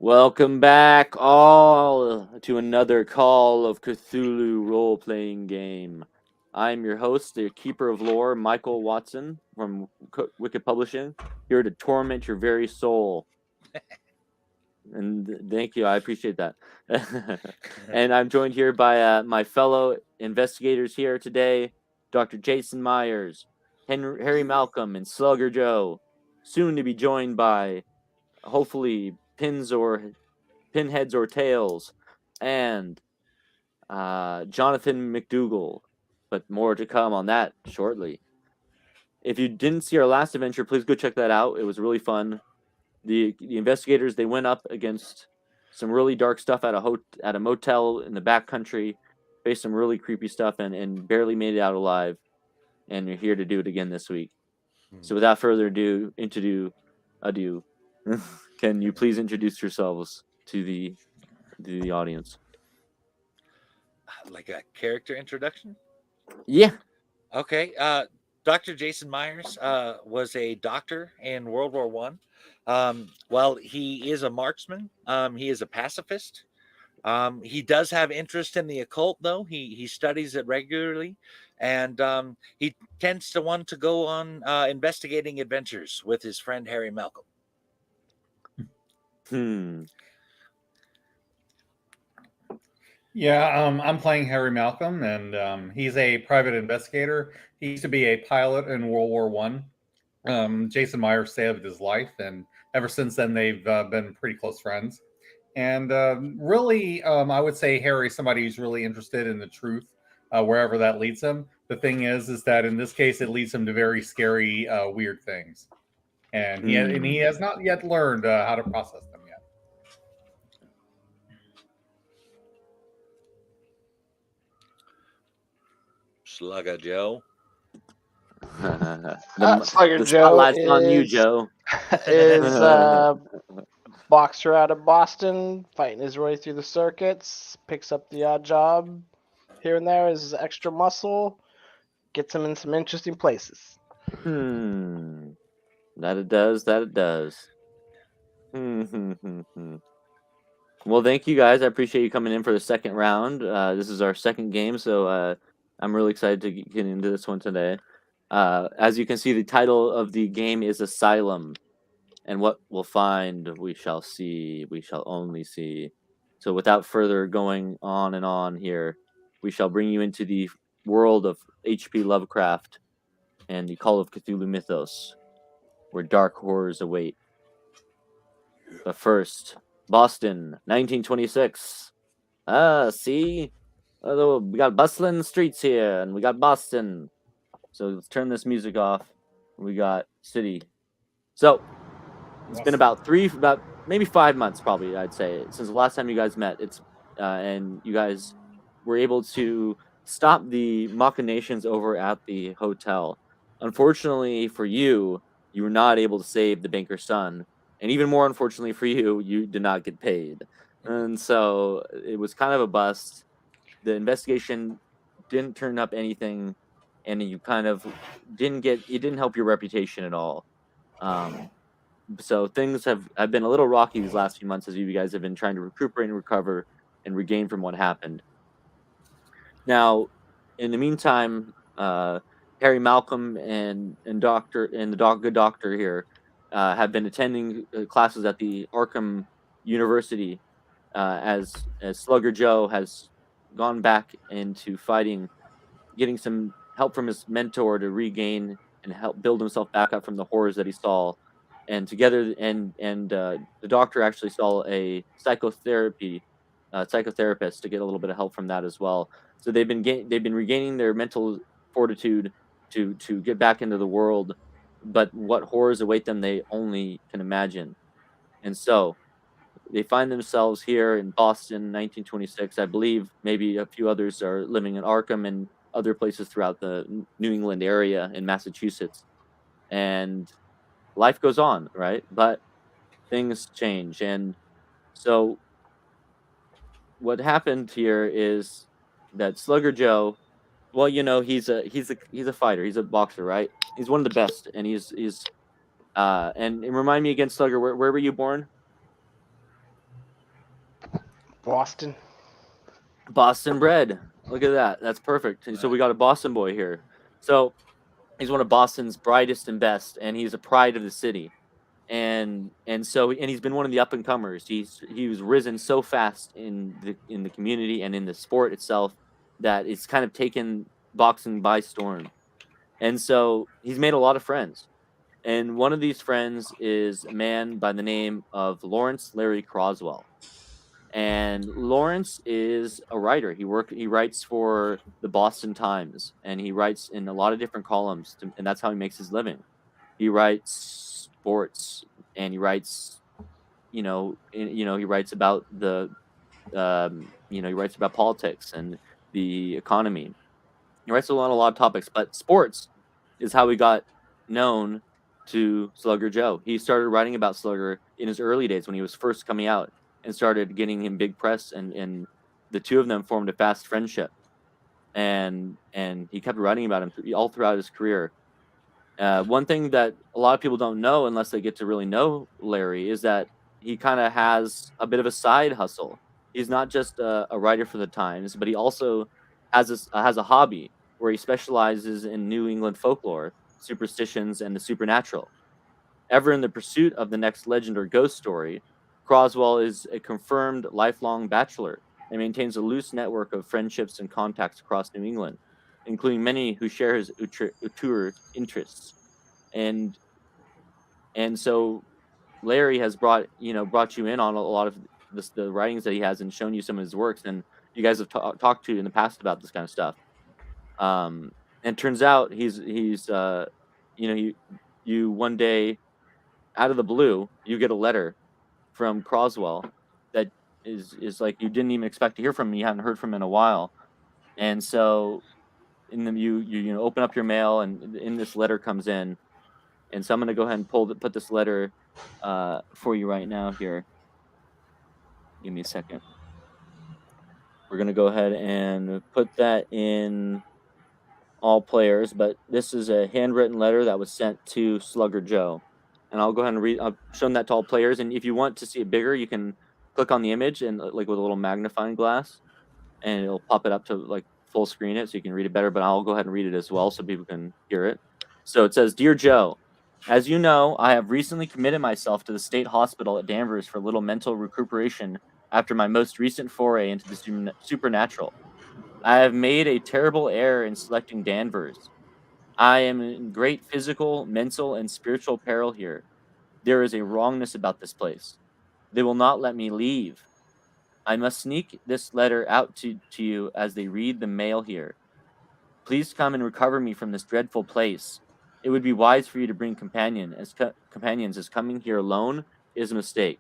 Welcome back, all, to another Call of Cthulhu role-playing game. I'm your host, the Keeper of Lore, Michael Watson from Wicked Publishing, here to torment your very soul. And thank you, I appreciate that. And I'm joined here by my fellow investigators here today, Dr. Jason Myers, Harry Malcolm, and Slugger Joe. Soon to be joined by, hopefully, Pinheads or Tails, and Jonathan McDougal. But more to come on that shortly. If you didn't see our last adventure, please go check that out. It was really fun. The investigators, they went up against some really dark stuff at a motel in the backcountry, faced some really creepy stuff, and barely made it out alive. And you're here to do it again this week. So without further ado, can you please introduce yourselves to the audience? Like a character introduction? Yeah. Okay. Dr. Jason Myers was a doctor in World War One. Well, he is a marksman. He is a pacifist. He does have interest in the occult, though. He studies it regularly, and he tends to want to go on investigating adventures with his friend Harry Malcolm. Yeah, I'm playing Harry Malcolm, and he's a private investigator. He used to be a pilot in World War One. Jason Myers saved his life, and ever since then, they've been pretty close friends. And really, I would say Harry's somebody who's really interested in the truth, wherever that leads him. The thing is that in this case, it leads him to very scary, weird things, and he has not yet learned how to process them yet. Slugger Joe. The spotlight's on you, Joe. Is boxer out of Boston, fighting his way through the circuits, picks up the odd job here and there as extra muscle, gets him in some interesting places. That it does. Well, thank you guys. I appreciate you coming in for the second round. This is our second game, so I'm really excited to get into this one today. As you can see, the title of the game is Asylum. And what we'll find, we shall see, we shall only see. So without further going on and on here, we shall bring you into the world of H.P. Lovecraft and the Call of Cthulhu mythos, where dark horrors await. But first, Boston, 1926. See? We got bustling streets here, and we got Boston. So let's turn this music off. We got city. So it's been about maybe 5 months, probably, I'd say, since the last time you guys met. And you guys were able to stop the machinations over at the hotel. Unfortunately for you, you were not able to save the banker's son. And even more unfortunately for you, you did not get paid. And so it was kind of a bust. The investigation didn't turn up anything, and you kind of didn't help your reputation at all. So things have been a little rocky these last few months as you guys have been trying to recuperate and recover and regain from what happened. Now, in the meantime, Harry Malcolm and the good doctor here have been attending classes at the Arkham University as Slugger Joe has gone back into fighting, getting some help from his mentor to regain and help build himself back up from the horrors that he saw. And together, the doctor actually saw a psychotherapist to get a little bit of help from that as well. So they've been regaining their mental fortitude to get back into the world, but what horrors await them they only can imagine. And so they find themselves here in Boston, 1926. I believe maybe a few others are living in Arkham and other places throughout the New England area in Massachusetts. And life goes on, right? But things change. And so what happened here is that Slugger Joe, well, he's a fighter, he's a boxer, right? He's one of the best, and he's and remind me again, Slugger, where were you born? Boston. Boston bred. Look at that. That's perfect. So we got a Boston boy here. So he's one of Boston's brightest and best, and he's a pride of the city. And he's been one of the up and comers. He was risen so fast in the community and in the sport itself that it's kind of taken boxing by storm. And so he's made a lot of friends. And one of these friends is a man by the name of Lawrence Larry Croswell. And Lawrence is a writer. He writes for the Boston Times, and he writes in a lot of different columns, and that's how he makes his living. He writes sports, and he writes, he writes about he writes about politics and the economy. He writes a lot of topics, but sports is how he got known to Slugger Joe. He started writing about Slugger in his early days when he was first coming out and started getting him big press, and the two of them formed a fast friendship. And he kept writing about him all throughout his career. One thing that a lot of people don't know unless they get to really know Larry is that he kind of has a bit of a side hustle. He's not just a writer for the Times, but he also has a hobby where he specializes in New England folklore, superstitions, and the supernatural. Ever in the pursuit of the next legend or ghost story, Croswell is a confirmed lifelong bachelor and maintains a loose network of friendships and contacts across New England, including many who share his outre interests. And so Larry has brought you in on a lot of the writings that he has and shown you some of his works, and you guys have talked to in the past about this kind of stuff. And it turns out he's you one day out of the blue you get a letter from Croswell that is like you didn't even expect to hear from him. You hadn't heard from him in a while, and so and then you open up your mail, and in this letter comes in, and so I'm gonna go ahead and put this letter for you right now here. Give me a second. We're gonna go ahead and put that in all players, but this is a handwritten letter that was sent to Slugger Joe. And I'll go ahead and read. I've shown that to all players, and if you want to see it bigger, you can click on the image and like with a little magnifying glass, and it'll pop it up to like full screen it so you can read it better. But I'll go ahead and read it as well so people can hear it. So it says, "Dear Joe, as you know, I have recently committed myself to the state hospital at Danvers for a little mental recuperation after my most recent foray into the supernatural. I have made a terrible error in selecting Danvers. I am in great physical, mental, and spiritual peril here. There is a wrongness about this place. They will not let me leave. I must sneak this letter out to you as they read the mail here. Please come and recover me from this dreadful place. It would be wise for you to bring companions, as coming here alone is a mistake.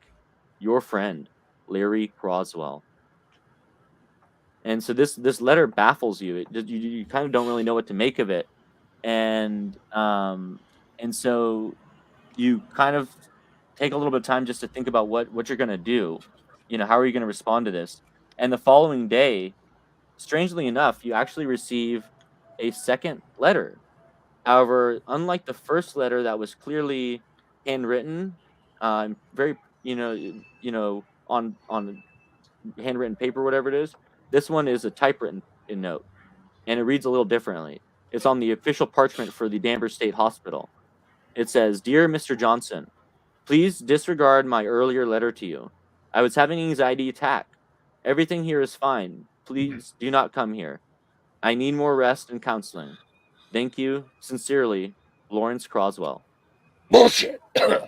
Your friend, Larry Croswell." And so this letter baffles you. You kind of don't really know what to make of it, and so you kind of take a little bit of time just to think about what you're gonna do. How are you gonna respond to this? And the following day, strangely enough, you actually receive a second letter. However, unlike the first letter that was clearly handwritten, very on handwritten paper, whatever it is, this one is a typewritten note, and it reads a little differently. It's on the official parchment for the Danvers State Hospital. It says, "Dear Mr. Johnson, please disregard my earlier letter to you. I was having an anxiety attack. Everything here is fine. Please do not come here. I need more rest and counseling. Thank you. Sincerely, Lawrence Croswell." Bullshit. Yeah.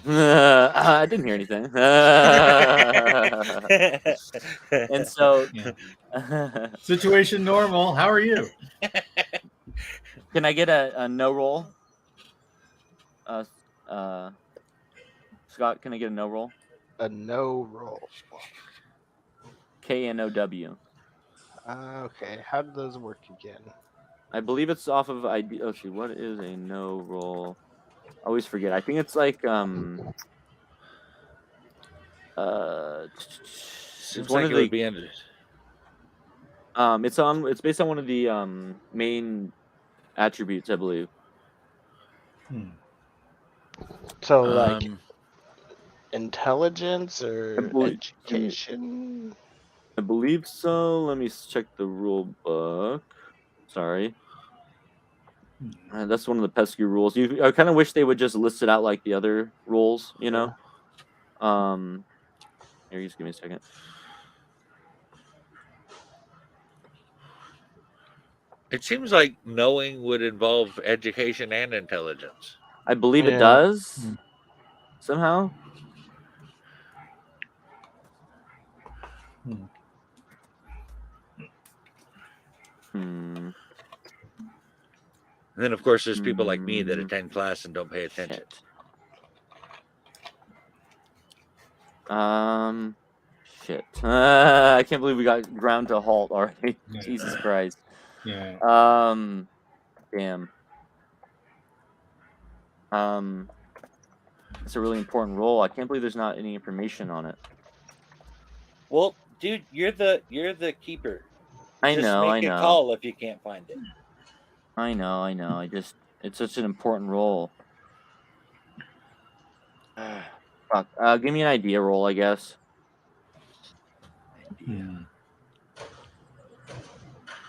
I didn't hear anything. And so, Yeah. Situation normal. How are you? can I get a no roll? Scott, can I get a no roll? A no roll. KNOW. Okay, how do those work again? I believe it's off of ID. Let's see, what is a no roll? I always forget. I think it's like Seems it's one like of it would the be ended. it's based on one of the main attributes, I believe. So like intelligence or believe- education? I believe so. Let me check the rule book. Sorry. That's one of the pesky rules. I kind of wish they would just list it out like the other rules, you know? Here, just give me a second. It seems like knowing would involve education and intelligence. I believe it Yeah. does somehow. Hmm. And then, of course, there's people like me that attend class and don't pay attention. Shit. I can't believe we got ground to a halt already. Yeah. Jesus Christ. Yeah. Damn. It's a really important role. I can't believe there's not any information on it. Well, dude, you're the keeper. I Just know. make a call if you can't find it. I know. It's such an important role. Fuck. Give me an idea roll, I guess.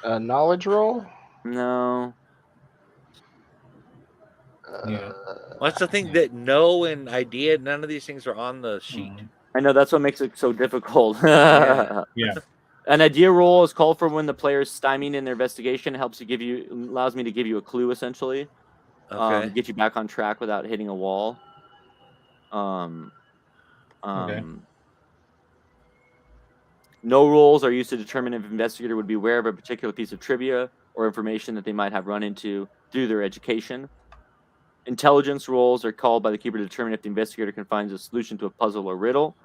A knowledge roll? No. Yeah. Well, that's the thing that know and idea, none of these things are on the sheet. I know that's what makes it so difficult. Yeah. Yeah. An idea roll is called for when the player is stymied in their investigation. It allows me to give you a clue, essentially. Okay. Get you back on track without hitting a wall. Okay. No rolls are used to determine if an investigator would be aware of a particular piece of trivia or information that they might have run into through their education. Intelligence rolls are called by the keeper to determine if the investigator can find a solution to a puzzle or riddle.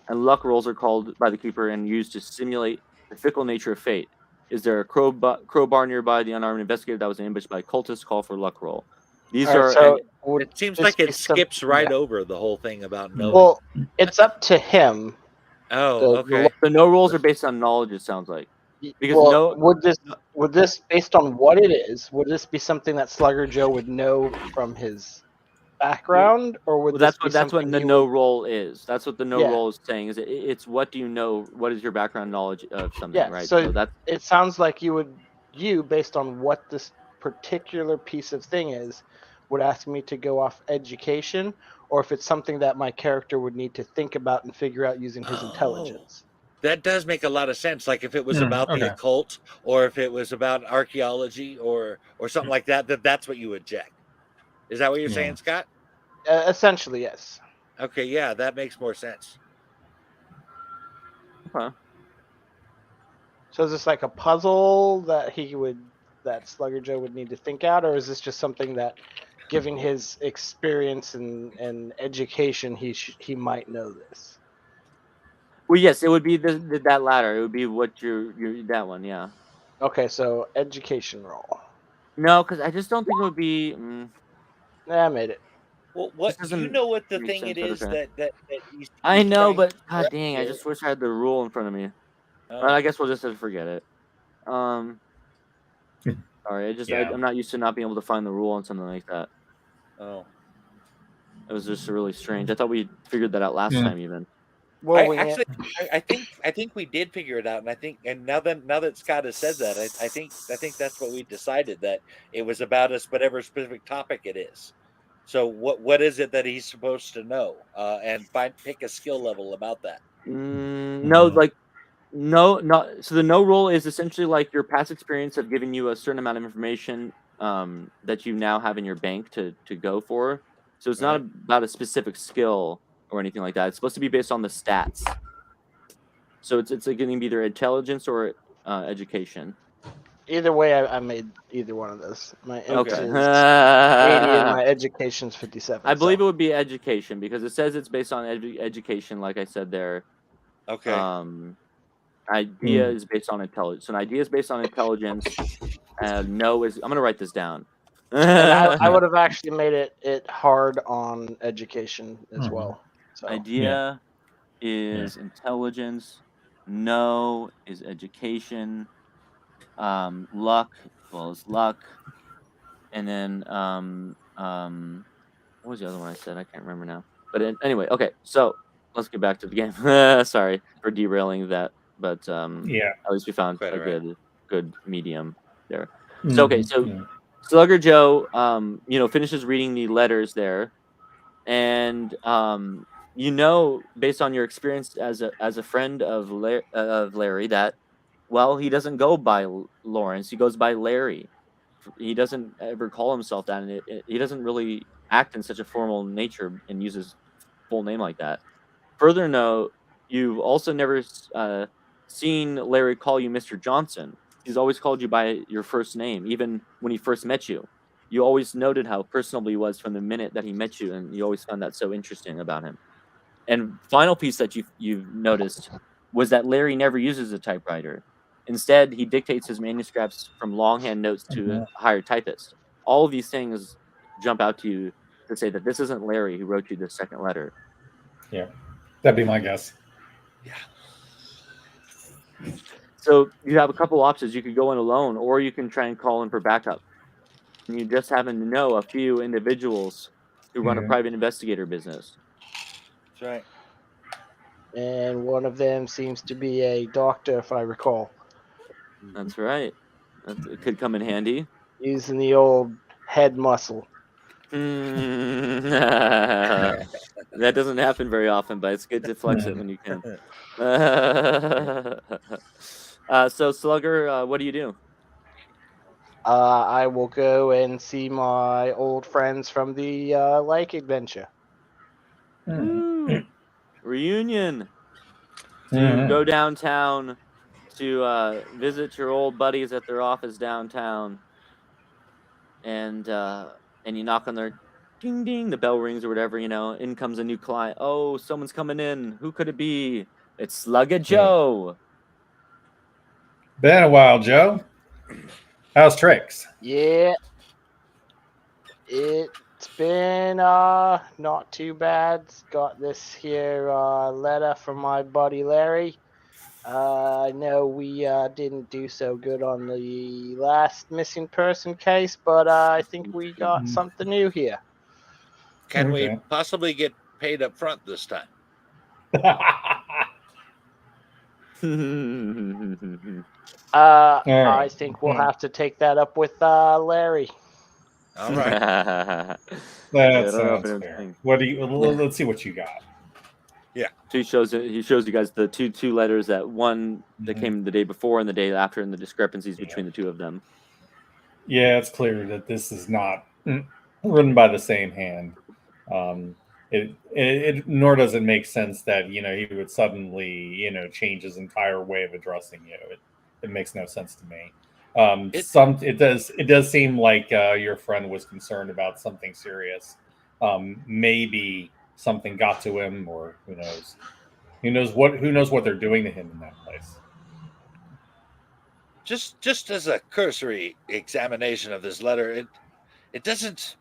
And luck rolls are called by the keeper and used to simulate the fickle nature of fate. Is there a crowbar nearby the unarmed investigator that was ambushed by cultists? Call for luck roll. These All right, are so would It seems this like be it some- skips right yeah. over the whole thing about knowing. Well, it's up to him. Oh, okay. The no rolls are based on knowledge. It sounds like because Well, would this based on what it is? Would this be something that Slugger Joe would know from his background, or would that's this be what something the he no would- roll is. That's what the no Yeah. roll is saying. It's what do you know? What is your background knowledge of something? Yeah, Right. so that's it sounds like you based on what this particular piece of thing is, would ask me to go off education, or if it's something that my character would need to think about and figure out using his intelligence. That does make a lot of sense. Like if it was about the okay. occult, or if it was about archaeology, or something like that, that's what you would check. Is that what you're saying, Scott? Essentially, yes. Okay, yeah, that makes more sense. okay. So is this like a puzzle that Slugger Joe would need to think out, or is this just something that, given his experience and education, he might know this? Well, yes, it would be that latter. It would be what your that one. Yeah. Okay, so education roll. No, because I just don't think it would be. I made it. Well, what This do you doesn't know? What the make thing sense, it but is okay. that he's I know, trying but to god dang, I here? just wish I had the rule in front of me. Oh. But I guess we'll just have to forget it. Sorry, I'm not used to not being able to find the rule on something like that. Oh. It was just really strange. I thought we figured that out last time, even. Well, I think we did figure it out, and now that Scott has said that, I think that's what we decided, that it was about us, whatever specific topic it is. So what is it that he's supposed to know, and pick a skill level about that. No, like no, not so. The no roll is essentially like your past experience of giving you a certain amount of information that you now have in your bank to go for. So it's not about a specific skill or anything like that. It's supposed to be based on the stats. So it's like going to be either intelligence or education. either way, I made either one of those. My int Okay. is 80 and my education's 57. I believe it would be education because it says it's based on education, like I said there. Okay. Idea is based on intelligence. So an idea is based on intelligence. No is. I'm gonna write this down. And I would have actually made it hard on education as well. So idea is intelligence. No is education. Luck is luck. And then what was the other one I said? I can't remember now. But anyway, okay. So let's get back to the game. Sorry for derailing that, but Yeah. at least we found Quite a all right. good medium there. So okay, so Yeah. Slugger Joe, finishes reading the letters there, and based on your experience as a friend of Larry, that well, he doesn't go by Lawrence, he goes by Larry. He doesn't ever call himself that, and he doesn't really act in such a formal nature and use his full name like that. Further note, you've also never seen Larry call you Mr. Johnson. He's always called you by your first name, even when he first met you. You always noted how personable he was from the minute that he met you, and you always found that so interesting about him. And final piece that you've noticed was that Larry never uses a typewriter. Instead, he dictates his manuscripts from longhand notes to a hired typist. All of these things jump out to you to say that this isn't Larry who wrote you this second letter. Yeah. That'd be my guess. Yeah. So you have a couple options. You could go in alone, or you can try and call in for backup. And you just happen to know a few individuals who run a Mhm. private investigator business. That's right. And one of them seems to be a doctor, if I recall, That's right. It could come in handy. using the old head muscle. That doesn't happen very often, but it's good to flex it when you can. So Slugger, what do you do? I will go and see my old friends from the lake adventure. Woo! Reunion. So you Mhm. go downtown to visit your old buddies at their office downtown, and you knock on their ding ding, the bell rings or whatever, in comes a new client. Oh, someone's coming in. Who could it be? It's Slugger Yeah. Joe. Been a while, Joe. How's tricks? Yeah, it's been not too bad. Got this here letter from my buddy Larry. I know we didn't do so good on the last missing person case, but I think we got something new here. Can we Okay. possibly get paid up front this time? All I right. think we'll have to take that up with Larry. All right. Yeah, I That don't know if sounds it's fair. thing. What do you? Let's see what you got. So he shows you guys the two letters, that one that Mhm. came the day before and the day after, and the discrepancies Yeah. between the two of them. Yeah, it's clear that this is not written by the same hand. It nor does it make sense that he would suddenly change his entire way of addressing you. It makes no sense to me. It It does seem like your friend was concerned about something serious. Maybe something got to him, or who knows? Who knows what they're doing to him in that place? just as a cursory examination of this letter, it doesn't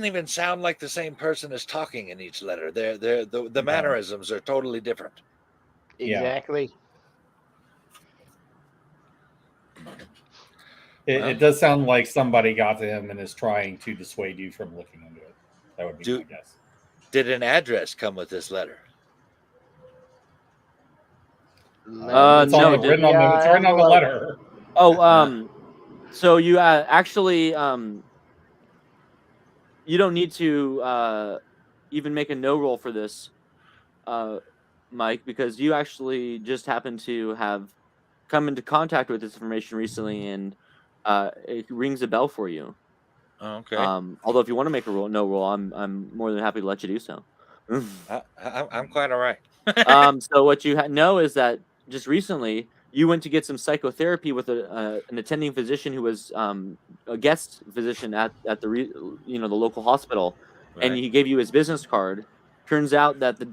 even sound like the same person is talking in each letter. The No. mannerisms are totally different. Yeah. Exactly. It does sound like somebody got to him and is trying to dissuade you from looking into it. That would be Do my guess. Did an address come with this letter? Let me It's on No, the check written the on the it's written on the envelope. letter. so you actually you don't need to even make a no roll for this, Mike, because you actually just happen to have come into contact with this information recently, and it rings a bell for you. Okay. Although if you want to make a roll, no roll, I'm more than happy to let you do so. I'm quite all right. So what you know is that just recently you went to get some psychotherapy with an attending physician who was a guest physician at the local hospital, and Right. he gave you his business card. Turns out that the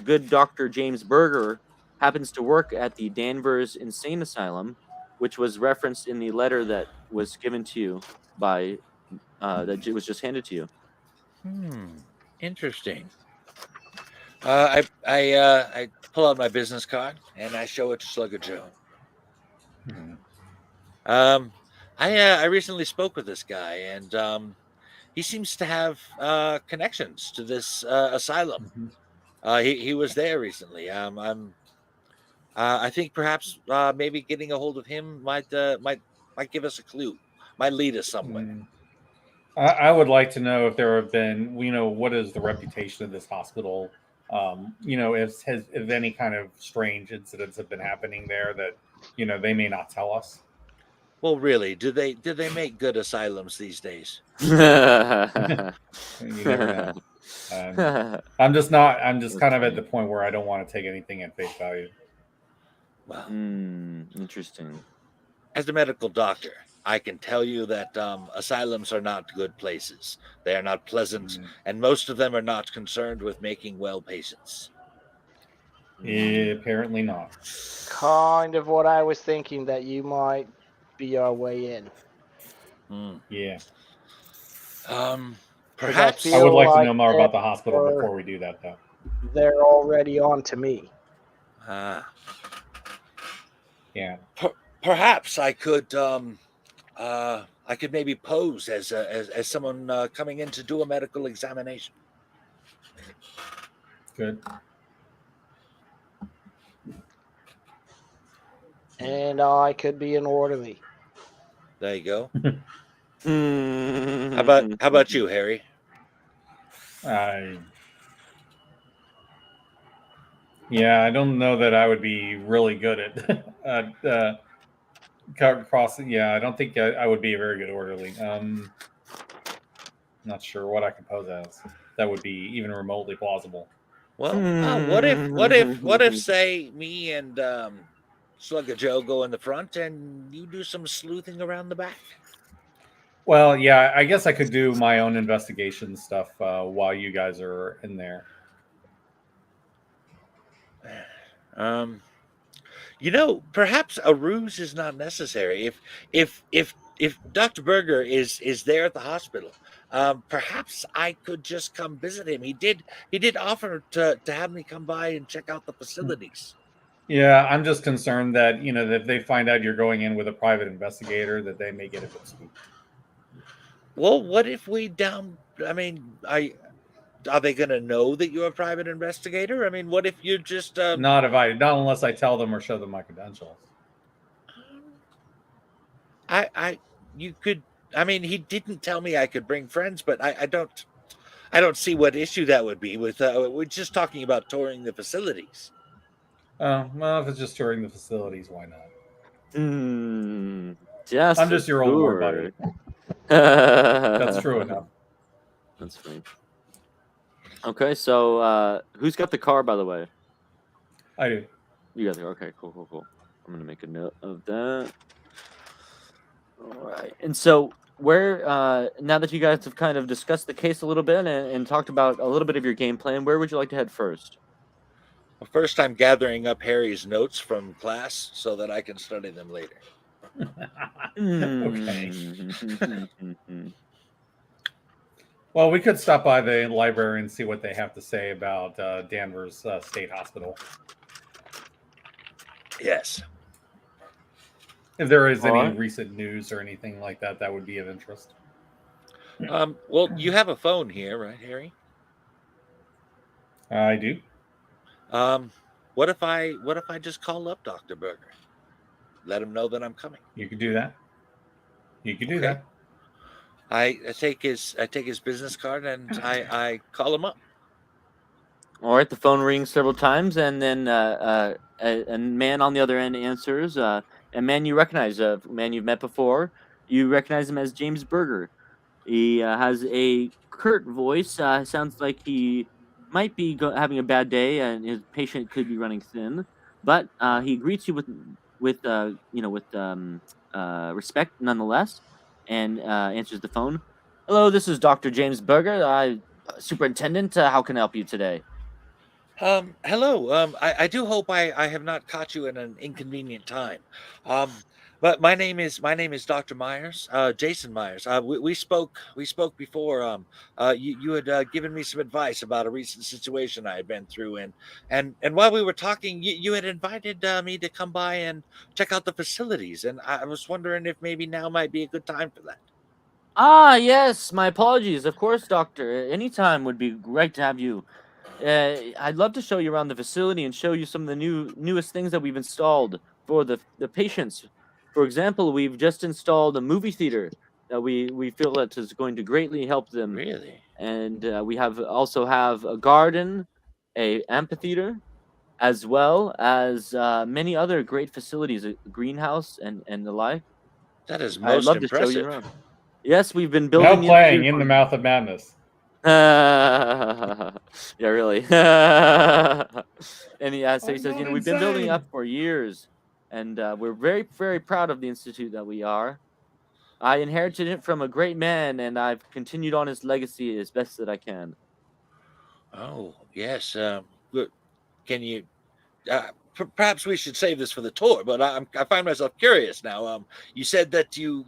good Doctor James Berger happens to work at the Danvers Insane Asylum, which was referenced in the letter that was given to you by was just handed to you. Interesting. I pull out my business card and I show it to Slugger Joe. Mhm. I recently spoke with this guy, and he seems to have connections to this asylum. Mhm. He was there recently. I think perhaps maybe getting a hold of him might give us a clue, might lead us somewhere. Mm. I would like to know if there have been, what is the reputation of this hospital? If any kind of strange incidents have been happening there that they may not tell us. Well, really, do they make good asylums these days? You never know. I'm just not. I'm just That's kind of at funny. the point where I don't want to take anything at face value. Well, Interesting. as a medical doctor, I can tell you that asylums are not good places. They are not pleasant, Mm. and most of them are not concerned with making well patients. Apparently not. Kind of what I was thinking, that you might be our way in. Hmm. Yeah. 'Cause I perhaps feel would like to like know more they about the hospital are- before we do that, though. they're already on to me. Yeah. Perhaps I could maybe pose as someone coming in to do a medical examination. Good. And I could be an orderly. There you go. Hmm. How about you, Harry? Yeah, I don't know that I would be really good at crossing. Yeah, I don't think I would be a very good orderly. Not sure what I could pose as that would be even remotely plausible. Well, what if say me and Slugger Joe go in the front and you do some sleuthing around the back? Well, yeah, I guess I could do my own investigation stuff while you guys are in there. Perhaps a ruse is not necessary. If Dr. Berger is there at the hospital, perhaps I could just come visit him. He did offer to have me come by and check out the facilities. Yeah, I'm just concerned that that if they find out you're going in with a private investigator, that they may get a bit spooked. Well, what if we down? I mean, are they going to know that you're a private investigator? I mean, what if you're just Not unless I tell them or show them my credentials. you could. I mean, he didn't tell me I could bring friends, but I don't see what issue that would be with. We're just talking about touring the facilities. Well, if it's just touring the facilities, why not? Just I'm just your old war buddy. That's That's true enough. That's funny. Okay, so who's got the car, by the way? I do. You got the car. Okay, cool. I'm gonna make a note of that. All right. And so, where now that you guys have kind of discussed the case a little bit and talked about a little bit of your game plan, where would you like to head first? Well, first, I'm gathering up Harry's notes from class so that I can study them later. Okay. Well, we could stop by the library and see what they have to say about Danvers State Hospital. Yes. If there is All any right. recent news or anything like that, that would be of interest. Well, you have a phone here, right, Harry? I do. What if I just call up Dr. Berger? Let him know that I'm coming. You could do that. You could do Okay. that. I take his business card and I call him up. All right. The phone rings several times, and then a man on the other end answers. A man you recognize, a man you've met before. You recognize him as James Berger. He has a curt voice. Sounds like he might be having a bad day, and his patient could be running thin. But he greets you with respect nonetheless, and answers the phone. Hello, this is Dr. James Berger. Superintendent. How can I help you today? Hello. I do hope I have not caught you in an inconvenient time. But my name is Dr. Myers, Jason Myers. We spoke before. You had given me some advice about a recent situation I had been through, and while we were talking, you had invited me to come by and check out the facilities, and I was wondering if maybe now might be a good time for that. Ah, yes. My apologies. Of course, Doctor. Anytime would be great to have you. I'd love to show you around the facility and show you some of the newest things that we've installed for the patients. For example, we've just installed a movie theater that we feel that is going to greatly help them, Really? and we also have a garden, a amphitheater, as well as many other great facilities, a greenhouse and the like. That is I'd most love to show you impressive. around. Yes, we've been Now building the playing institute in the for mouth of madness. yeah, really. And yeah, so he I'm says, not we've been building up insane. for years, and we're very, very proud of the institute that we are. I inherited it from a great man, and I've continued on his legacy as best that I can. Oh, yes. Look, can you? Perhaps we should save this for the tour. But I find myself curious now. You said that you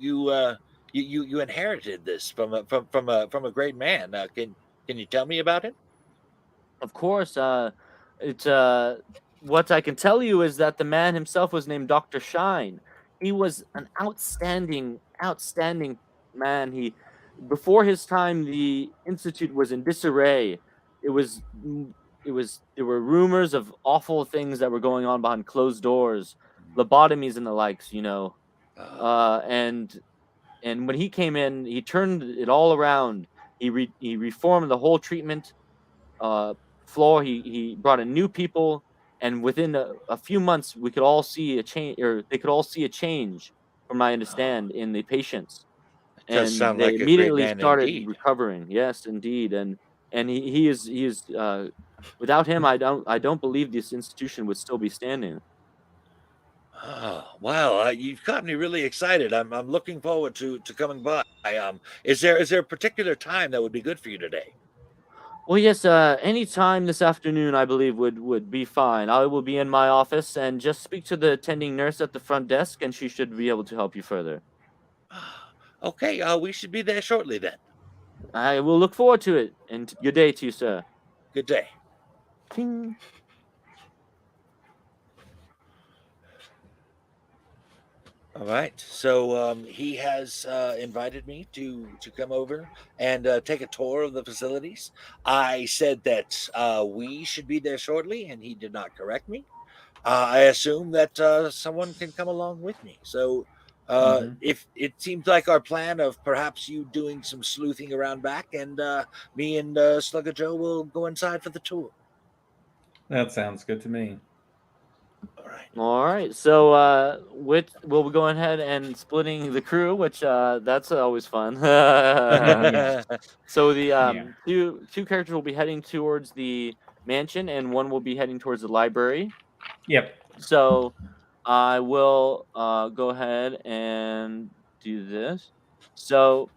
inherited this from a great man. Can you tell me about him? Of course, it's what I can tell you is that the man himself was named Dr. Shine. He was an outstanding man. Before his time, the institute was in disarray. It was, there were rumors of awful things that were going on behind closed doors, lobotomies and the likes. Uh, Uh, and and when he came in, he turned it all around. He reformed the whole treatment uh, floor. He brought in new people, and within a few months, we could all see a change, or they could all see a change, from my oh, understand, in the patients, it does and sound they like a great immediately man started indeed. recovering. Yes, indeed, and he is. Without him, I don't believe this institution would still be standing. Oh, wow. You've got me really excited. I'm looking forward to coming by. Is there a particular time that would be good for you today? Well, yes, any time this afternoon, I believe would be fine. I will be in my office and just speak to the attending nurse at the front desk, and she should be able to help you further. Okay. We should be there shortly then. I will look forward to it, and good day to you, sir. Good day. Ting. All right. So he has invited me to come over and take a tour of the facilities. I said that we should be there shortly, and he did not correct me. I assume that someone can come along with me. So Hmm. if it seems like our plan of perhaps you doing some sleuthing around back, and me and Slugger Joe will go inside for the tour. That sounds good to me. All right. All right, so we'll be going ahead and splitting the crew, which that's always fun. Yeah. So the Yeah. two characters will be heading towards the mansion, and one will be heading towards the library. Yep. So I will go ahead and do this. So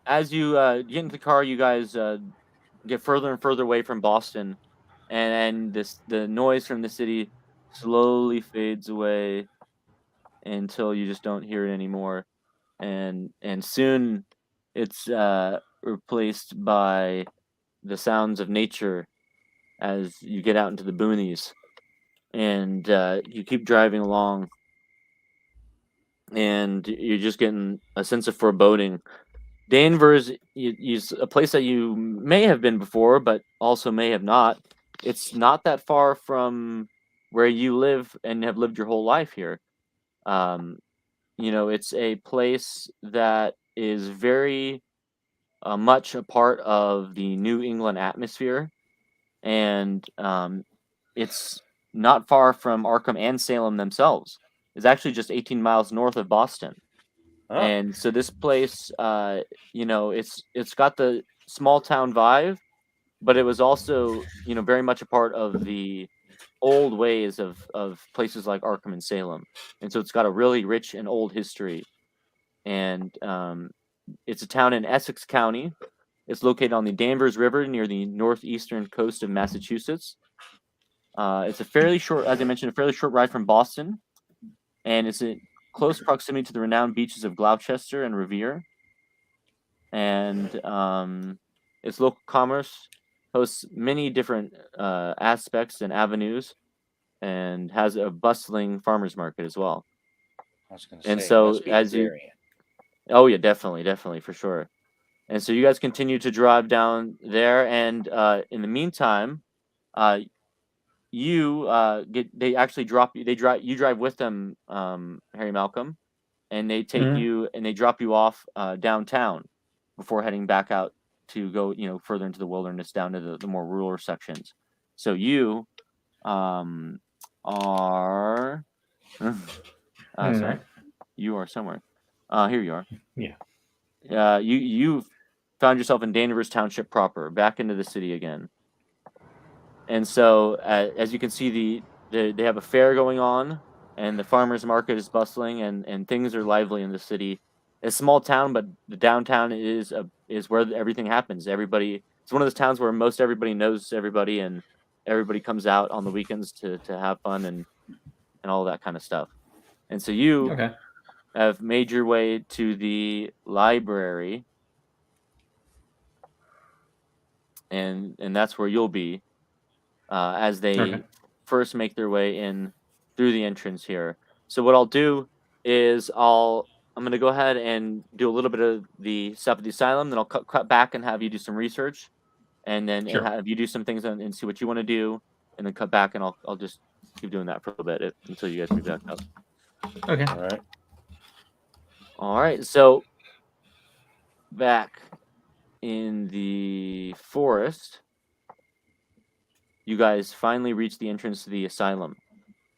as you get into the car, you guys get further and further away from Boston, and the noise from the city slowly fades away until you just don't hear it anymore, and soon it's replaced by the sounds of nature as you get out into the boonies, and you keep driving along, and you're just getting a sense of foreboding. Danvers is a place that you may have been before, but also may have not. It's not that far from where you live and have lived your whole life here. Um, it's a place that is very much a part of the New England atmosphere, and it's not far from Arkham and Salem themselves. It's actually just 18 miles north of Boston. Oh, And so this place, it's got the small town vibe, but it was also, very much a part of the old ways of places like Arkham and Salem. And so it's got a really rich and old history. And it's a town in Essex County. It's located on the Danvers River near the northeastern coast of Massachusetts. It's a fairly short, as I mentioned, a fairly short ride from Boston, and it's in close proximity to the renowned beaches of Gloucester and Revere. And its local commerce hosts many different aspects and avenues, and has a bustling farmers market as well. I was going to And say it so must be agrarian. Oh yeah, definitely for sure. And so you guys continue to drive down there, and in the meantime, uh, you they actually drop you. They drive you drive with them, Harry Malcolm, and they take Mhm. you and they drop you off downtown before heading back out to go further into the wilderness down to the more rural sections. So you um are sorry, Mhm. you are somewhere. Here you are. Yeah. You found yourself in Danvers Township proper, back into the city again. And so, as you can see, they have a fair going on, and the farmers market is bustling, and things are lively in the city. It's a small town, but the downtown is where everything happens. Everybody, it's one of those towns where most everybody knows everybody, and everybody comes out on the weekends to have fun and all that kind of stuff. And so you Okay. have made your way to the library, and that's where you'll be as Okay. they first make their way in through the entrance here. So what I'll do is I'm gonna go ahead and do a little bit of the stuff at the asylum, then I'll cut back and have you do some research, and then and Sure. have you do some things and see what you want to do, and then cut back and I'll just keep doing that for a little bit until you guys meet back up. Okay. All right. All right, so back in the forest, you guys finally reach the entrance to the asylum.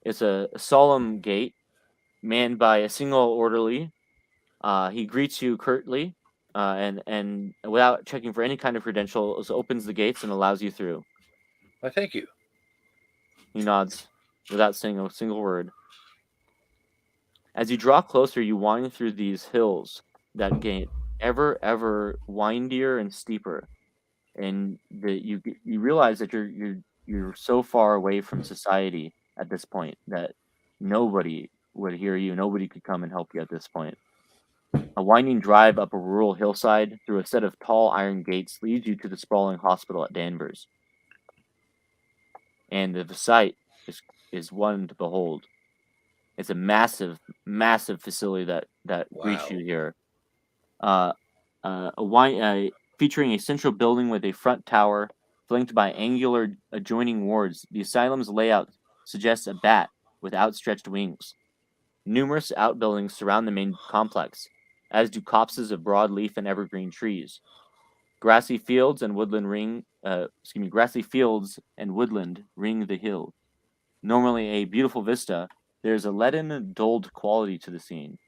It's a solemn gate manned by a single orderly. He greets you curtly, and without checking for any kind of credentials, opens the gates and allows you through. Well, thank you. He nods without saying a single word. As you draw closer, you wind through these hills that get ever windier and steeper, and you realize that you're so far away from society at this point that nobody would hear you. Nobody could come and help you at this point. A winding drive up a rural hillside through a set of tall iron gates leads you to the sprawling hospital at Danvers. And the sight is one to behold. It's a massive facility that greets Wow. you here. Uh, Featuring a central building with a front tower flanked by angular adjoining wards. The asylum's layout suggests a bat with outstretched wings. Numerous outbuildings surround the main complex, as do copses of broadleaf and evergreen trees. Grassy fields and woodland ring the hill. Normally a beautiful vista, there is a leaden, dulled quality to the scene.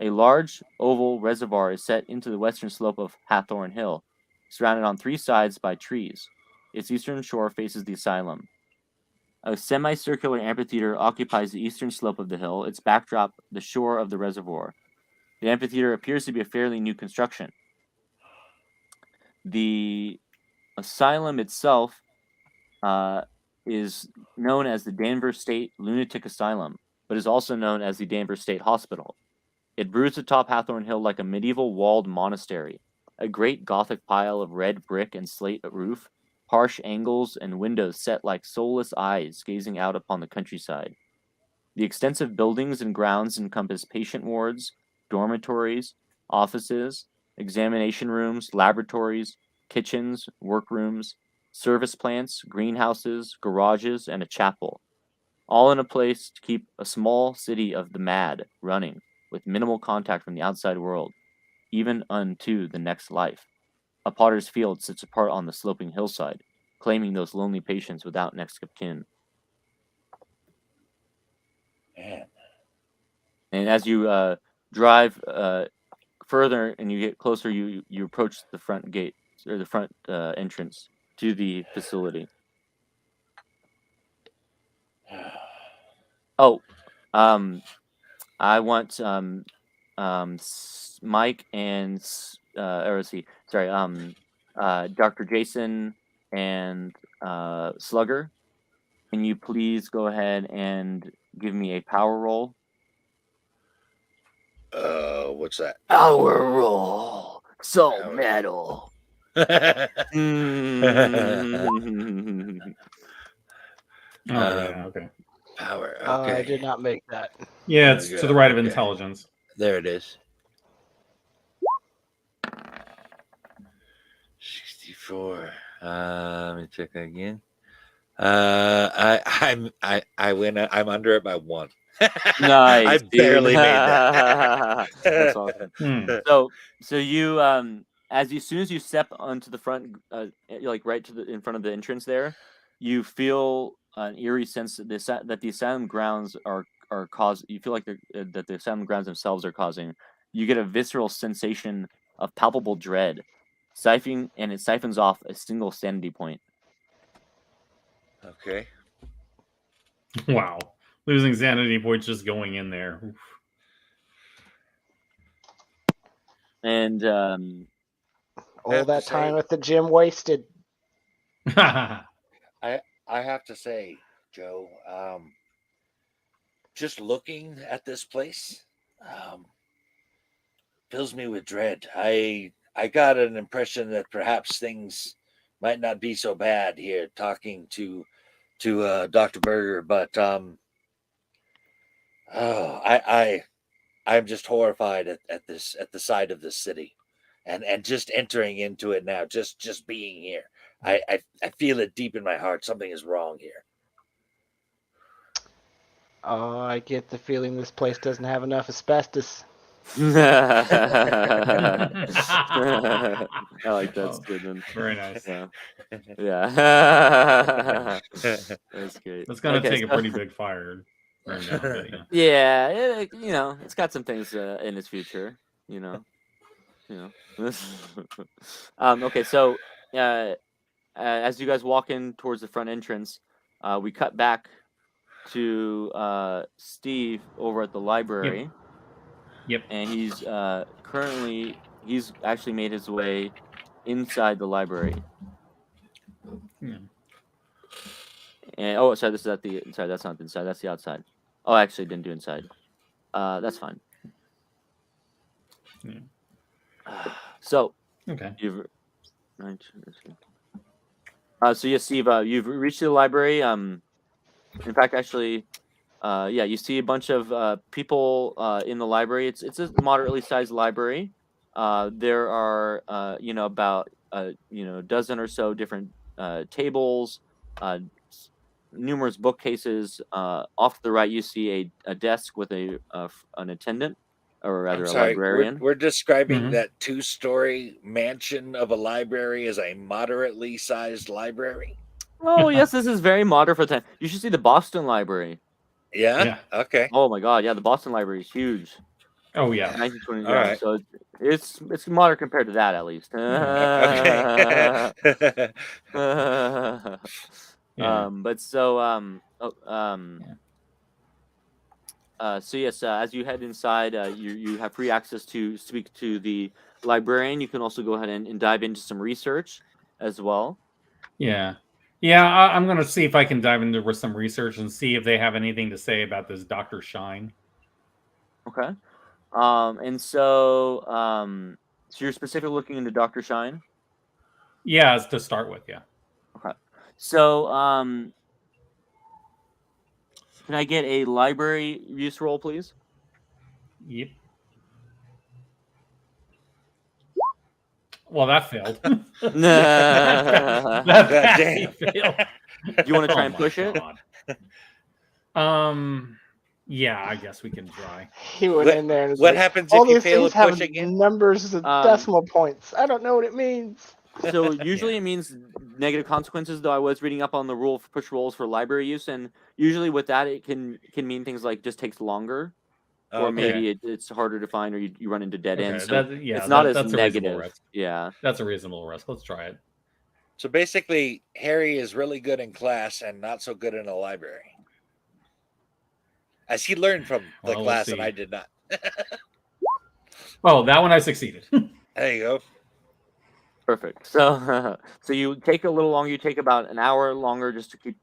A large oval reservoir is set into the western slope of Hathorn Hill, surrounded on three sides by trees. Its eastern shore faces the asylum. A semicircular amphitheater occupies the eastern slope of the hill, its backdrop the shore of the reservoir. The amphitheater appears to be a fairly new construction. The asylum itself uh, is known as the Danvers State Lunatic Asylum, but is also known as the Danvers State Hospital. It broods atop Hathorn Hill like a medieval walled monastery, a great Gothic pile of red brick and slate roof, harsh angles and windows set like soulless eyes gazing out upon the countryside. The extensive buildings and grounds encompass patient wards, dormitories, offices, examination rooms, laboratories, kitchens, workrooms, service plants, greenhouses, garages, and a chapel, all in a place to keep a small city of the mad running with minimal contact from the outside world, even unto the next life. A potter's field sits apart on the sloping hillside, claiming those lonely patients without next of kin. Man. And as you drive further and you get closer, you approach the front gate or the front entrance to the facility. Oh, I want Mike and or let's see, sorry, Dr. Jason and Slugger. Can you please go ahead and give me a power roll? What's that? Power roll. Soul Power. metal. Power. Oh, yeah. Okay. Okay. I did not make that. Yeah, it's to the right of Okay. intelligence. There it is. Sure. Let me check again. I win. I'm under it by 1. Nice, I dude. barely made that. That's awesome. Hmm. So you as soon as you step onto the front, like right in front of the entrance there, you feel an eerie sense that the asylum grounds are cause. You feel like that the asylum grounds themselves are causing. You get a visceral sensation of palpable dread, and it siphons off a single sanity point. Okay. Wow. Losing sanity points just going in there. Oof. And All have to that time say- at the gym wasted. I have to say, Joe, just looking at this place fills me with dread. I got an impression that perhaps things might not be so bad here talking to Dr. Berger, but I'm just horrified at the sight of this city and just entering into it now, just being here. I feel it deep in my heart. Something is wrong here. Oh, I get the feeling this place doesn't have enough asbestos. I like that Oh, statement. very nice. Yeah. Yeah. That's great. That's gonna Okay, take a so- pretty big fire. to burn down, but yeah. Yeah, it's got some things in its future, you know. Okay, so as you guys walk in towards the front entrance, we cut back to Steve over at the library. Yep. And he's actually made his way inside the library. Yeah. And sorry, that's not the inside, that's the outside. Oh, I actually didn't do inside. That's fine. Yeah. So Okay. you've so yeah, Steve, you've reached the library. In fact, actually, yeah, you see a bunch of people in the library. It's a moderately sized library. There are about a dozen or so different tables, numerous bookcases. Off to the right, you see a desk with an attendant, or rather I'm a sorry. librarian. We're describing Mhm. that 2-story mansion of a library as a moderately sized library. Oh yes, this is very modern for the time. You should see the Boston Library. Yeah. Yeah. Okay. Oh my God, yeah, the Boston Library is huge. Oh yeah. 1920. All Yeah, right. so it's modern compared to that, at least. Okay. Yeah. But so Yeah. so yes, as you head inside, you have free access to speak to the librarian. You can also go ahead and dive into some research as well. Yeah. Yeah, I'm gonna see if I can dive into some research and see if they have anything to say about this Dr. Shine. Okay. So you're specifically looking into Dr. Shine. Yeah, as to start with, yeah. Okay. So can I get a library use roll, please? Yep. Well, that failed. Nah. that damn. failed. Do you want to try Oh and my push it? God. Yeah, I guess we can try. He went in there and was What like, happens all if you these fail things to have push again? numbers and decimal points. I don't know what it means. So usually it means negative consequences. Though I was reading up on the rule for push rolls for library use, and usually with that it can mean things like just takes longer, or Okay. maybe it's harder to find, or you run into dead ends. So it's not as that's a reasonable negative. risk. Yeah. That's a reasonable risk. Let's try it. So basically, Harry is really good in class and not so good in a library. As he learned from the Well, class let's and I see. did not. Oh, that one I succeeded. There you go. Perfect. So so you take a little longer. You take about an hour longer just to keep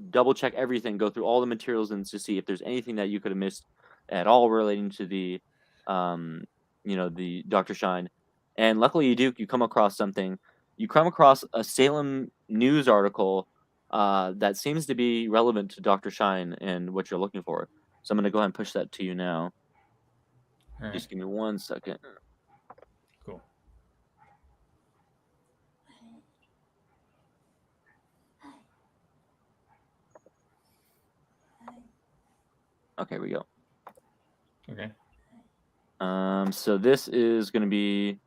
double check everything, go through all the materials, and to see if there's anything that you could have missed at all relating to the the Dr. Shine. And luckily you do. You come across something. You come across a Salem news article that seems to be relevant to Dr. Shine and what you're looking for. So I'm going to go ahead and push that to you now. All right. Just give me 1 second. Cool. Okay, here we go. Okay. So this is going to be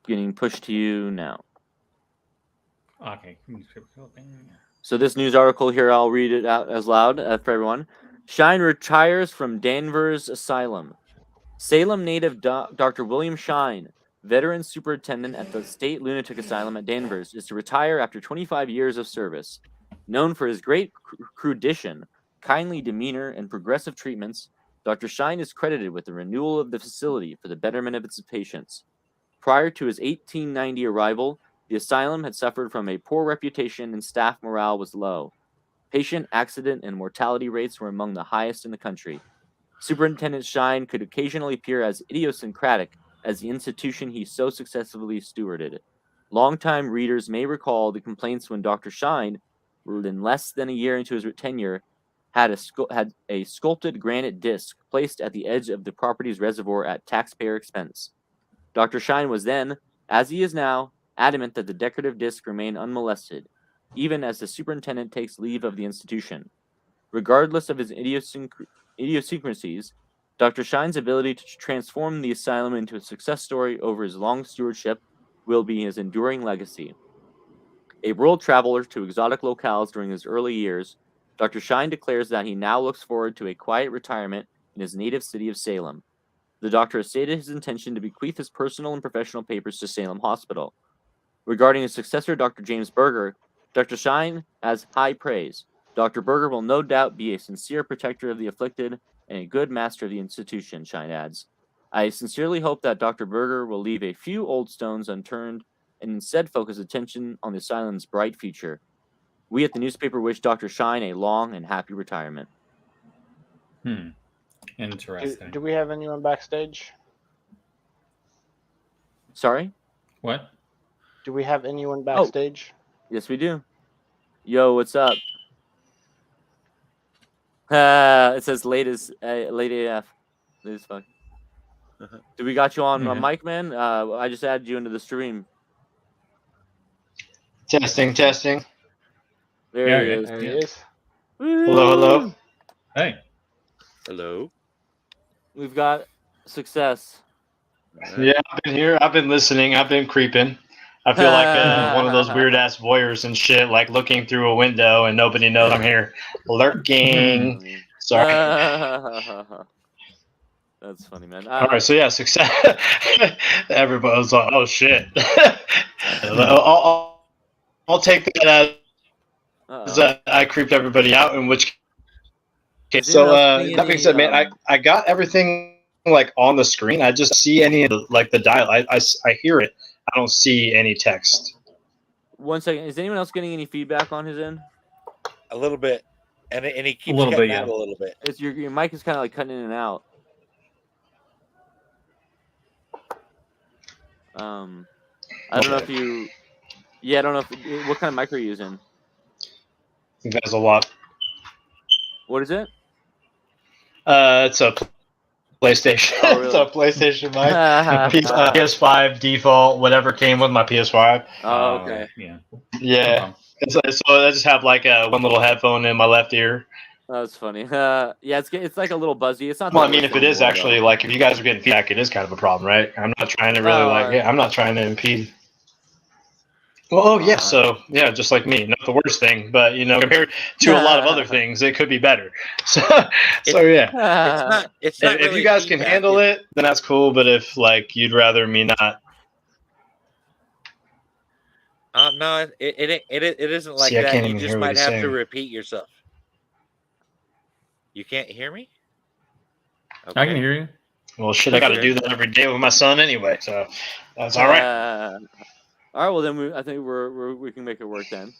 getting pushed to you now. Okay. So this news article here, I'll read it out as loud for everyone. Shine retires from Danvers Asylum. Salem native Dr. William Shine, veteran superintendent at the State Lunatic Asylum at Danvers, is to retire after 25 years of service. Known for his great crudition, kindly demeanor, and progressive treatments, Dr. Shine is credited with the renewal of the facility for the betterment of its patients. Prior to his 1890 arrival, the asylum had suffered from a poor reputation and staff morale was low. Patient accident and mortality rates were among the highest in the country. Superintendent Shine could occasionally appear as idiosyncratic as the institution he so successfully stewarded. Longtime readers may recall the complaints when Dr. Shine, in less than a year into his tenure, had a sculpted granite disc placed at the edge of the property's reservoir at taxpayer expense. Dr. Shine was then, as he is now, adamant that the decorative disc remain unmolested, even as the superintendent takes leave of the institution. Regardless of his idiosyncrasies, Dr. Shine's ability to transform the asylum into a success story over his long stewardship will be his enduring legacy. A world traveler to exotic locales during his early years, Dr. Shine declares that he now looks forward to a quiet retirement in his native city of Salem. The doctor has stated his intention to bequeath his personal and professional papers to Salem Hospital. Regarding his successor, Dr. James Berger, Dr. Shine has high praise. Dr. Berger will no doubt be a sincere protector of the afflicted and a good master of the institution, Shine adds. I sincerely hope that Dr. Berger will leave a few old stones unturned and instead focus attention on the asylum's bright future. We at the newspaper wish Dr. Shine a long and happy retirement. Interesting. Do we have anyone backstage? Sorry? What? Do we have anyone backstage? Yes, we do. Yo, what's up? It says late AF. Late as fuck. Do we got you on mic, man? I just added you into the stream. Testing. There he is. There he is. Hello. Hey. Hello. We've got success. Yeah, I've been here. I've been listening. I've been creeping. I feel like one of those weird ass voyeurs and shit, like looking through a window and nobody knows I'm here. Lurking. Sorry. That's funny, man. All right, so yeah, success. Everybody was like, "Oh shit." I'll take that as I creeped everybody out. In which case, so that being said, man, I got everything like on the screen. I just see any of the, like the dial. I hear it. I don't see any text. 1 second. Is anyone else getting any feedback on his end? A little bit, and he keeps little cutting bit, out yeah. a little bit. It's your mic is kind of like cutting in and out. I don't know if you. Yeah, I don't know if what kind of mic are you using. I think that's a lot. What is it? It's a PlayStation. Oh, really? It's a PlayStation mic. PS5 default, whatever came with my PS5. Oh, okay. Yeah. Yeah. So I just have like one little headphone in my left ear. That's funny. Yeah, it's like a little buzzy. It's not. Well, I mean, if it is actually like if you guys are getting feedback, it is kind of a problem, right? I'm not trying to really I'm not trying to impede. Well, yeah. So yeah, just like me, not the worst thing, but you know, compared to a lot of other things, it could be better. So yeah. It's not If really you guys can feedback, handle it, then that's cool. But if like you'd rather me not. No, it isn't like See, I that. can't You even just hear what might he's have to saying. repeat yourself. You can't hear me? Okay. I can hear you. Well, shit, I got to do that every day with my son anyway, so that's all right. All right. Well, then I think we can make it work then.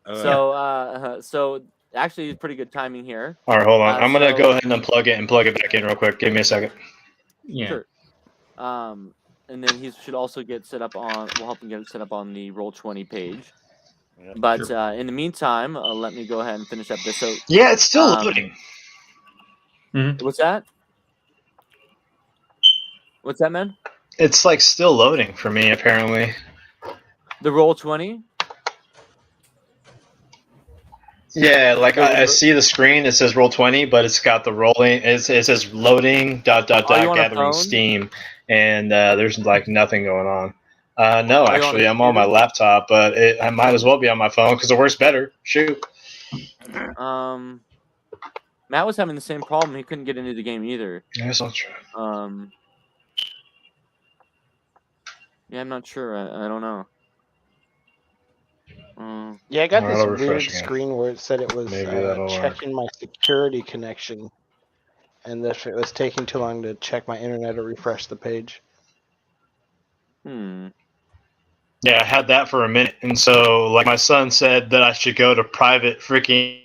Oh, So actually, it's pretty good timing here. All right, hold on. I'm gonna go ahead and unplug it and plug it back in real quick. Give me a second. Yeah. Sure. And then he should also get set up on. We'll help him get set up on the Roll20 page. Yeah, But sure. in the meantime, let me go ahead and finish up this. So Yeah, it's still loading. what's that? What's that, man? It's like still loading for me, apparently. The Roll20. Yeah, like So I see the screen. It says roll 20, but it's got the rolling. It says loading Are you on a gathering phone? steam, and there's like nothing going on. No, Are you on a actually, I'm on my computer? laptop, but I might as well be on my phone because it works better. Shoot. Matt was having the same problem. He couldn't get into the game either. That's not true. Yeah, I'm not sure. I don't know. Yeah, I got Alright, this I'll refresh weird again. screen where it said it was Maybe that'll work. checking my security connection, and if it was taking too long to check my internet or refresh the page. Hmm. Yeah, I had that for a minute, and so like my son said that I should go to private freaking.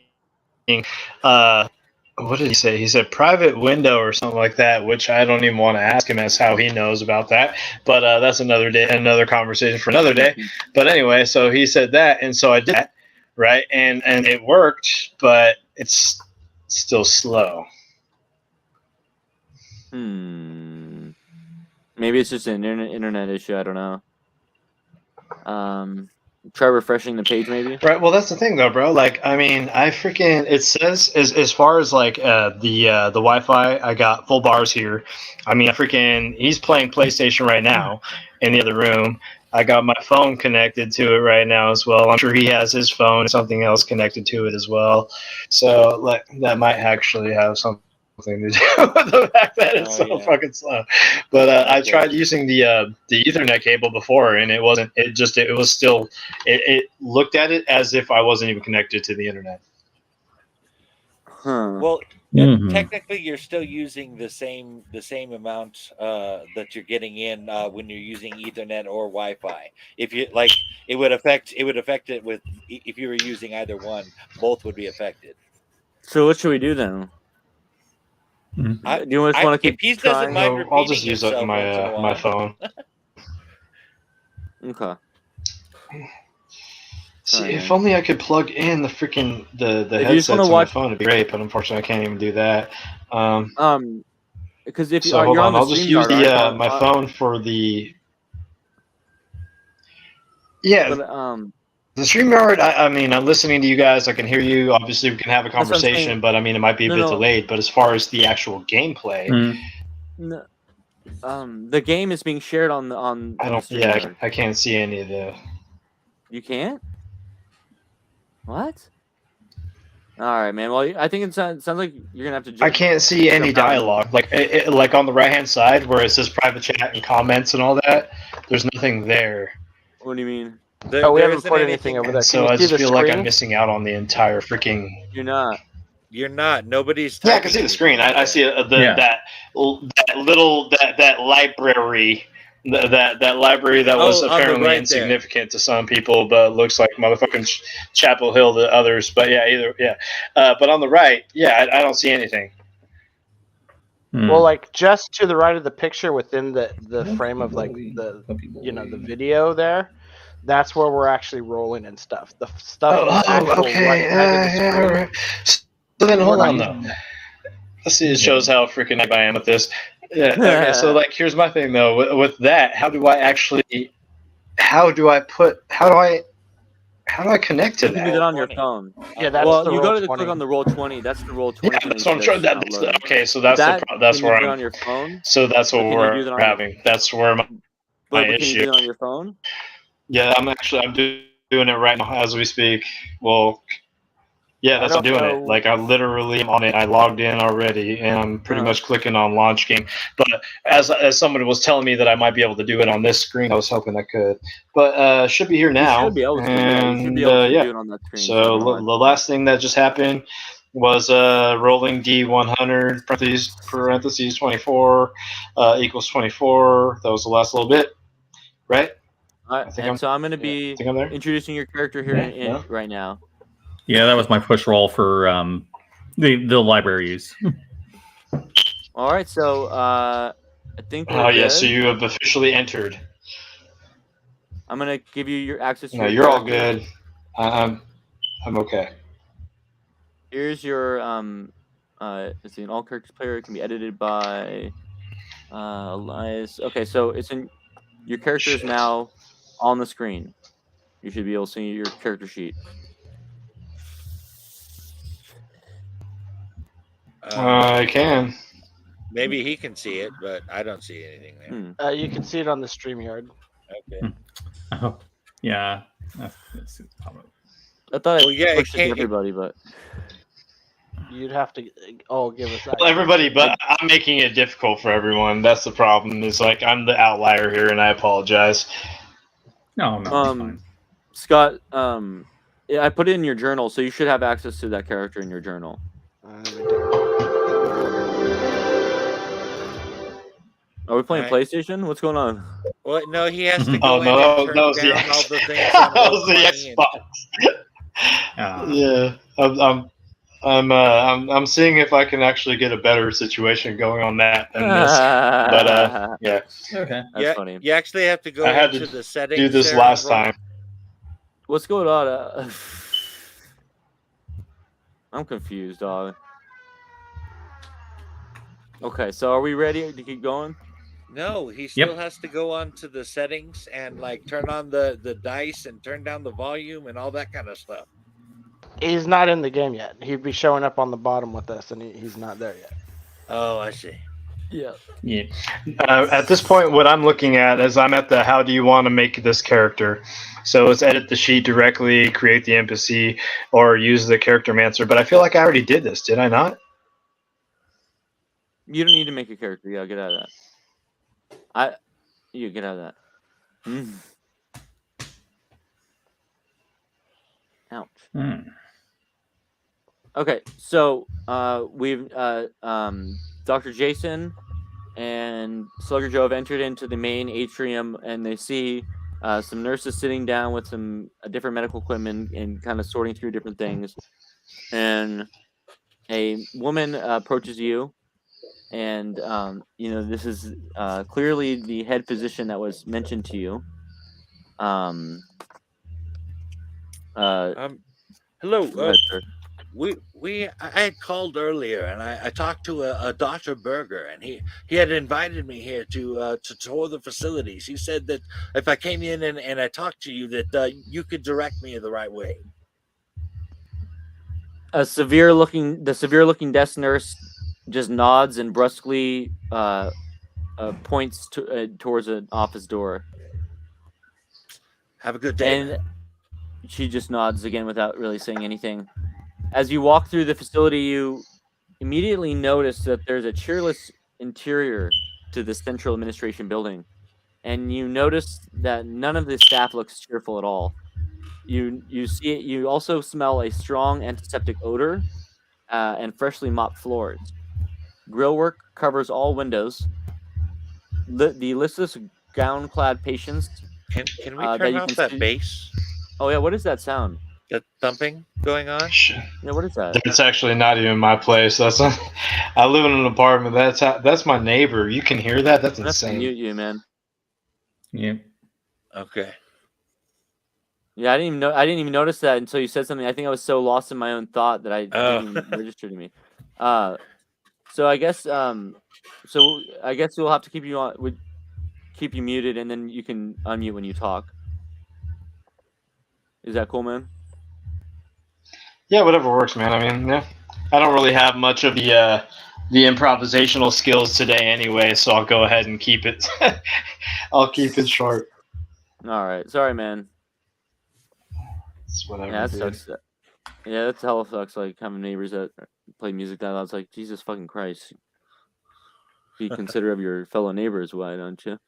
What did he say? He said private window or something like that, which I don't even want to ask him as how he knows about that. But that's another day, another conversation for another day. But anyway, so he said that, and so I did that, right? And it worked, but it's still slow. Maybe it's just an internet issue. I don't know. Try refreshing the page, maybe. Right. Well, that's the thing, though, bro. Like, I mean, I freaking it says as far as like the Wi-Fi, I got full bars here. I mean, he's playing PlayStation right now in the other room. I got my phone connected to it right now as well. I'm sure he has his phone and something else connected to it as well. So like that might actually have something to do with the fact that it's fucking slow. But I tried using the Ethernet cable before, and it wasn't. It was still. It looked at it as if I wasn't even connected to the internet. Huh. Well, technically, you're still using the same amount that you're getting in when you're using Ethernet or Wi-Fi. If you like, it would affect it with if you were using either one. Both would be affected. So what should we do then? Do you just want to keep if he trying? doesn't mind No, I'll just repeating use up himself once in a while. my phone. Okay. See, Alright, if man. only I could plug in the freaking the If you just headset wanna to watch- my phone, it'd be great. But unfortunately, I can't even do that. Because if So hold you're on, on the I'll just use StreamYard, aren't you my on- phone for the. Yeah, But the StreamYard. I mean, I'm listening to you guys. I can hear you. Obviously, we can have a what I'm saying. conversation. But I mean, it might be a bit No. delayed. But as far as the actual gameplay, No, the game is being shared on I don't. the Yeah, StreamYard. I can't see any of the. You can't? What? All right, man. Well, I think it sounds like you're gonna have to. I can't see any jump out. dialogue. Like like on the right hand side where it says private chat and comments and all that. There's nothing there. What do you mean? We There haven't isn't put anything over there. So Can you I see just the feel like I'm screen? missing out on the entire freaking. You're not. You're not. Nobody's. Yeah, I can see the screen. I see that library. That library that was on the apparently right insignificant to some people, but looks like motherfucking Chapel Hill to others. But yeah, but on the right, I don't see anything. Well, like just to the right of the picture within the frame of like the video there, that's where we're actually rolling and stuff. The stuff is actual right next to the screen. Right. So then hold on though. Let's see. It shows how freaking hype I am with this. Yeah. Okay. So like, here's my thing though. With that, how do I connect to You can do that? that on your phone. Yeah, that's Well, the you roll go to 20. click on the roll 20. That's the roll 20. Yeah, thing that's what I'm trying. that's downloading. Okay, so that's That, that's can where you do it I'm. on your phone? So that's what Can you do we're that on having. That's where my But can issue. you do it on your phone? Yeah, I'm doing it right now as we speak. Well, yeah, that's I I'm doing don't it. Like I literally am on it. I logged in already, and I'm pretty much clicking on launch game. But as someone was telling me that I might be able to do it on this screen, I was hoping I could. But should be here now. You should be able to. And, you should be able to do it on that screen. So the last thing that just happened was rolling D100 parentheses 24 equals 24. That was the last little bit, right? So I'm going to be introducing your character here right now. Yeah, that was my push roll for the libraries. All right, so I think. Oh yeah, so you have officially entered. I'm gonna give you your access. No, you're all good. I'm okay. Here's your let's see, an all characters player. It can be edited by Elias. Okay, so it's in your character is now on the screen. You should be able to see your character sheet. I can. Maybe he can see it, but I don't see anything there. You can see it on the StreamYard. Okay. Oh, yeah. Let's see. I thought Well, I yeah, it pushed it to can't- everybody, but You'd have to give us that. Well, everybody, but I'm making it difficult for everyone. That's the problem. Is like I'm the outlier here, and I apologize. No, it's fine. Scott, yeah, I put it in your journal, so you should have access to that character in your journal. Let me take- Are we playing Alright. PlayStation? What's going on? Well, no, he has to Oh go in no, and turn that was the down all X. the things on That old was the money Xbox. Yeah, I'm seeing if I can actually get a better situation going on that than this. But yeah, Okay. That's funny. You actually have to go I had into to the settings. do this there last and roll- time. What's going on? I'm confused, dog. Okay, so are we ready to keep going? No, he still has to go on to the settings and like turn on the dice and turn down the volume and all that kind of stuff. He's not in the game yet. He'd be showing up on the bottom with us, and he's not there yet. Oh, I see. Yeah. Yeah. At this point, what I'm looking at is I'm at the how do you want to make this character. So it's edit the sheet directly, create the NPC, or use the character mancer. But I feel like I already did this, did I not? You don't need to make a character. Yeah, get out of that. You get out of that. Ouch. Okay, so we've Dr. Jason and Slugger Joe have entered into the main atrium, and they see some nurses sitting down with some different medical equipment and kind of sorting through different things. And a woman approaches you, and this is clearly the head physician that was mentioned to you. Hello. Go ahead, sir. I had called earlier and I talked to a Dr. Berger, and he had invited me here to tour the facilities. He said that if I came in and I talked to you, that you could direct me in the right way. The severe looking desk nurse just nods and brusquely points towards an office door. Have a good day. And she just nods again without really saying anything. As you walk through the facility, you immediately notice that there's a cheerless interior to the central administration building. And you notice that none of the staff looks cheerful at all. You see it. You also smell a strong antiseptic odor and freshly mopped floors. Grillwork covers all windows. The listless gown-clad patients. Can we that turn you off can that see- bass? Oh yeah, what is that sound? That thumping going on? Yeah, what is that? That's actually not even my place. That's not, I live in an apartment. That's my neighbor. You can hear that? That's That's to insane. mute you, man. Yeah. Okay. Yeah, I didn't even notice that until you said something. I think I was so lost in my own thought that I didn't even register to me. So I guess we'll have to keep you muted, and then you can unmute when you talk. Is that cool, man? Yeah, whatever works, man. I mean, yeah, I don't really have much of the improvisational skills today, anyway. So I'll go ahead and keep it. I'll keep it short. All right. Sorry, man. It's whatever. Yeah, that dude. sucks. Yeah, that's hella sucks. Like having neighbors that play music that loud. It's like, Jesus fucking Christ. Be considerate of your fellow neighbors, why don't you?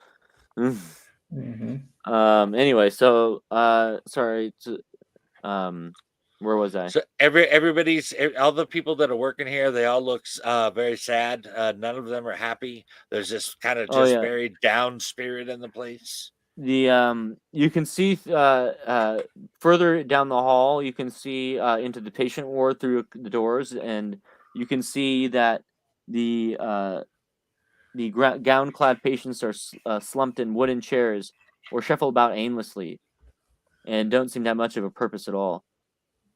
Anyway, so sorry. Where was I? So all the people that are working here, they all look very sad. None of them are happy. There's this kind of just very down spirit in the place. You can see further down the hall. You can see into the patient ward through the doors, and you can see that the gown-clad patients are slumped in wooden chairs or shuffle about aimlessly, and don't seem to have much of a purpose at all.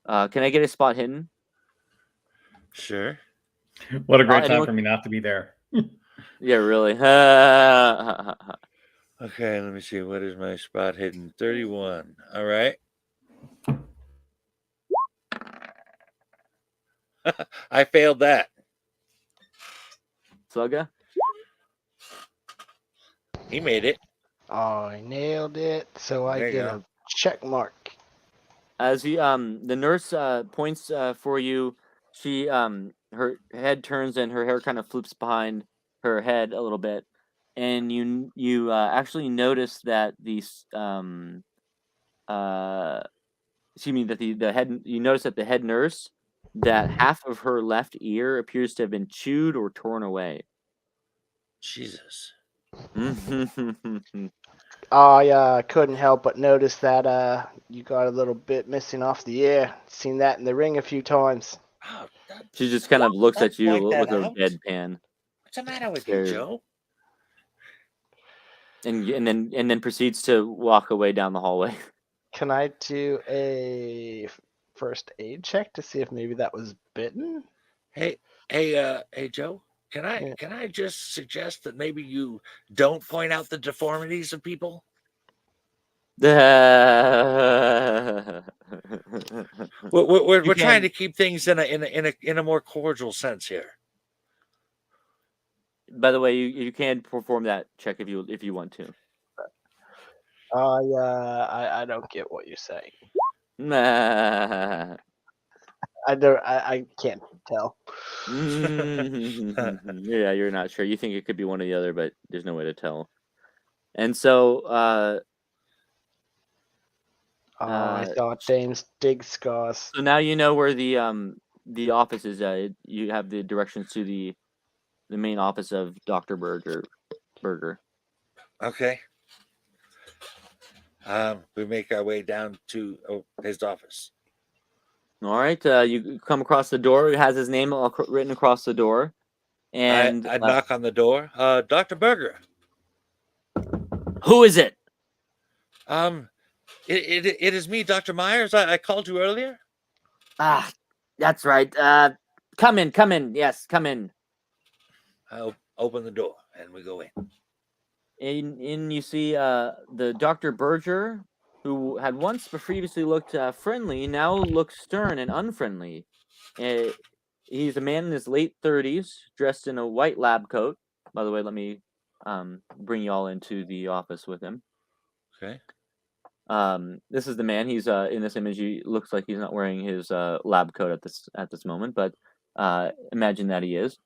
Can I get a spot hidden? Sure. What a great time for me not to be there. Yeah, really. Okay, let me see. What is my spot hidden? 31. All right. I failed that. Slugga? He made it. I nailed it, so I There you get go. a check mark. As the nurse points for you, she her head turns and her hair kind of flips behind her head a little bit, and you actually notice that excuse me, that the head you notice that the head nurse, that half of her left ear appears to have been chewed or torn away. Jesus. I couldn't help but notice that you got a little bit missing off the ear. Seen that in the ring a few times. Oh, She just kind of looks don't at you point that with a out. deadpan, What's the matter with Scared. you, Joe? and then proceeds to walk away down the hallway. Can I do a first aid check to see if maybe that was bitten? Hey, Joe. Can I Yeah. can I just suggest that maybe you don't point out the deformities of people? We're trying to keep things in a more cordial sense here. By the way, you can perform that check if you want to. I don't get what you're saying. Nah. I can't tell. Yeah, you're not sure. You think it could be one or the other, but there's no way to tell. And so, I thought James dig scars. so now you know where the office is. You have the directions to the main office of Dr. Berger. Okay. We make our way down to his office. All right. You come across the door. It has his name written across the door. And I knock on the door. Dr. Berger. who is it? It is me, Dr. Myers. I called you earlier. Ah, that's right. Come in. Yes, come in. I open the door and we go in. In you see the Dr. Berger, who had once previously looked friendly, now looks stern and unfriendly. He's a man in his late 30s, dressed in a white lab coat. By the way, let me bring you all into the office with him. Okay. This is the man. He's in this image. He looks like he's not wearing his lab coat at this moment, but imagine that he is.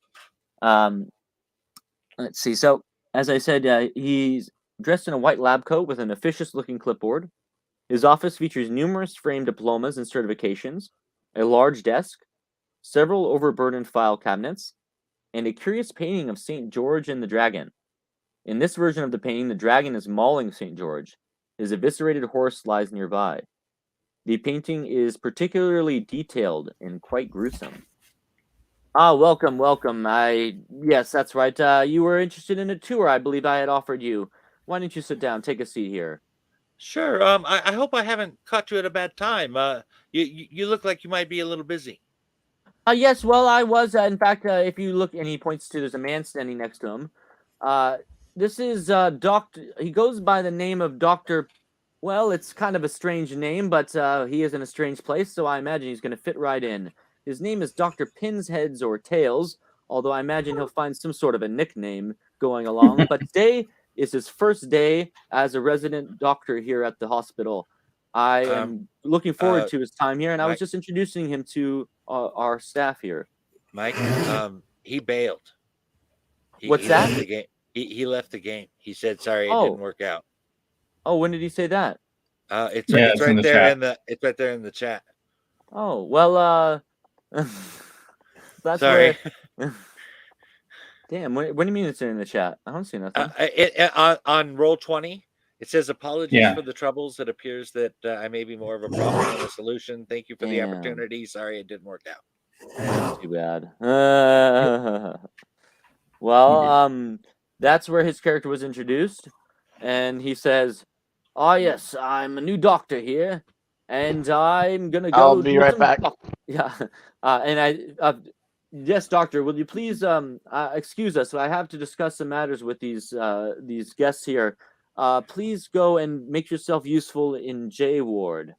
Let's see. So, as I said, he's dressed in a white lab coat with an officious-looking clipboard. His office features numerous framed diplomas and certifications, a large desk, several overburdened file cabinets, and a curious painting of St. George and the Dragon. In this version of the painting, the dragon is mauling St. George. His eviscerated horse lies nearby. The painting is particularly detailed and quite gruesome. Ah, welcome. Yes, that's right. You were interested in a tour, I believe I had offered you. Why don't you sit down, take a seat here. Sure. I hope I haven't caught you at a bad time. You look like you might be a little busy. Yes, well, I was, in fact, if you look, and he points to, there's a man standing next to him. This is, he goes by the name of Dr. Well, it's kind of a strange name, but, he is in a strange place, so I imagine he's gonna fit right in. His name is Dr. Pins Heads or Tails, although I imagine he'll find some sort of a nickname going along, but today is his first day as a resident doctor here at the hospital. I am looking forward to his time here, and I was Mike- just introducing him to our staff here. Mike, he bailed. What's he that? Left the game. He left the game. He said sorry, it Oh. didn't work out. Oh, when did he say that? It's Yeah, it's it's in right the there chat. it's right there in the chat. Oh, well, that's Sorry. where. Damn, what do you mean it's in the chat? I don't see nothing. On Roll20, it says apologies Yeah. for the troubles. It appears that I may be more of a problem than a solution. Thank you for the Damn. opportunity. Sorry, it didn't work out. That's too bad. Well, that's where his character was introduced, and he says, "Ah, yes, I'm a new doctor here, and I'm gonna go I'll be do right some back. Yeah, yes, doctor, will you please excuse us? I have to discuss some matters with these guests here. Please go and make yourself useful in J Ward."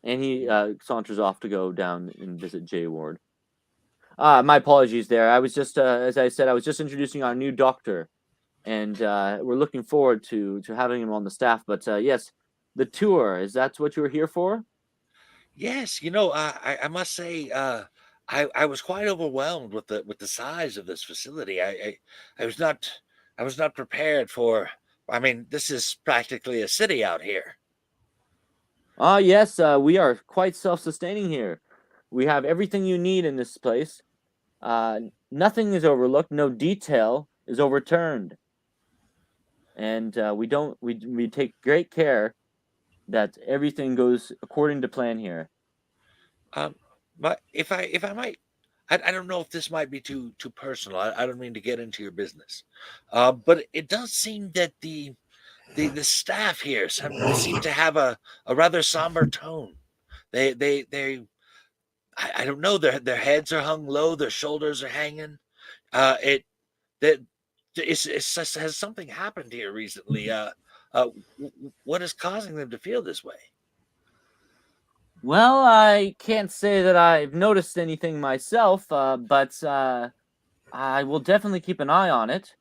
And he saunters off to go down and visit J Ward. My apologies there. I was just, as I said, I was just introducing our new doctor, and we're looking forward to having him on the staff. But yes, the tour, is that what you were here for? Yes, I must say, I was quite overwhelmed with the size of this facility. I was not prepared for. I mean, this is practically a city out here. Yes, we are quite self-sustaining here. We have everything you need in this place. Uh, Nothing is overlooked, no detail is overturned, and we take great care that everything goes according to plan here. Um, but if I might, I don't know if this might be too personal. I don't mean to get into your business, but it does seem that the staff here seem to have a rather somber tone. They I don't know, their heads are hung low, their shoulders are hanging. It that has something happened here recently. What is causing them to feel this way? Well, I can't say that I've noticed anything myself, but I will definitely keep an eye on it.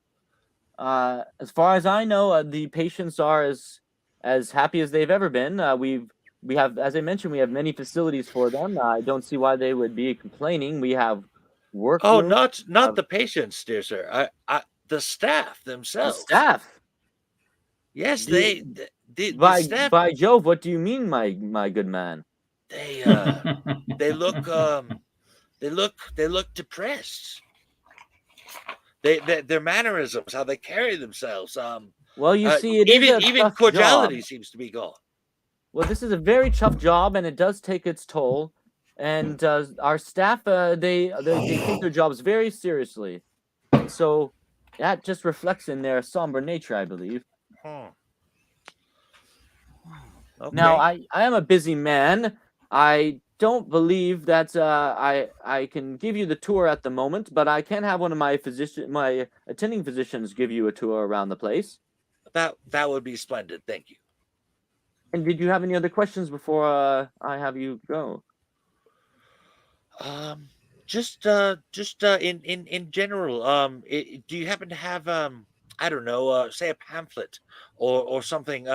As far as I know, the patients are as happy as they've ever been. We have, as I mentioned, we have many facilities for them. I don't see why they would be complaining. We have Oh, workrooms, not the patients, dear sir. The staff the themselves. staff. Yes, The, the staff. by Jove, what do you mean, my good man? They they look they look depressed. Their mannerisms, how they carry themselves. Well, you see, it is a Even tough job. cordiality seems to be gone. Well, this is a very tough job, and it does take its toll. And our staff, they take their jobs very seriously, and so that just reflects in their somber nature, I believe. Hmm. Now, Okay. I am a busy man. I don't believe that I can give you the tour at the moment, but I can have one of my attending physicians give you a tour around the place. That would be splendid. Thank you. And did you have any other questions before I have you go? Um, just in general, do you happen to have I don't know, say a pamphlet or something?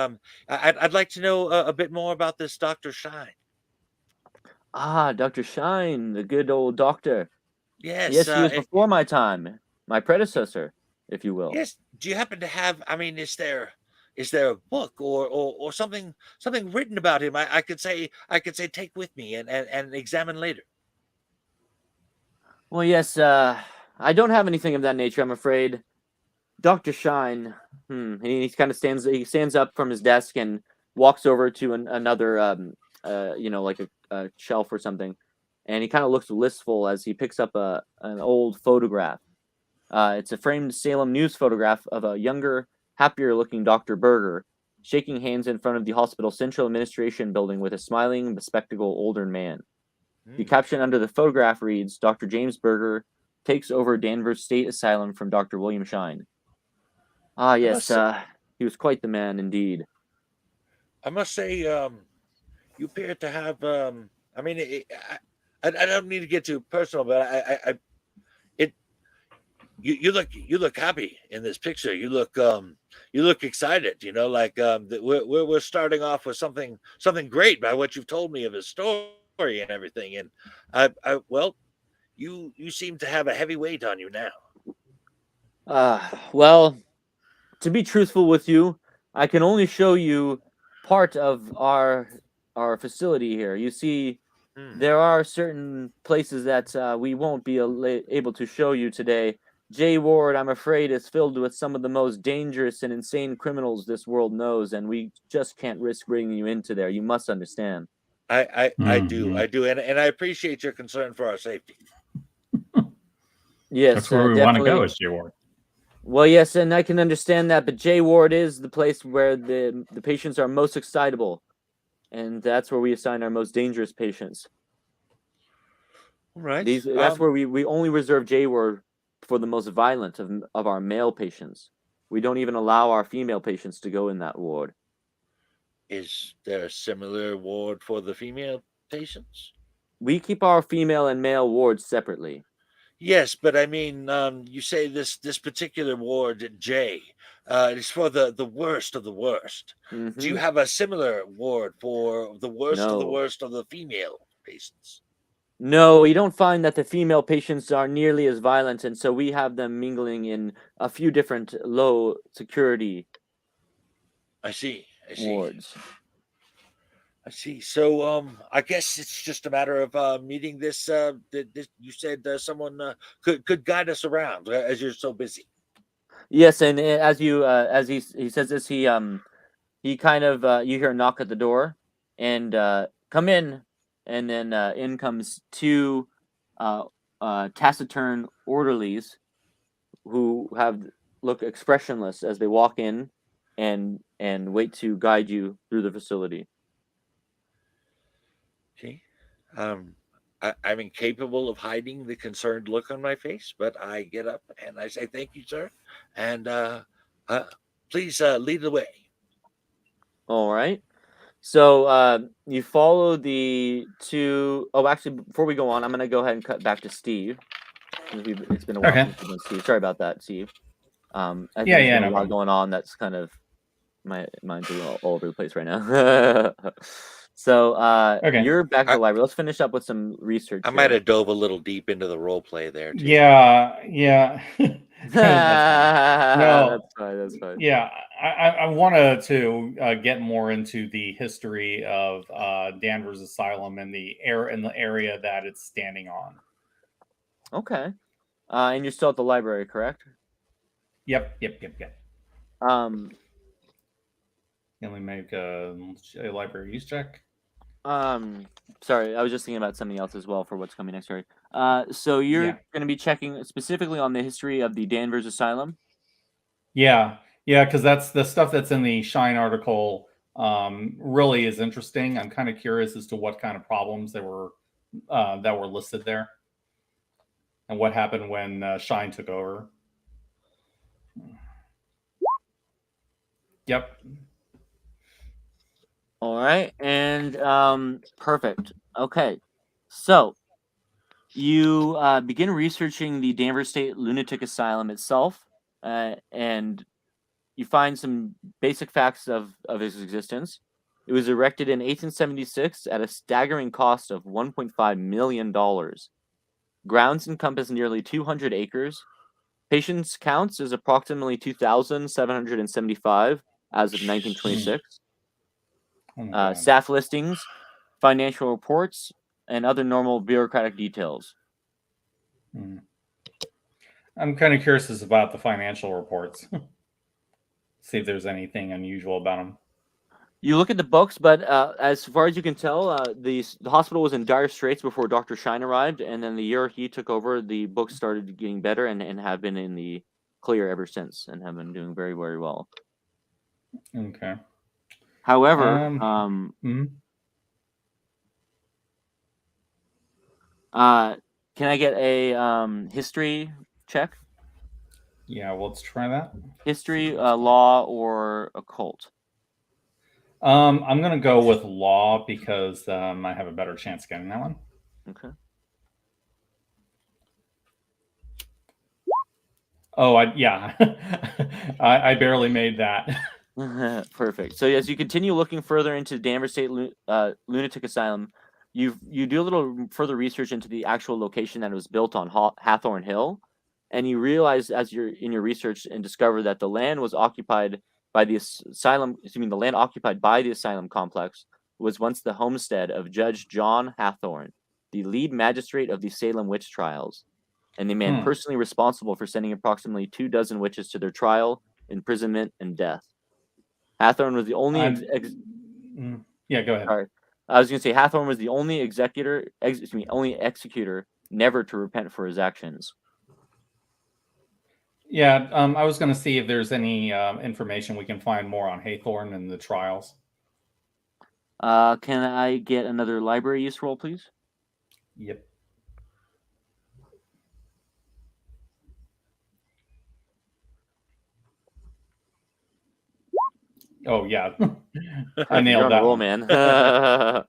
I'd like to know a bit more about this Doctor Shine. Ah, Dr. Shine, the good old doctor. Yes, Yes, he was before my time, my predecessor, if you will. yes. Do you happen to have? I mean, is there a book or something written about him? I could say take with me and examine later. Well, yes, I don't have anything of that nature, I'm afraid. Dr. Shine, he kind of stands up from his desk and walks over to another, like a shelf or something, and he kind of looks wistful as he picks up an old photograph. It's a framed Salem News photograph of a younger, happier-looking Dr. Berger shaking hands in front of the hospital central administration building with a smiling, bespectacled older man. The Hmm. caption under the photograph reads, Dr. James Berger takes over Danvers State Asylum from Dr. William Shine. Ah, I yes, must he was quite the man indeed. I must say, you appear to have. I mean, I don't need to get too personal, but it. You look happy in this picture. You look excited. You know, like that we're starting off with something great by what you've told me of his story and everything. And well, you seem to have a heavy weight on you now. Well, to be truthful with you, I can only show you part of our facility here. You see, Hmm. there are certain places that we won't be able to show you today. J Ward, I'm afraid, is filled with some of the most dangerous and insane criminals this world knows, and we just can't risk bringing you into there. You must understand. I do, and I appreciate your concern for our safety. Yes, That's where we want to go, definitely. is G-Ward. Well, yes, and I can understand that, but J Ward is the place where the patients are most excitable, and that's where we assign our most dangerous patients. All right. That's where we only reserve J Ward for the most violent of our male patients. We don't even allow our female patients to go in that ward. Is there a similar ward for the female patients? We keep our female and male wards separately. Yes, but I mean, you say this particular ward J is for the worst of the worst. Do you Mm-hmm. have a similar ward for the worst of the No. worst of the female patients? No, we don't find that the female patients are nearly as violent, and so we have them mingling in a few different low security I see. I see. wards. I see. So, I guess it's just a matter of meeting this. This you said someone could guide us around as you're so busy. Yes, and as he says this, he kind of you hear a knock at the door, and come in, and then in comes two uh, taciturn orderlies who look expressionless as they walk in and wait to guide you through the facility. Okay. Um, I'm incapable of hiding the concerned look on my face, but I get up and I say, "Thank you, sir," and uh, please lead the way. All right. So you follow the two oh actually, before we go on, I'm gonna go ahead and cut back to Steve. It's been a while Okay. since we've done Steve. Sorry about that, Steve. I think Yeah, there's yeah, been a no lot problem. going on that's kind of my mind's a little all over the place right now. So Okay. you're back at I, the library. Let's finish up with some research I might here. have dove a little deep into the role play there too. Yeah, yeah. That's fine. No, That's fine. That's fine. yeah, I wanted to get more into the history of Danvers Asylum and the area that it's standing on. Okay. And you're still at the library, correct? Yep. Um, Let me make a library use check. sorry, I was just thinking about something else as well for what's coming next. Sorry. So you're Yeah. going to be checking specifically on the history of the Danvers Asylum. Yeah, because that's the stuff that's in the Shine article. Really is interesting. I'm kind of curious as to what kind of problems that were listed there, and what happened when Shine took over. Yep. All right, and perfect. Okay, so you begin researching the Danvers State Lunatic Asylum itself, and you find some basic facts of its existence. It was erected in 1876 at a staggering cost of $1.5 million. Grounds encompass nearly 200 acres. Patients counts is approximately 2,775 as of 1926. Oh my God. Staff listings, financial reports, and other normal bureaucratic details. I'm kind of curious about the financial reports. See if there's anything unusual about them. You look at the books, but as far as you can tell, the hospital was in dire straits before Dr. Shine arrived, and then the year he took over, the books started getting better and have been in the clear ever since and have been doing very, very well. Okay. However, can I get a history check? Yeah, well, let's try that. History, law, or occult? I'm gonna go with law because I have a better chance getting that one. Okay. Oh, I barely made that. Perfect. So as you continue looking further into Danvers State Lunatic Asylum, you do a little further research into the actual location that it was built on Hathorn Hill, and you realize as you're in your research and discover that the land was occupied by the asylum. The land occupied by the asylum complex was once the homestead of Judge John Hathorn, the lead magistrate of the Salem witch trials, and the man personally responsible for sending approximately 24 witches to their trial, imprisonment, and death. Hathorn was the only yeah, go ahead. Sorry. I was going to say Hathorn was the only only executor never to repent for his actions. Yeah, I was going to see if there's any information we can find more on Hathorn and the trials. Can I get another library use roll, please? Yep. Oh yeah, I nailed that roll, one. man.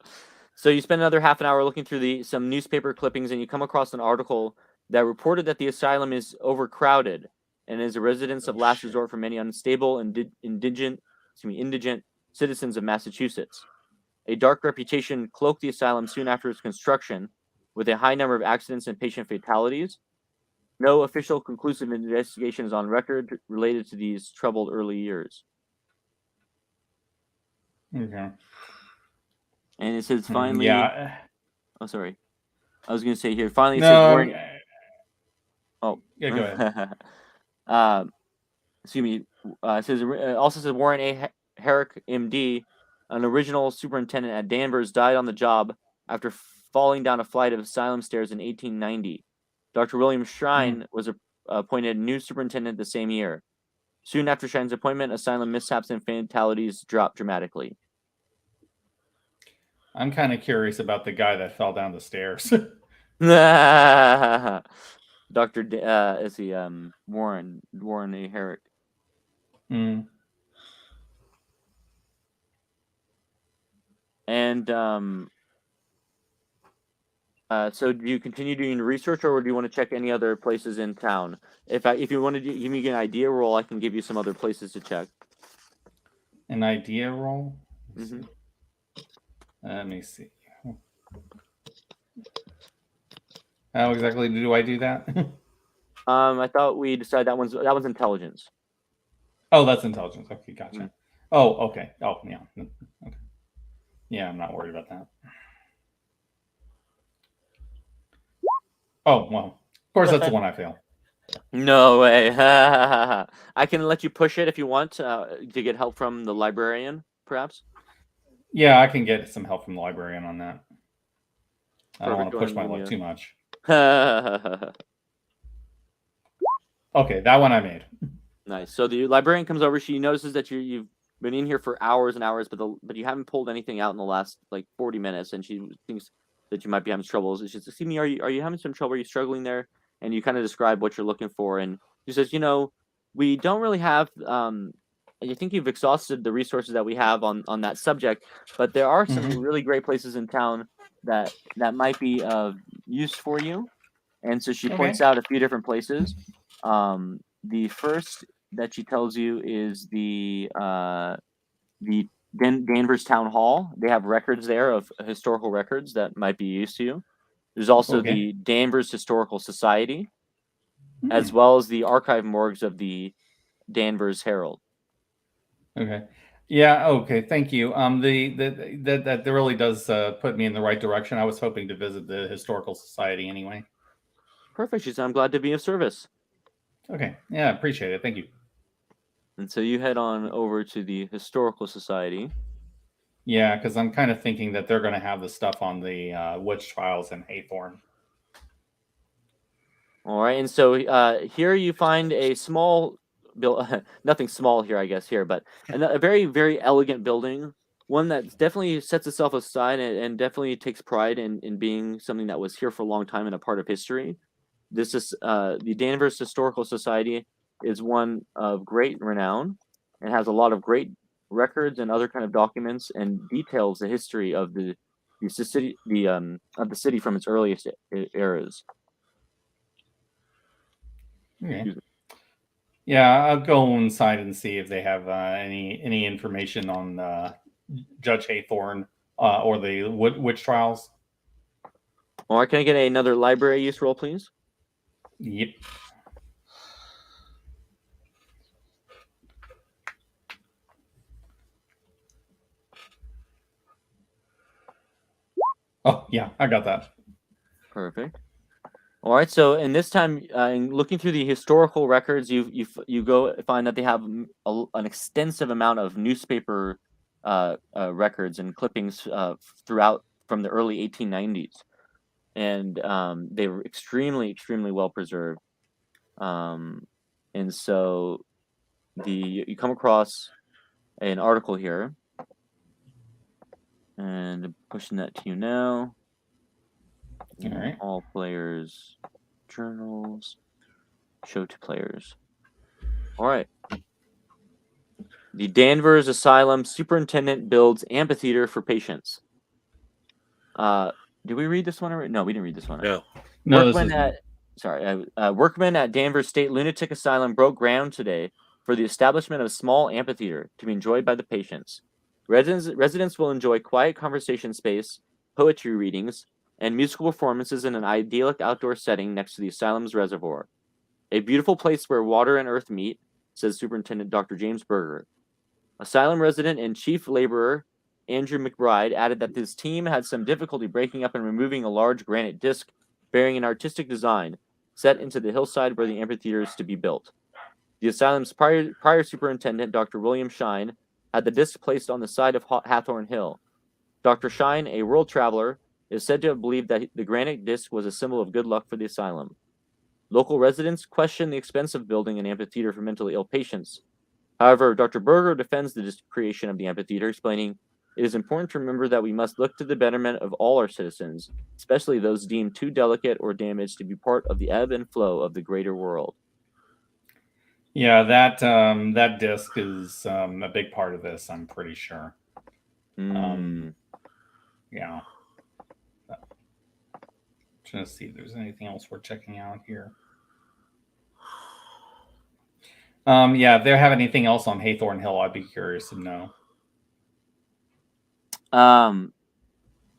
So you spend another half an hour looking through some newspaper clippings, and you come across an article that reported that the asylum is overcrowded and is a residence of last shit. resort for many unstable and indigent citizens of Massachusetts. A dark reputation cloaked the asylum soon after its construction, with a high number of accidents and patient fatalities. No official conclusive investigation is on record related to these troubled early years. Okay. And it says finally. Yeah. Oh, sorry. I was going to say here. Finally, it says No. Warren. Oh. Yeah, go ahead. Excuse me. It says also says Warren A. Herrick, M.D., an original superintendent at Danvers, died on the job after falling down a flight of asylum stairs in 1890. Dr. William Shrine was appointed new superintendent the same year. Soon after Shrine's appointment, asylum mishaps and fatalities dropped dramatically. I'm kind of curious about the guy that fell down the stairs. Dr. Is he Warren A. Herrick. Mm. And so do you continue doing research, or do you want to check any other places in town? If you want to give me an idea roll, I can give you some other places to check. An idea roll? Mm-hmm. Let me see. How exactly do I do that? I thought we decided that one's intelligence. Oh, that's intelligence. Okay, gotcha. Oh, okay. Oh, yeah. Okay. Yeah, I'm not worried about that. Oh, well. Of course, that's the one I fail. No way. I can let you push it if you want to get help from the librarian, perhaps. Yeah, I can get some help from the librarian on that. I don't want Perfect. to push my luck too much. Nice. Okay, that one I made. So the librarian comes over. She notices that you've been in here for hours and hours, but you haven't pulled anything out in the last like 40 minutes, and she thinks that you might be having troubles. And she says, "Excuse me, are you having some trouble? Are you struggling there?" And you kind of describe what you're looking for, and she says, we don't really have. I think you've exhausted the resources that we have on that subject, but there are some really great places in town that might be of use for you. And so she points out a few different places. The first that she tells you is the Danvers Town Hall. They have records there of historical records that might be used to you. There's also the Danvers Historical Society, as well as the archive morgues of the Danvers Herald. Okay. Yeah. Okay. Thank you. That really does put me in the right direction. I was hoping to visit the Historical Society anyway. Perfect. She said, "I'm glad to be of service." Okay. Yeah. Appreciate it. Thank you. And so you head on over to the Historical Society. Yeah, because I'm kind of thinking that they're going to have the stuff on the witch trials in Haythorne. All right. And so here you find a small nothing small here, I guess, here, but a very, very elegant building. One that definitely sets itself aside and definitely takes pride in being something that was here for a long time and a part of history. This is the Danvers Historical Society is one of great renown and has a lot of great records and other kind of documents and details the history of the city of the city from its earliest eras. Okay. Yeah, I'll go inside and see if they have any information on Judge Haythorne or the witch trials. Or can I get another library use roll, please? Yep. Oh, yeah, I got that. Perfect. All right. So, in this time, in looking through the historical records, you go find that they have an extensive amount of newspaper records and clippings throughout from the early 1890s, and they were extremely well preserved. And so, you come across an article here, and I'm pushing that to you now. All right. All players, journals, show to players. All right. The Danvers Asylum superintendent builds amphitheater for patients. Did we read this one already? No, we didn't read this one. No. No, Workmen Workmen at Danvers State Lunatic Asylum broke ground today for the establishment of a small amphitheater to be enjoyed by the patients. Residents will enjoy quiet conversation space, poetry readings, and musical performances in an idyllic outdoor setting next to the asylum's reservoir. A beautiful place where water and earth meet, says Superintendent Dr. James Berger. Asylum resident and chief laborer Andrew McBride added that his team had some difficulty breaking up and removing a large granite disc bearing an artistic design set into the hillside where the amphitheater is to be built. The asylum's prior superintendent, Dr. William Shine, had the disc placed on the side of Hathorn Hill. Dr. Shine, a world traveler, is said to have believed that the granite disc was a symbol of good luck for the asylum. Local residents question the expense of building an amphitheater for mentally ill patients. However, Dr. Berger defends the creation of the amphitheater, explaining, "It is important to remember that we must look to the betterment of all our citizens, especially those deemed too delicate or damaged to be part of the ebb and flow of the greater world." Yeah, that disc is a big part of this, I'm pretty sure. Yeah. Trying to see if there's anything else we're checking out here. Yeah, if they have anything else on Haythorn Hill, I'd be curious to know.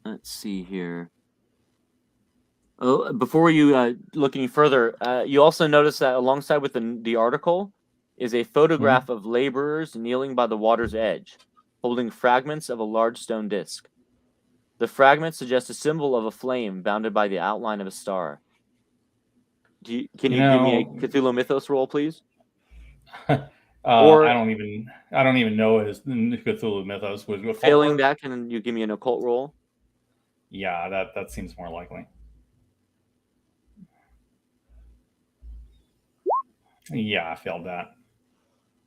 Let's see here. Oh, before you look any further, you also notice that alongside with the article is a photograph of laborers kneeling by the water's edge, holding fragments of a large stone disc. The fragments suggest a symbol of a flame bounded by the outline of a star. Can you give me a Cthulhu Mythos roll, please? Or I don't even know his Cthulhu Mythos. Failing that, can you give me an occult roll? Yeah, that seems more likely. Yeah, I failed that.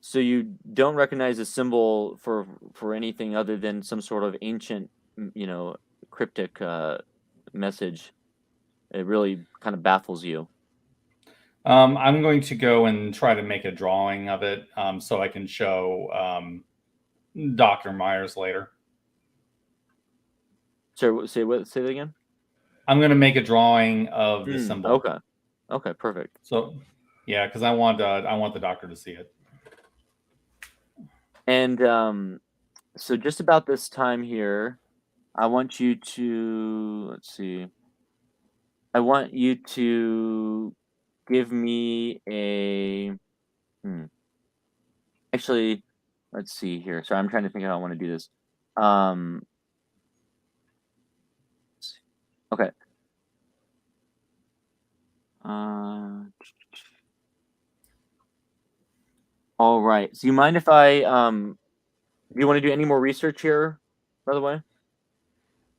So you don't recognize a symbol for anything other than some sort of ancient, cryptic message. It really kind of baffles you. I'm going to go and try to make a drawing of it so I can show Dr. Myers later. So say that again. I'm going to make a drawing of the symbol. Okay, perfect. So, yeah, because I want the doctor to see it. And so just about this time here, I want you to I want you to give me a. Actually, let's see here. Sorry, I'm trying to think how I want to do this. Okay. All right. So you mind if I do you want to do any more research here, by the way?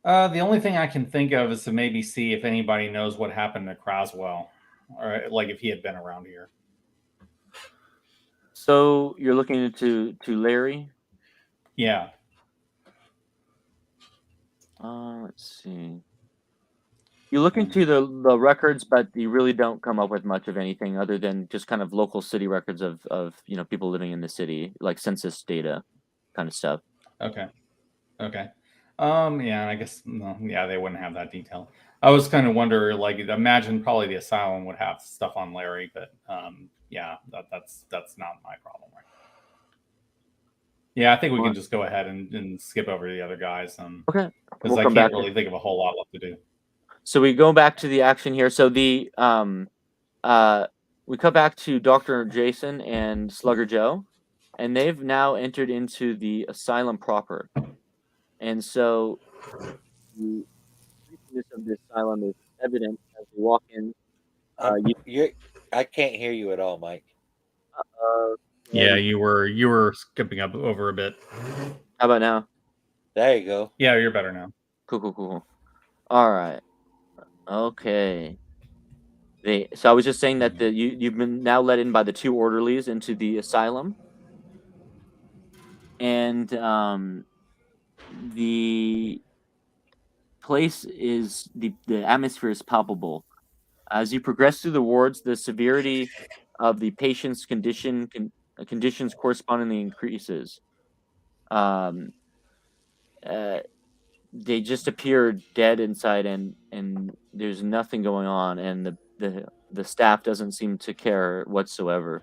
The only thing I can think of is to maybe see if anybody knows what happened to Craswell, or like if he had been around here. So you're looking into Larry? Yeah. Let's see. You look into the records, but you really don't come up with much of anything other than just kind of local city records of people living in the city, like census data kind of stuff. Okay. Yeah, I guess they wouldn't have that detail. I was kind of wondering, like, imagine probably the asylum would have stuff on Larry, but yeah, that's not my problem, right? Yeah, I think we can just go ahead and skip over the other guys. Okay. Because I can't really think of a whole lot left to do. So we go back to the action here. So we cut back to Dr. Jason and Slugger Joe, and they've now entered into the asylum proper. And so the creepiness of the asylum is evident as we walk in. I can't hear you at all, Mike. Yeah, you were skipping up over a bit. How about now? There you go. Yeah, you're better now. Cool. All right. Okay. So I was just saying that you've been now let in by the two orderlies into the asylum, and the place is the atmosphere is palpable. As you progress through the wards, the severity of the patient's conditions correspondingly increases. They just appear dead inside, and there's nothing going on, and the the staff doesn't seem to care whatsoever.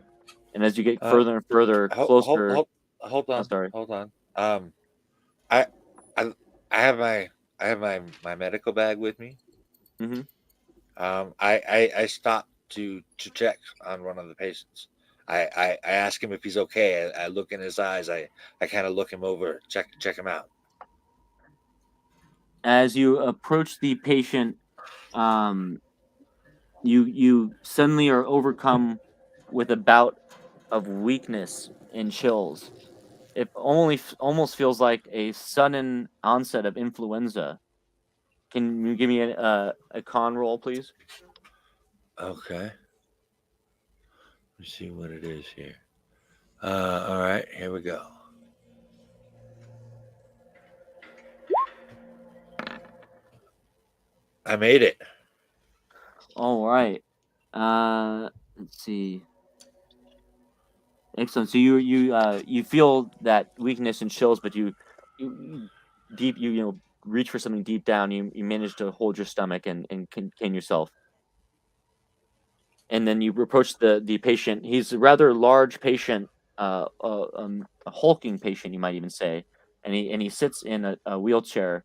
And as you get Uh, further and further closer, Hold on. sorry. Hold on. I, I, I have my medical bag with me. Mhm. I stopped to check on one of the patients. I ask him if he's okay. I look in his eyes. I kind of look him over, check him out. As you approach the patient, you suddenly are overcome with a bout of weakness and chills. It almost feels like a sudden onset of influenza. Can you give me a con roll, please? Okay. Let's see what it is here. All right, here we go. I made it. All right. Let's see. Excellent. So you feel that weakness and chills, but you deep you know reach for something deep down. You manage to hold your stomach and contain yourself. And then you approach the patient. He's a rather large patient, a hulking patient, you might even say. And he sits in a wheelchair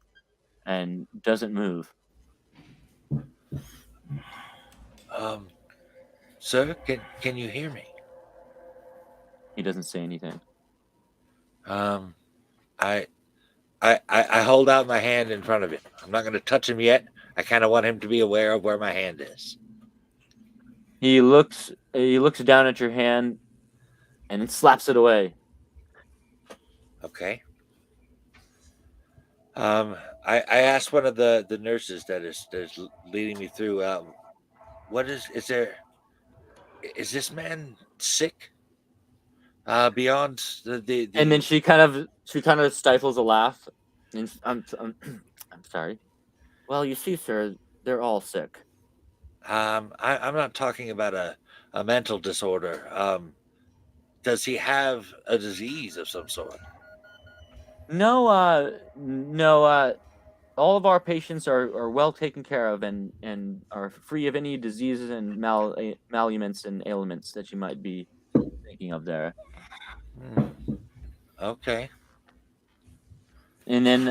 and doesn't move. Sir, can you hear me? He doesn't say anything. Um, I I hold out my hand in front of him. I'm not going to touch him yet. I kind of want him to be aware of where my hand is. He looks down at your hand and then slaps it away. Okay. I asked one of the nurses that is leading me through. What is there? Is this man sick? Beyond the And then she kind of stifles a laugh. And I'm sorry. Well, you see, sir, they're all sick. I'm not talking about a mental disorder. Does he have a disease of some sort? No, all of our patients are well taken care of and are free of any diseases and maluments and ailments that you might be thinking of there. Okay. And then,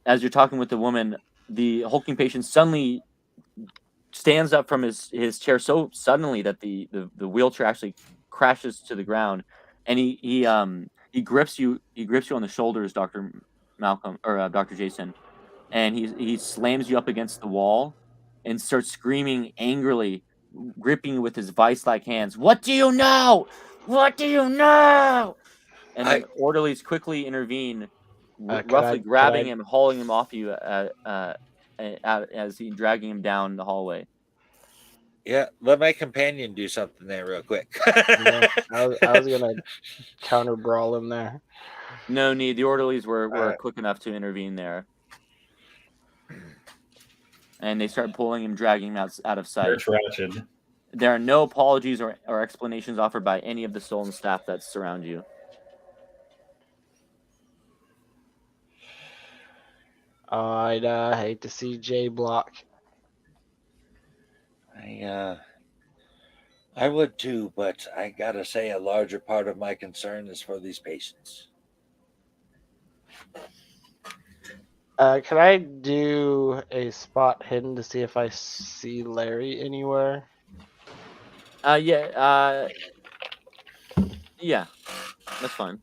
as you're talking with the woman, the hulking patient suddenly stands up from his chair so suddenly that the wheelchair actually crashes to the ground, and he grips you on the shoulders, Doctor Malcolm or Doctor Jason, and he slams you up against the wall, and starts screaming angrily, gripping you with his vice-like hands. What do you know? What do you know? And then orderlies quickly intervene, roughly grabbing him, hauling him off you as he dragging him down the hallway. Yeah, let my companion do something there real quick. Yeah, I was gonna counter brawl him there. No need. The orderlies were quick enough to intervene there, and they start pulling him, dragging him out of sight. Ratchet. There are no apologies or explanations offered by any of the stolen staff that surround you. I'd hate to see Jay block. I would too, but I gotta say a larger part of my concern is for these patients. Can I do a spot hidden to see if I see Larry anywhere? Yeah, that's fine.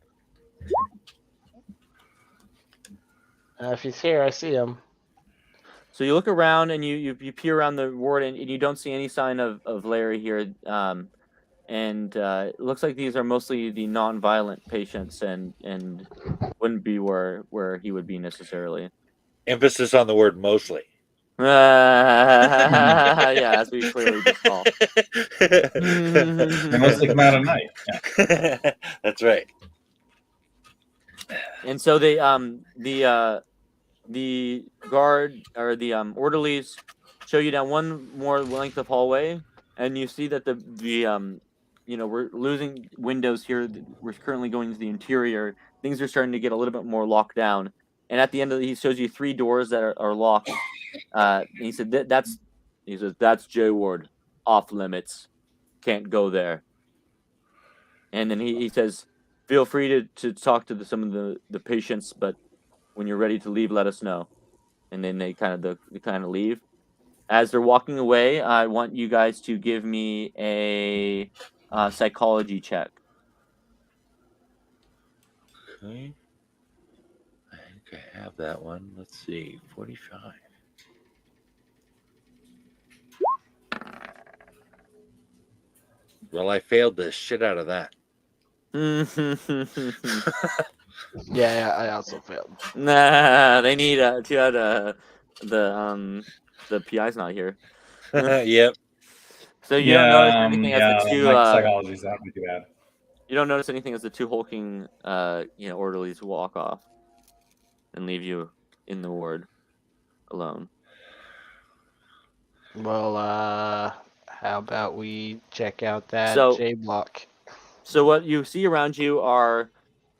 If he's here, I see him. So you look around and you peer around the ward and you don't see any sign of Larry here. And it looks like these are mostly the non-violent patients and wouldn't be where he would be necessarily. Emphasis on the word mostly. Yeah, as we clearly just saw. They mostly come out at night. Yeah. That's right. And so they the guard or the orderlies show you down one more length of hallway, and you see that the we're losing windows here. We're currently going to the interior. Things are starting to get a little bit more locked down. And at the end of it, he shows you 3 doors that are locked. And he said that's Jay Ward. off limits. Can't go there. And then he says, feel free to talk to some of the patients, but when you're ready to leave, let us know. And then they kind of leave. As they're walking away, I want you guys to give me a psychology check. Okay. I think I have that one. Let's see. 45. Well, I failed the shit out of that. Yeah, I also failed. Nah, they need too bad the PI's not here. Yep. So you don't notice Yeah, anything as the two my psychology's not too bad. you don't notice anything as the two hulking orderlies walk off and leave you in the ward alone. Well, how about we check out that So- J block? So what you see around you are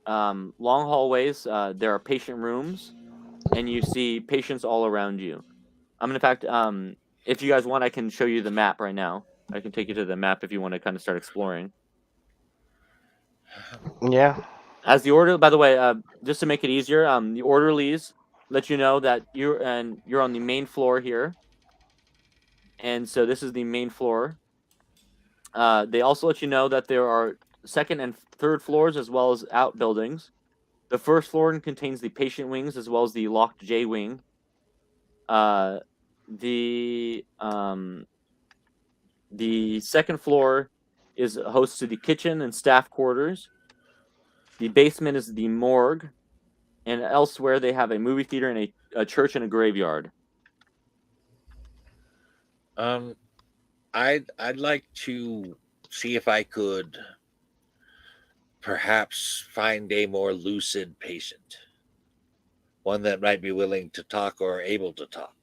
long hallways. There are patient rooms, and you see patients all around you. In fact, if you guys want, I can show you the map right now. I can take you to the map if you want to kind of start exploring. Yeah. As the order, by the way, just to make it easier, the orderlies let you know that you're on the main floor here, and so this is the main floor. They also let you know that there are second and third floors as well as outbuildings. The first floor contains the patient wings as well as the locked J wing. The second floor is host to the kitchen and staff quarters. The basement is the morgue, and elsewhere they have a movie theater and a church and a graveyard. I'd like to see if I could perhaps find a more lucid patient, one that might be willing to talk or able to talk.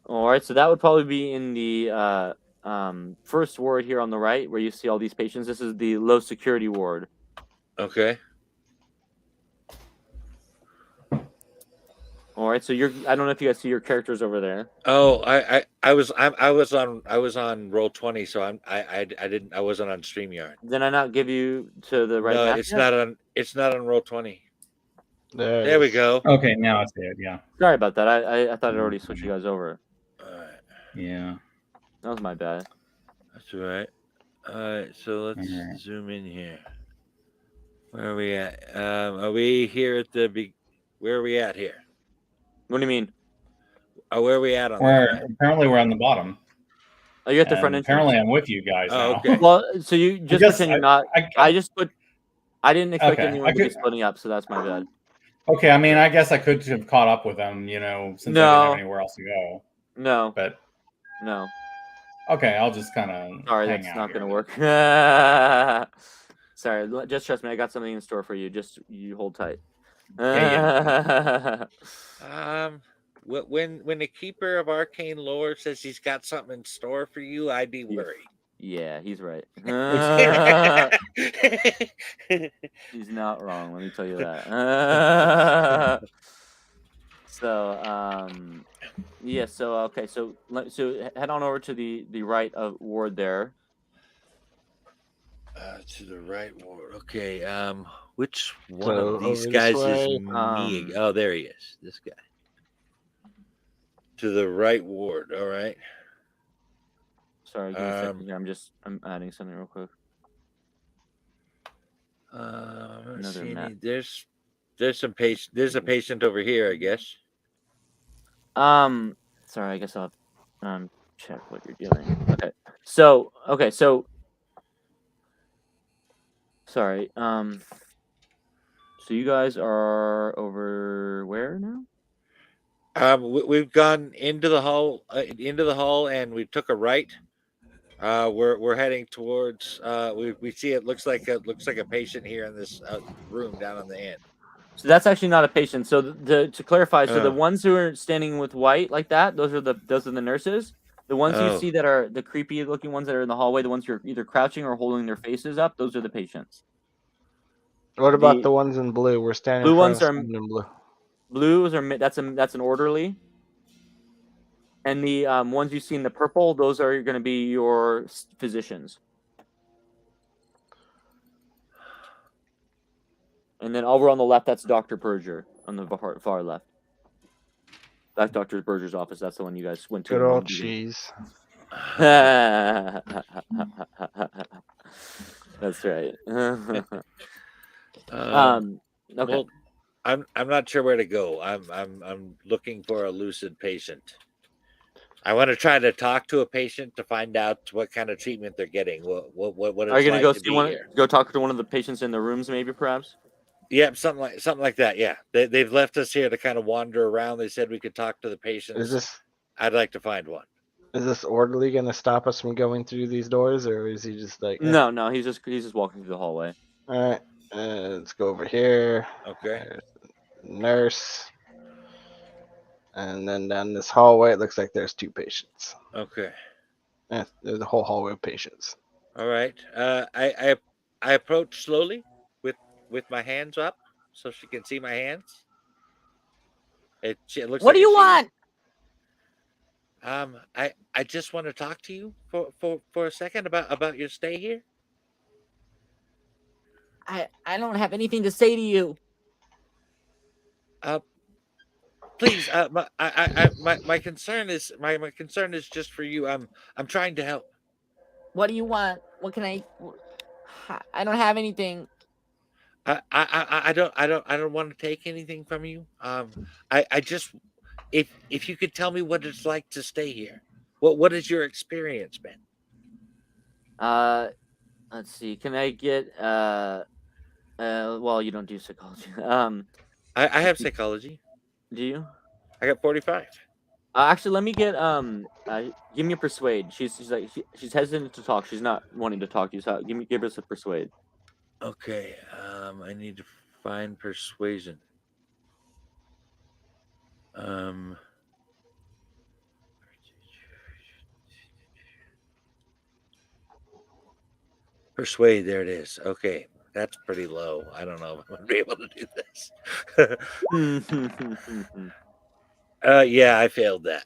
All right, so that would probably be in the first ward here on the right, where you see all these patients. This is the low security ward. Okay. All right, so I don't know if you guys see your characters over there. Oh, I was on roll 20, so I wasn't on StreamYard. Did I not give you to the right No, map it's yet? not on roll 20. There There we go. Okay, now I see it. Yeah, Sorry about that. I thought I already switched you guys over. All right. yeah. That was my bad. That's all right. All right, so let's Alright. zoom in here. Where are we at? Are we here at where are we at here? What do you mean? Where are we at on Apparently we're on the bottom. Oh, you're at the And front entrance. apparently I'm with you guys Oh, now. okay. Well, so you just guess pretend you're not. I didn't expect Okay, anyone I to be could- splitting up, so that's my bad. Okay, I mean, I guess I could have caught up with them, since I didn't No. have anywhere else to go. No, But no. okay, I'll just kind of Sorry, hang that's out not here. going to work. Sorry, just trust me. I got something in store for you. Just you hold tight. Yeah. When the keeper of arcane lore says he's got something in store for you, I'd be worried. Yeah, he's right. He's not wrong. Let me tell you that. So, yeah. So, okay. So head on over to the right of ward there. To the right ward. Okay. Which one So, of these over this guys is way, me? Oh, there he is. This guy. To the right ward. All right. Sorry, give me a second here. I'm adding something real quick. Let's see map. there's some patient. There's a patient over here, I guess. Sorry. I guess I'll check what you're doing. Okay. So. Sorry. So you guys are over where now? We've gone into the hall, and we took a right. We're heading towards. We see it looks like a patient here in this room down on the end. So that's actually not a patient. So to clarify, so the Oh. ones who are standing with white like that, those are the nurses. The ones you Oh. see that are the creepy looking ones that are in the hallway, the ones who are either crouching or holding their faces up, those are the patients. what about the- the ones in blue? We're standing Blue in front ones of are- someone in blue. Blues are that's an orderly. And the ones you see in the purple, those are going to be your physicians. And then over on the left, that's Dr. Berger on the far left. That's Dr. Berger's office. That's the one you guys went to. Good in the old beginning. cheese. That's right. Um, Okay. Well, I'm not sure where to go. I'm looking for a lucid patient. I want to try to talk to a patient to find out what kind of treatment they're getting. What Are it's you gonna like go to see be one? here. Go talk to one of the patients in the rooms, maybe, perhaps. Yeah, something like that. Yeah, they've left us here to kind of wander around. They said we could talk to the patients. I'd like to find one. Is this orderly gonna stop us from going through these doors, or is he just like? No, he's just walking through the hallway. All right, let's go over here. Okay. There's the nurse, and then down this hallway, it looks like there's 2 patients. Okay. There's a whole hallway of patients. All right. I approach slowly with my hands up so she can see my hands. It looks. What like do you want? I just want to talk to you for a second about your stay here. I don't have anything to say to you. Please, my concern is my concern is just for you. I'm trying to help. What do you want? What can I don't have anything. I don't want to take anything from you. I just if you could tell me what it's like to stay here. What has your experience been? Let's see. Can I get well, you don't do psychology. I have psychology. Do you? I got 45. Actually, let me get give me a persuade. She's she's hesitant to talk. She's not wanting to talk to you. So give us a persuade. Okay. I need to find persuasion. Persuade. There it is. Okay. That's pretty low. I don't know if I'm gonna be able to do this. Yeah, I failed that.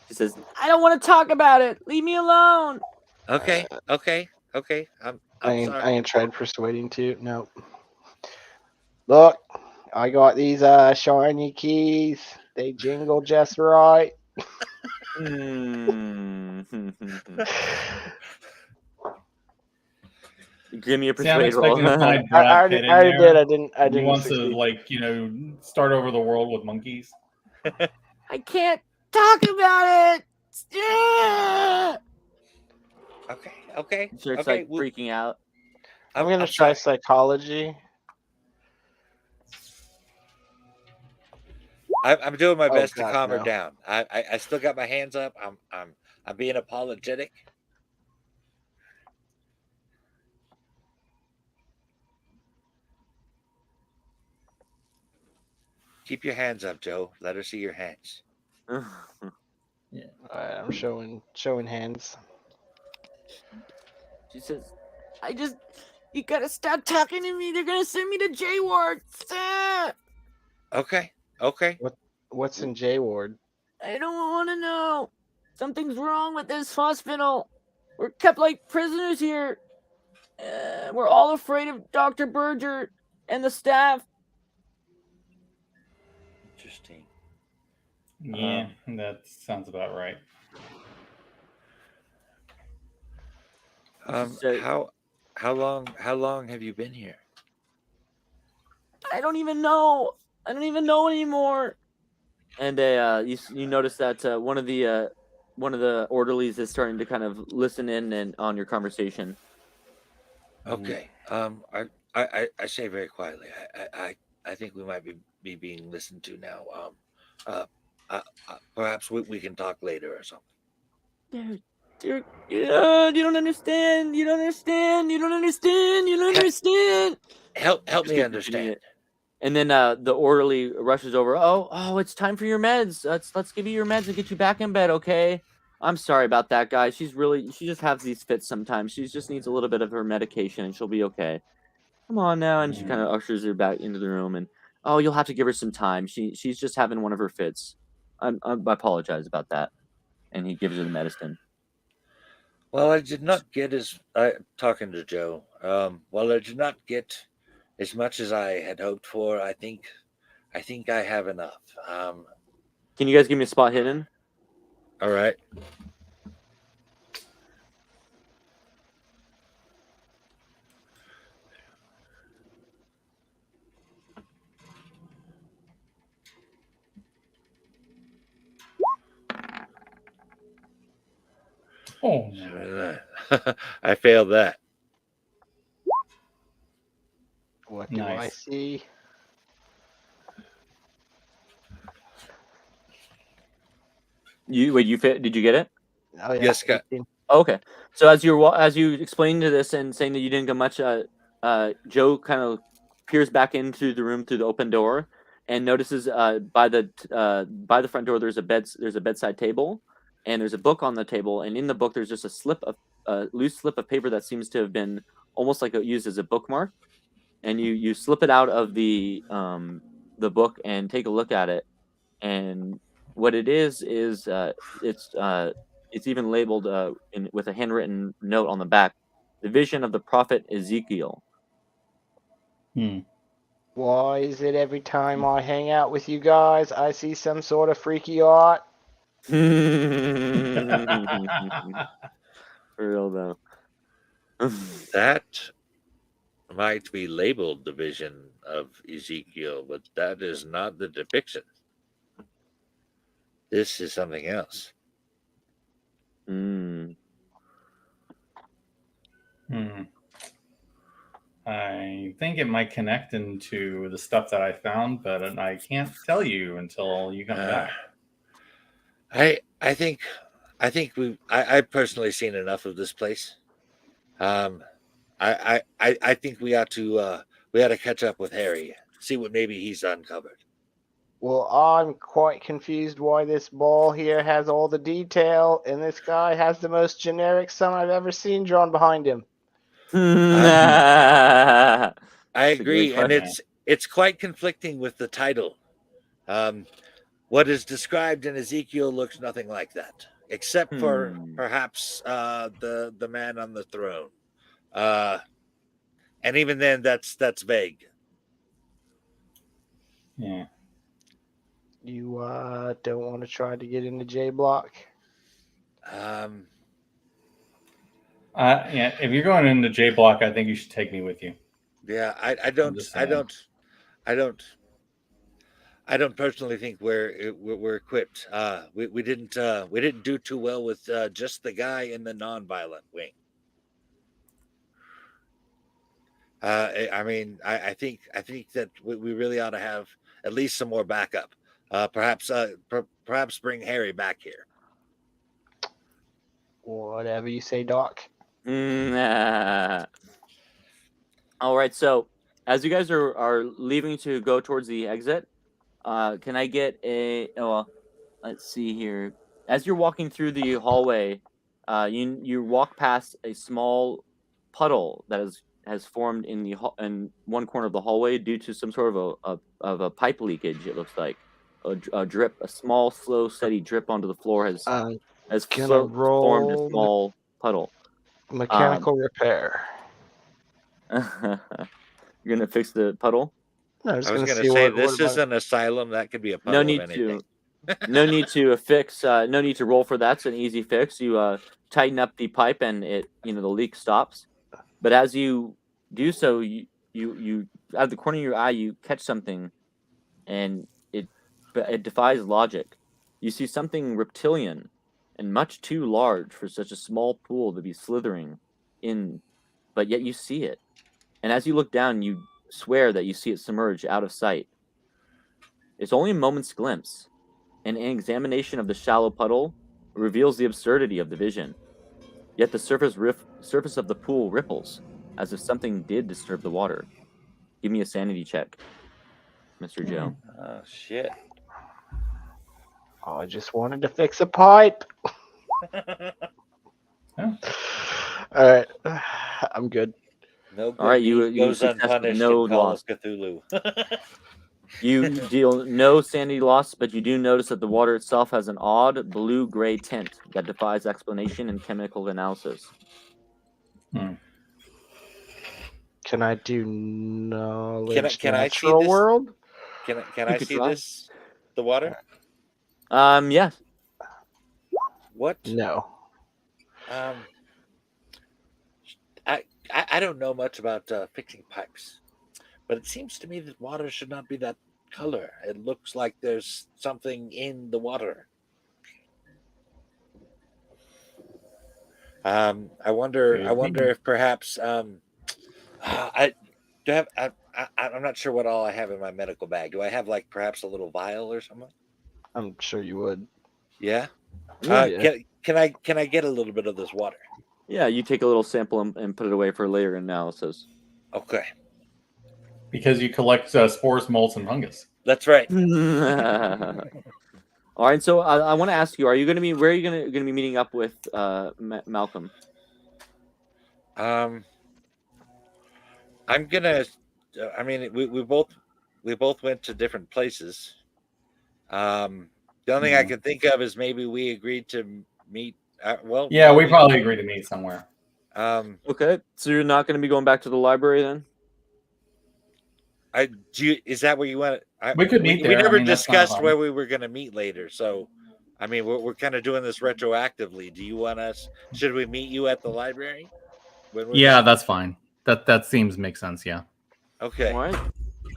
She says, "I don't want to talk about it. Leave me alone." Okay. I'm I sorry. ain't tried persuading too. Nope. Look, I got these shiny keys. They jingle just right. Give me a See, I'm persuade roll. expecting to find I Brad Pitt already in did. there. I didn't. He wants to, succeed. like, start over the world with monkeys. I can't talk about it. Okay. She starts Okay, like freaking out. I'm gonna try psychology. I'm doing my best to God, calm her no. down. I still got my hands up. I'm being apologetic. Keep your hands up, Joe. Let her see your hands. I'm showing hands. She says, you gotta stop talking to me. They're gonna send me to J Ward. Okay. What's in J Ward? I don't want to know. Something's wrong with this hospital. We're kept like prisoners here. We're all afraid of Dr. Berger and the staff. Interesting. Yeah, that sounds about right. How long have you been here? I don't even know. I don't even know anymore. And you notice that one of the orderlies is starting to kind of listen in and on your conversation. Okay. I say very quietly. I think we might be being listened to now. Perhaps we can talk later or something. You don't understand. You don't understand. You don't understand. You don't understand. Help me understand. And then the orderly rushes over. Oh, it's time for your meds. Let's give you your meds and get you back in bed, okay? I'm sorry about that, guys. She just has these fits sometimes. She just needs a little bit of her medication and she'll be okay. Come on now. And she kind of ushers her back into the room and you'll have to give her some time. She's just having one of her fits. I apologize about that. And he gives her the medicine. Well, I did not get talking to Joe. Well, I did not get as much as I had hoped for. I think I have enough. Can you guys give me a spot hidden? All right. Oh, I failed that. What do I Nice. see? Did you get it? Oh yeah. Yes, Scott. 18. Okay. So as you explained to this and saying that you didn't get much, Joe kind of peers back into the room through the open door and notices by the front door there's a bedside table, and there's a book on the table, and in the book there's just a loose slip of paper that seems to have been almost like used as a bookmark, and you slip it out of the book and take a look at it, and what it is it's even labeled with a handwritten note on the back, the vision of the prophet Ezekiel. Why is it every time I hang out with you guys, I see some sort of freaky art? For real though. That might be labeled the vision of Ezekiel, but that is not the depiction. This is something else. I think it might connect into the stuff that I found, but I can't tell you until you come back. I think I've personally seen enough of this place. I think we ought to catch up with Harry, see what maybe he's uncovered. Well, I'm quite confused why this ball here has all the detail and this guy has the most generic sun I've ever seen drawn behind him. I That's a great agree, and question. it's quite conflicting with the title. What is described in Ezekiel looks nothing like that, except for perhaps the man on the throne, and even then, that's vague. Yeah. You don't want to try to get into J Block? Yeah. If you're going into J Block, I think you should take me with you. Yeah, I don't personally think we're equipped. We didn't do too well with just the guy in the non-violent wing. I think that we really ought to have at least some more backup. Perhaps bring Harry back here. Whatever you say, Doc. All right, so as you guys are leaving to go towards the exit, can I get let's see here. As you're walking through the hallway, you walk past a small puddle that has formed in in one corner of the hallway due to some sort of a pipe leakage. It looks like a drip, a small, slow, steady drip onto the floor has Gonna formed a roll small puddle. mechanical repair. You're gonna fix the puddle? No, I was going to say this is an asylum. That could be a puddle No of need anything. no need to fix. No need to roll for that. It's an easy fix. You tighten up the pipe and the leak stops. But as you do so, you out of the corner of your eye you catch something, and it defies logic. You see something reptilian and much too large for such a small pool to be slithering in, but yet you see it. And as you look down, you swear that you see it submerge out of sight. It's only a moment's glimpse, and an examination of the shallow puddle reveals the absurdity of the vision. Yet the surface of the pool ripples, as if something did disturb the water. Give me a sanity check, Mr. Joe. Oh shit! I just wanted to fix a pipe. Yeah. All right, I'm good. No good All right, you deed goes successfully unpunished no in Call loss. of Cthulhu. You deal no sanity loss, but you do notice that the water itself has an odd blue-gray tint that defies explanation and chemical analysis. Can I do knowledge can I see natural this? world? Can You I could see try. this? The water? Yes. What? No. Um, I don't know much about fixing pipes, but it seems to me that water should not be that color. It looks like there's something in the water. I wonder if perhaps I do have. I'm not sure what all I have in my medical bag. Do I have like perhaps a little vial or something? I'm sure you would. Yeah. Yeah. Can I get a little bit of this water? Yeah, you take a little sample and put it away for later analysis. Okay. Because you collect spores, molds, and fungus. That's right. All right, so I want to ask you: Are you going to be where are you going to be meeting up with Malcolm? I'm gonna. I mean, we both went to different places. The only thing I can think of is maybe we agreed to meet. Yeah, we probably agreed to meet somewhere. Okay, so you're not going to be going back to the library then? Is that where you want? We could meet there. We never I mean, that's not a discussed problem. where we were going to meet later. So, I mean, we're kind of doing this retroactively. Do you want us? Should we meet you at the library? Yeah, that's fine. That seems makes sense. Yeah. Okay. All right,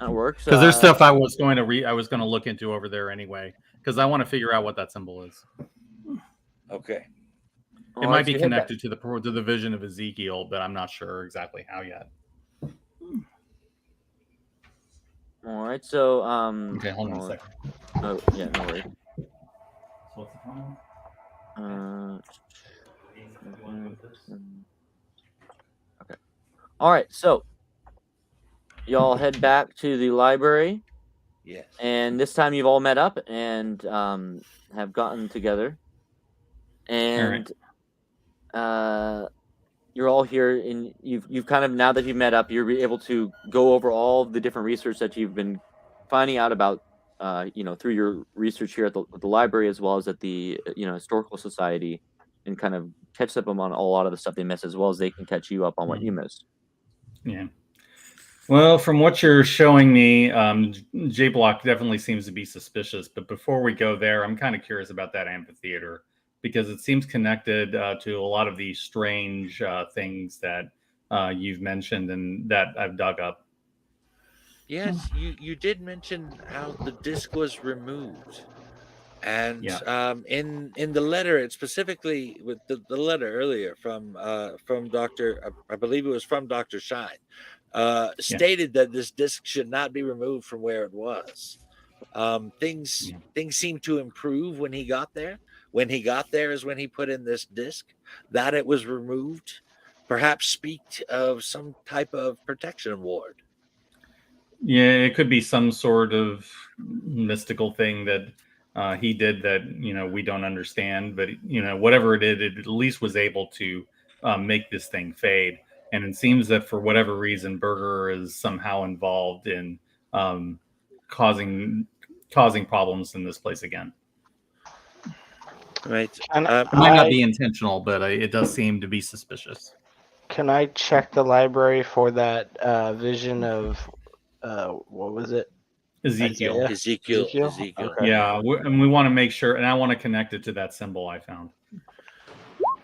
that works. Because there's stuff I was going to I was going to look into over there anyway. Because I want to figure out what that symbol is. Okay. It might be connected to the vision of Ezekiel, but I'm not sure exactly how yet. All right, so Okay, hold on a second. Oh yeah, no worries. So what's the problem? Okay. All right, so y'all head back to the library. Yes. And this time you've all met up and have gotten together. And you're all here, and you've kind of, now that you've met up, you're able to go over all the different research that you've been finding out about, through your research here at the library, as well as at the historical society, and kind of catch up on a lot of the stuff they missed, as well as they can catch you up on what you missed. Yeah. Well, from what you're showing me, J Block definitely seems to be suspicious. But before we go there, I'm kind of curious about that amphitheater, because it seems connected to a lot of these strange things that you've mentioned and that I've dug up. Yes, you did mention how the disc was removed, and in the letter, it specifically with the letter earlier from Dr. I believe it was from Dr. Shine, stated that this disc should not be removed from where it was. Things seemed to improve when he got there. When he got there is when he put in this disc. That it was removed, perhaps speak of some type of protection ward. Yeah, it could be some sort of mystical thing that he did that we don't understand. But whatever it did, it at least was able to make this thing fade. And it seems that for whatever reason, Berger is somehow involved in causing problems in this place again. Right. It might not be intentional, but it does seem to be suspicious. Can I check the library for that vision of what was it? Ezekiel. Okay. Yeah, and we want to make sure, and I want to connect it to that symbol I found.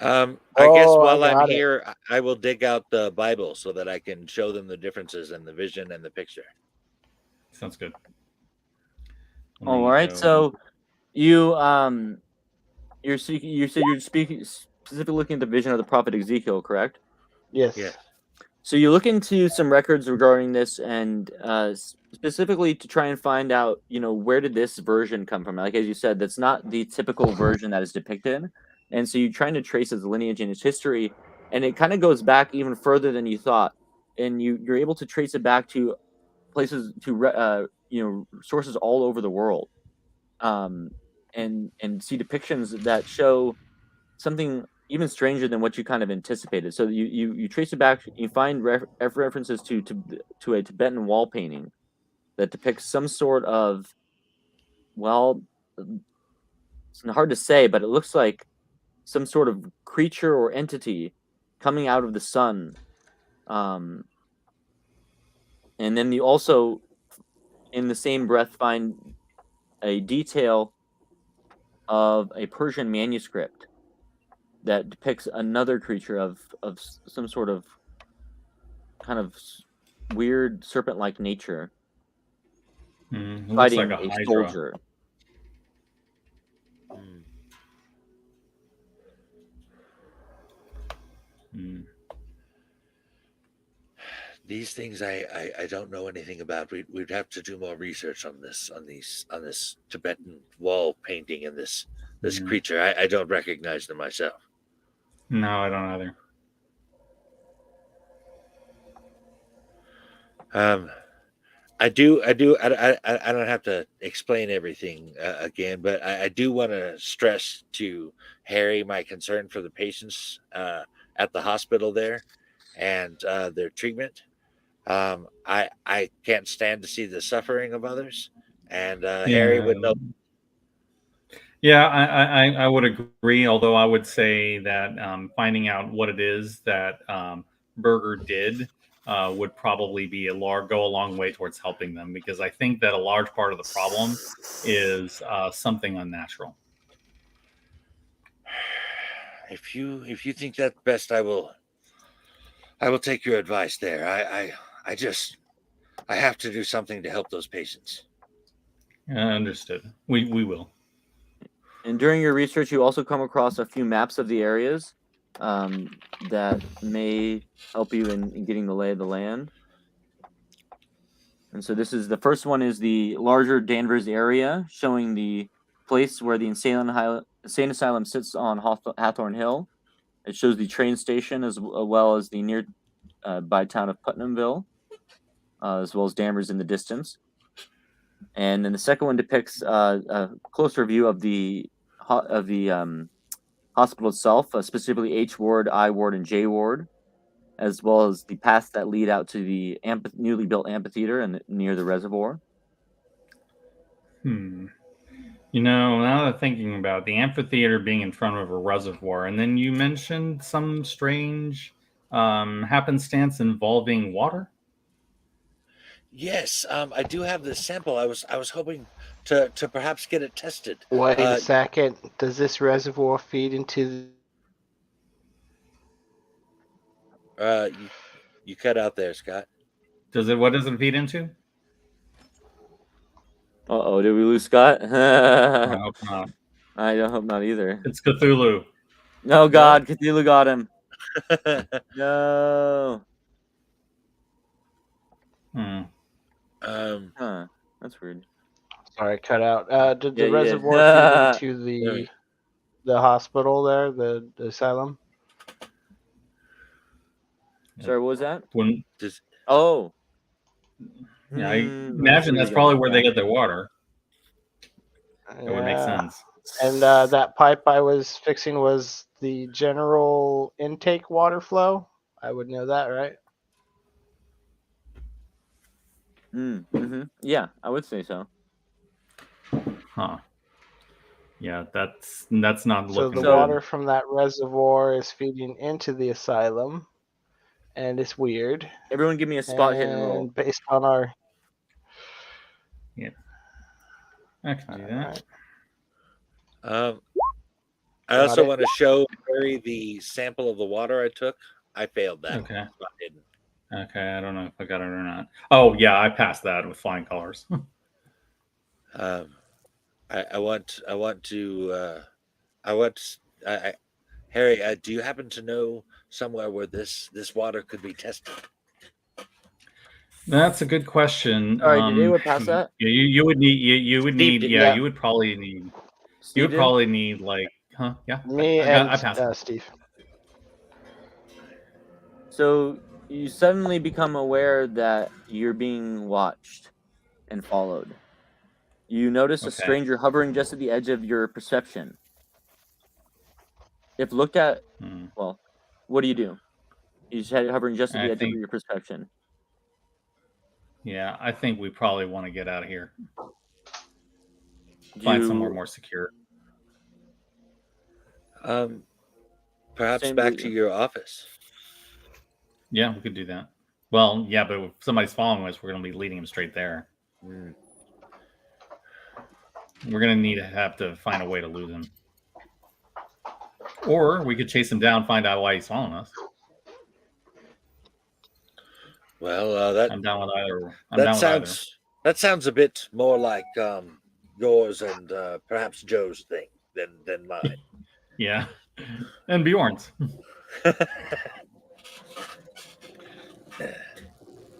I guess while I'm here, I will dig out the Bible so that I can show them the differences in the vision and the picture. Sounds good. All right, so you said you're speaking specifically looking at the vision of the prophet Ezekiel, correct? Yes. Yeah. So you look into some records regarding this, and specifically to try and find out, where did this version come from? Like, as you said, that's not the typical version that is depicted. And so you're trying to trace his lineage and his history, and it kind of goes back even further than you thought. And you're able to trace it back to places, to sources all over the world, and see depictions that show something even stranger than what you kind of anticipated. So you trace it back. You find references to a Tibetan wall painting, that depicts some sort of, well, it's hard to say, but it looks like some sort of creature or entity coming out of the sun. And then you also, in the same breath, find a detail of a Persian manuscript that depicts another creature of some sort of kind of weird serpent-like nature It looks like fighting a a hydra. soldier. Mm. These things I don't know anything about. We'd have to do more research on this Tibetan wall painting and this creature. I don't recognize them myself. No, I don't either. I don't have to explain everything again, but I do want to stress to Harry my concern for the patients at the hospital there and their treatment. I can't stand to see the suffering of others, and Harry would know. Yeah, I would agree. Although I would say that finding out what it is that Berger did would probably go a long way towards helping them, because I think that a large part of the problem is something unnatural. If you think that's best, I will take your advice there. I have to do something to help those patients. Understood. We will. And during your research, you also come across a few maps of the areas that may help you in getting the lay of the land. And so the first one is the larger Danvers area, showing the place where the insane asylum sits on Hathorn Hill. It shows the train station as well as the nearby town of Putnamville, as well as Danvers in the distance. And then the second one depicts a closer view of the hospital itself, specifically H ward, I ward, and J ward, as well as the paths that lead out to the newly built amphitheater and near the reservoir. Now that thinking about the amphitheater being in front of a reservoir, and then you mentioned some strange happenstance involving water. Yes, I do have this sample. I was hoping to perhaps get it tested. Wait a second. Does this reservoir feed into? You cut out there, Scott. What does it feed into? Uh-oh, did we lose Scott? I hope not. I don't hope not either. It's Cthulhu. No, God, Cthulhu got him. No. That's weird. Sorry, cut out. Did the reservoir feed into the hospital there, the asylum? Sorry, what was that? Yeah, I imagine that's probably where they get their water. That would make sense. And that pipe I was fixing was the general intake water flow. I would know that, right? Yeah, I would say so. Huh. Yeah, that's not looking. So the water from that reservoir is feeding into the asylum, and it's weird. Everyone, give me a spot hit and roll. Based on our. Yeah. I can do that. I also want to show Harry the sample of the water I took. I failed that. Okay. Okay, I don't know if I got it or not. Oh yeah, I passed that with flying colors. Harry, do you happen to know somewhere where this water could be tested? That's a good question. All right, did anyone pass that? Yeah, you would need. You would need. Yeah, you would probably need. You would probably need Yeah. Me I passed Steve. So you suddenly become aware that you're being watched and followed. You notice a stranger hovering just at the edge of your perception. If looked at, well, what do? You just had it hovering just at the edge of your perception. Yeah, I think we probably want to get out of here. Do Find you- somewhere more secure. Perhaps Same back with- to your office. Yeah, we could do that. Well, yeah, but if somebody's following us, we're going to be leading them straight there. Mm. We're going to have to find a way to lose him. Or we could chase him down, find out why he's following us. Well, that I'm down with either. that sounds a bit more like yours and perhaps Joe's thing than mine. Yeah. And Bjorn's.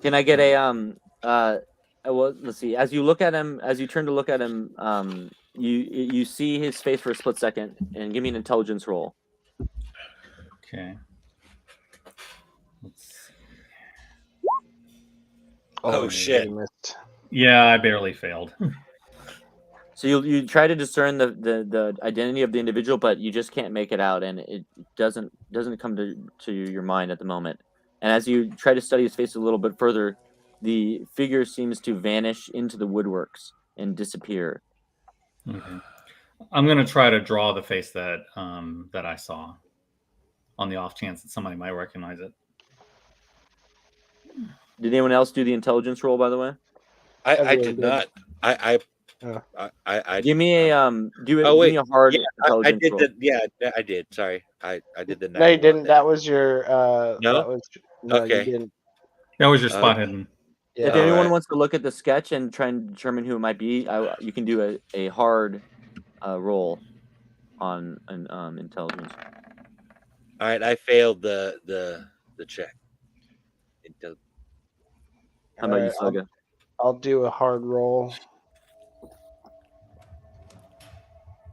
Can I get a well, let's see. As you turn to look at him, you see his face for a split second, and give me an intelligence roll. Okay. Let's see. Oh, yeah, shit. you missed. Yeah, I barely failed. So you try to discern the identity of the individual, but you just can't make it out, and it doesn't come to your mind at the moment. And as you try to study his face a little bit further, the figure seems to vanish into the woodworks and disappear. Okay. I'm going to try to draw the face that that I saw, on the off chance that somebody might recognize it. Did anyone else do the intelligence roll, by the way? I Everyone did did. not. I Give me a give Oh, wait. me a hard I intelligence did roll. I did. Sorry. I did the No, you 91 didn't. then. That was your. No? That was, no, Okay. you didn't. That was your spot Okay. hidden. Yeah. If anyone Alright. wants to look at the sketch and try and determine who it might be, you can do a hard roll on an intelligence. All right, I failed the check. How about you, Alright, Saga? I'll do a hard roll.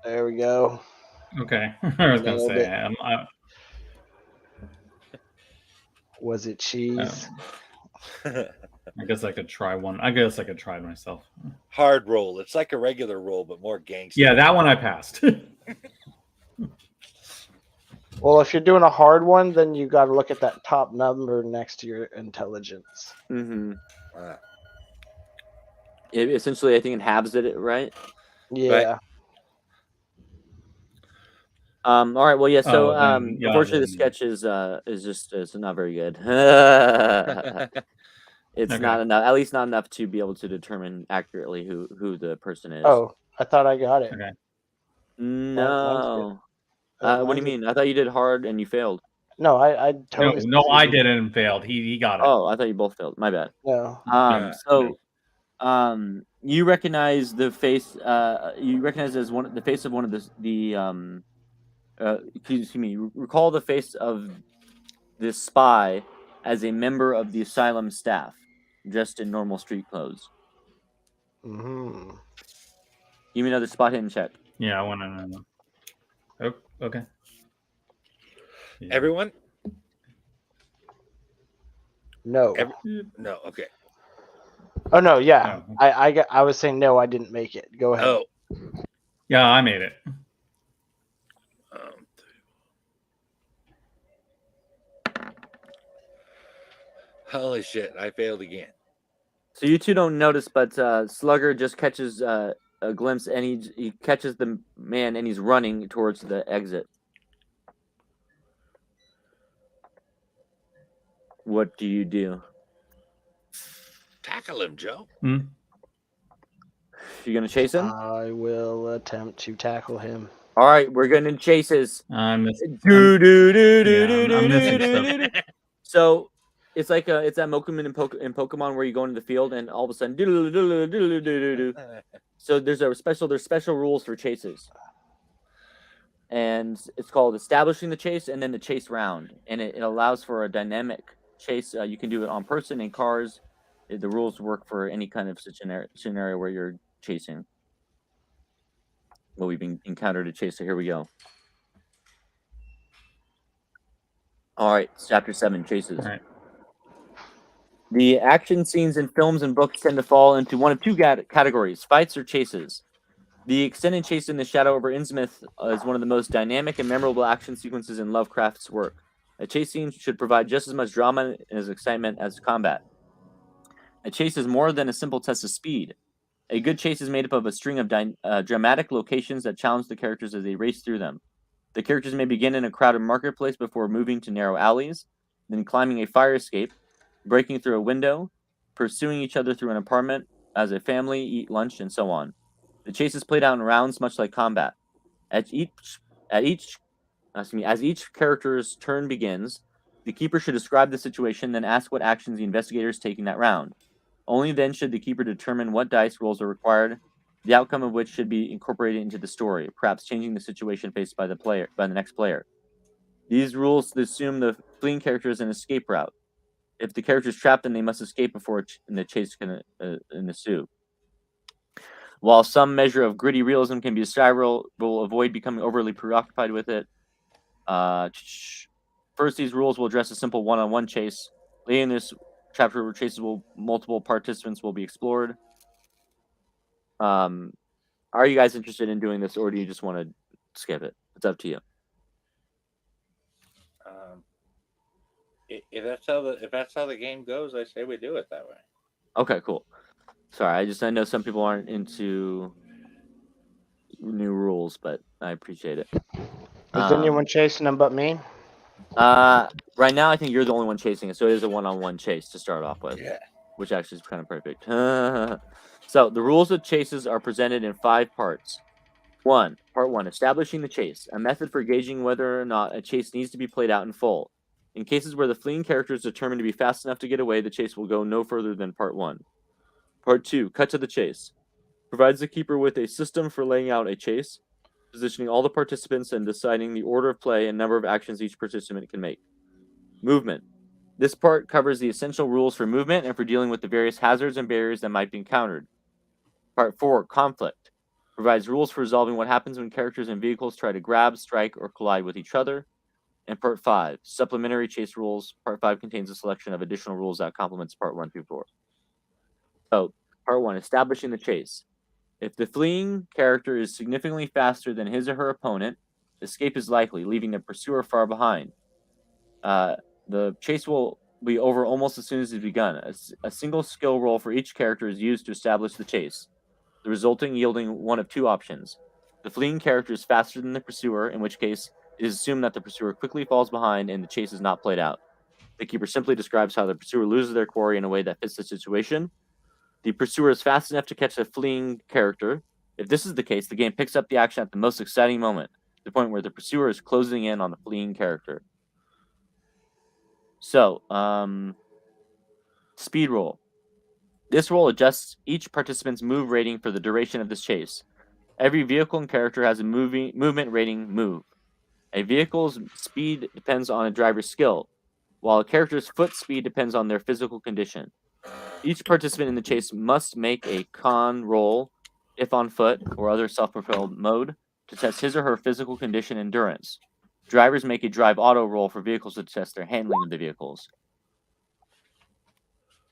There we go. Okay. I was going to Nailed say, Was it cheese? I guess I could try one. I guess I could try it myself. Hard roll. It's like a regular roll, but more gangster. Yeah, that one I passed. Well, if you're doing a hard one, then you got to look at that top number next to your intelligence. Mm-hmm. Uh, Essentially, I think it halves it, right? Yeah. All right. Well, yeah. So, then, unfortunately, the then- sketch is it's not very good. It's Okay. not enough, at least not enough to be able to determine accurately who the person is. Oh, I thought I got it. Okay. No. Oh, What do you mine's- mean? I thought you did hard and you failed. No, I totally. No, I didn't and failed. He got it. Oh, I thought you both failed. My bad. No. Yeah. You recognize the face. You recognize as the face of one of the excuse me. Recall the face of this spy as a member of the asylum staff, dressed in normal street clothes. Mm-hmm. Give me another spot hidden check. Yeah, I want to know. Oh, okay. Yeah. everyone? No. No. Okay. Oh no, yeah. Oh. I was saying no, I didn't make it. Go ahead. Oh. Yeah, I made it. Holy shit! I failed again. So you two don't notice, but Slugger just catches a glimpse, and he catches the man, and he's running towards the exit. What do you do? Tackle him, Joe. You gonna chase him? I will attempt to tackle him. All right, we're going to chases. I'm missing. Do do do do Yeah, do I'm do missing do do. So it's like it's that Pokemon in Pokemon where you go into the field and all of a sudden do. So there's special rules for chases, and it's called establishing the chase and then the chase round, and it allows for a dynamic chase. You can do it on person and cars. The rules work for any kind of scenario where you're chasing. Well, we've encountered a chase, so here we go. All right, chapter 7, chases. All right. The action scenes in films and books tend to fall into one of two categories, fights or chases. The extended chase in the Shadow over Innsmouth is one of the most dynamic and memorable action sequences in Lovecraft's work. A chase scene should provide just as much drama and as excitement as combat. A chase is more than a simple test of speed. A good chase is made up of a string of dramatic locations that challenge the characters as they race through them. The characters may begin in a crowded marketplace before moving to narrow alleys, then climbing a fire escape, breaking through a window, pursuing each other through an apartment as a family, eat lunch, and so on. The chase is played out in rounds, much like combat. As each character's turn begins, the keeper should describe the situation, then ask what actions the investigator is taking that round. Only then should the keeper determine what dice rolls are required, the outcome of which should be incorporated into the story, perhaps changing the situation faced by the next player. These rules assume the fleeing character is an escape route. If the character is trapped, then they must escape before the chase can ensue. While some measure of gritty realism can be desirable, we'll avoid becoming overly preoccupied with it. First, these rules will address a simple one-on-one chase. Later in this chapter, multiple participants will be explored. Are you guys interested in doing this, or do you just want to skip it? It's up to you. If that's how the game goes, I say we do it that way. Okay, cool. Sorry, I know some people aren't into new rules, but I appreciate it. Is anyone chasing them but me? Right now I think you're the only one chasing it, so it is a one-on-one chase to start off with. Yeah. Which actually is kind of perfect. So the rules of chases are presented in 5 parts. Part 1, establishing the chase, a method for gauging whether or not a chase needs to be played out in full. In cases where the fleeing character is determined to be fast enough to get away, the chase will go no further than part 1. Part 2, cut to the chase. Provides the keeper with a system for laying out a chase, positioning all the participants and deciding the order of play and number of actions each participant can make. Movement. This part covers the essential rules for movement and for dealing with the various hazards and barriers that might be encountered. Part 4, conflict. Provides rules for resolving what happens when characters and vehicles try to grab, strike, or collide with each other. And Part 5, supplementary chase rules. Part 5 contains a selection of additional rules that complements Part 1 through 4. So, Part 1, establishing the chase. If the fleeing character is significantly faster than his or her opponent, escape is likely, leaving the pursuer far behind. The chase will be over almost as soon as it's begun. A single skill roll for each character is used to establish the chase, the resulting yielding one of 2 options. The fleeing character is faster than the pursuer, in which case it is assumed that the pursuer quickly falls behind and the chase is not played out. The keeper simply describes how the pursuer loses their quarry in a way that fits the situation. The pursuer is fast enough to catch the fleeing character. If this is the case, the game picks up the action at the most exciting moment, the point where the pursuer is closing in on the fleeing character. So, speed roll. This roll adjusts each participant's move rating for the duration of this chase. Every vehicle and character has a movement rating move. A vehicle's speed depends on a driver's skill, while a character's foot speed depends on their physical condition. Each participant in the chase must make a con roll, if on foot or other self-propelled mode, to test his or her physical condition and endurance. Drivers make a drive auto roll for vehicles to test their handling of the vehicles.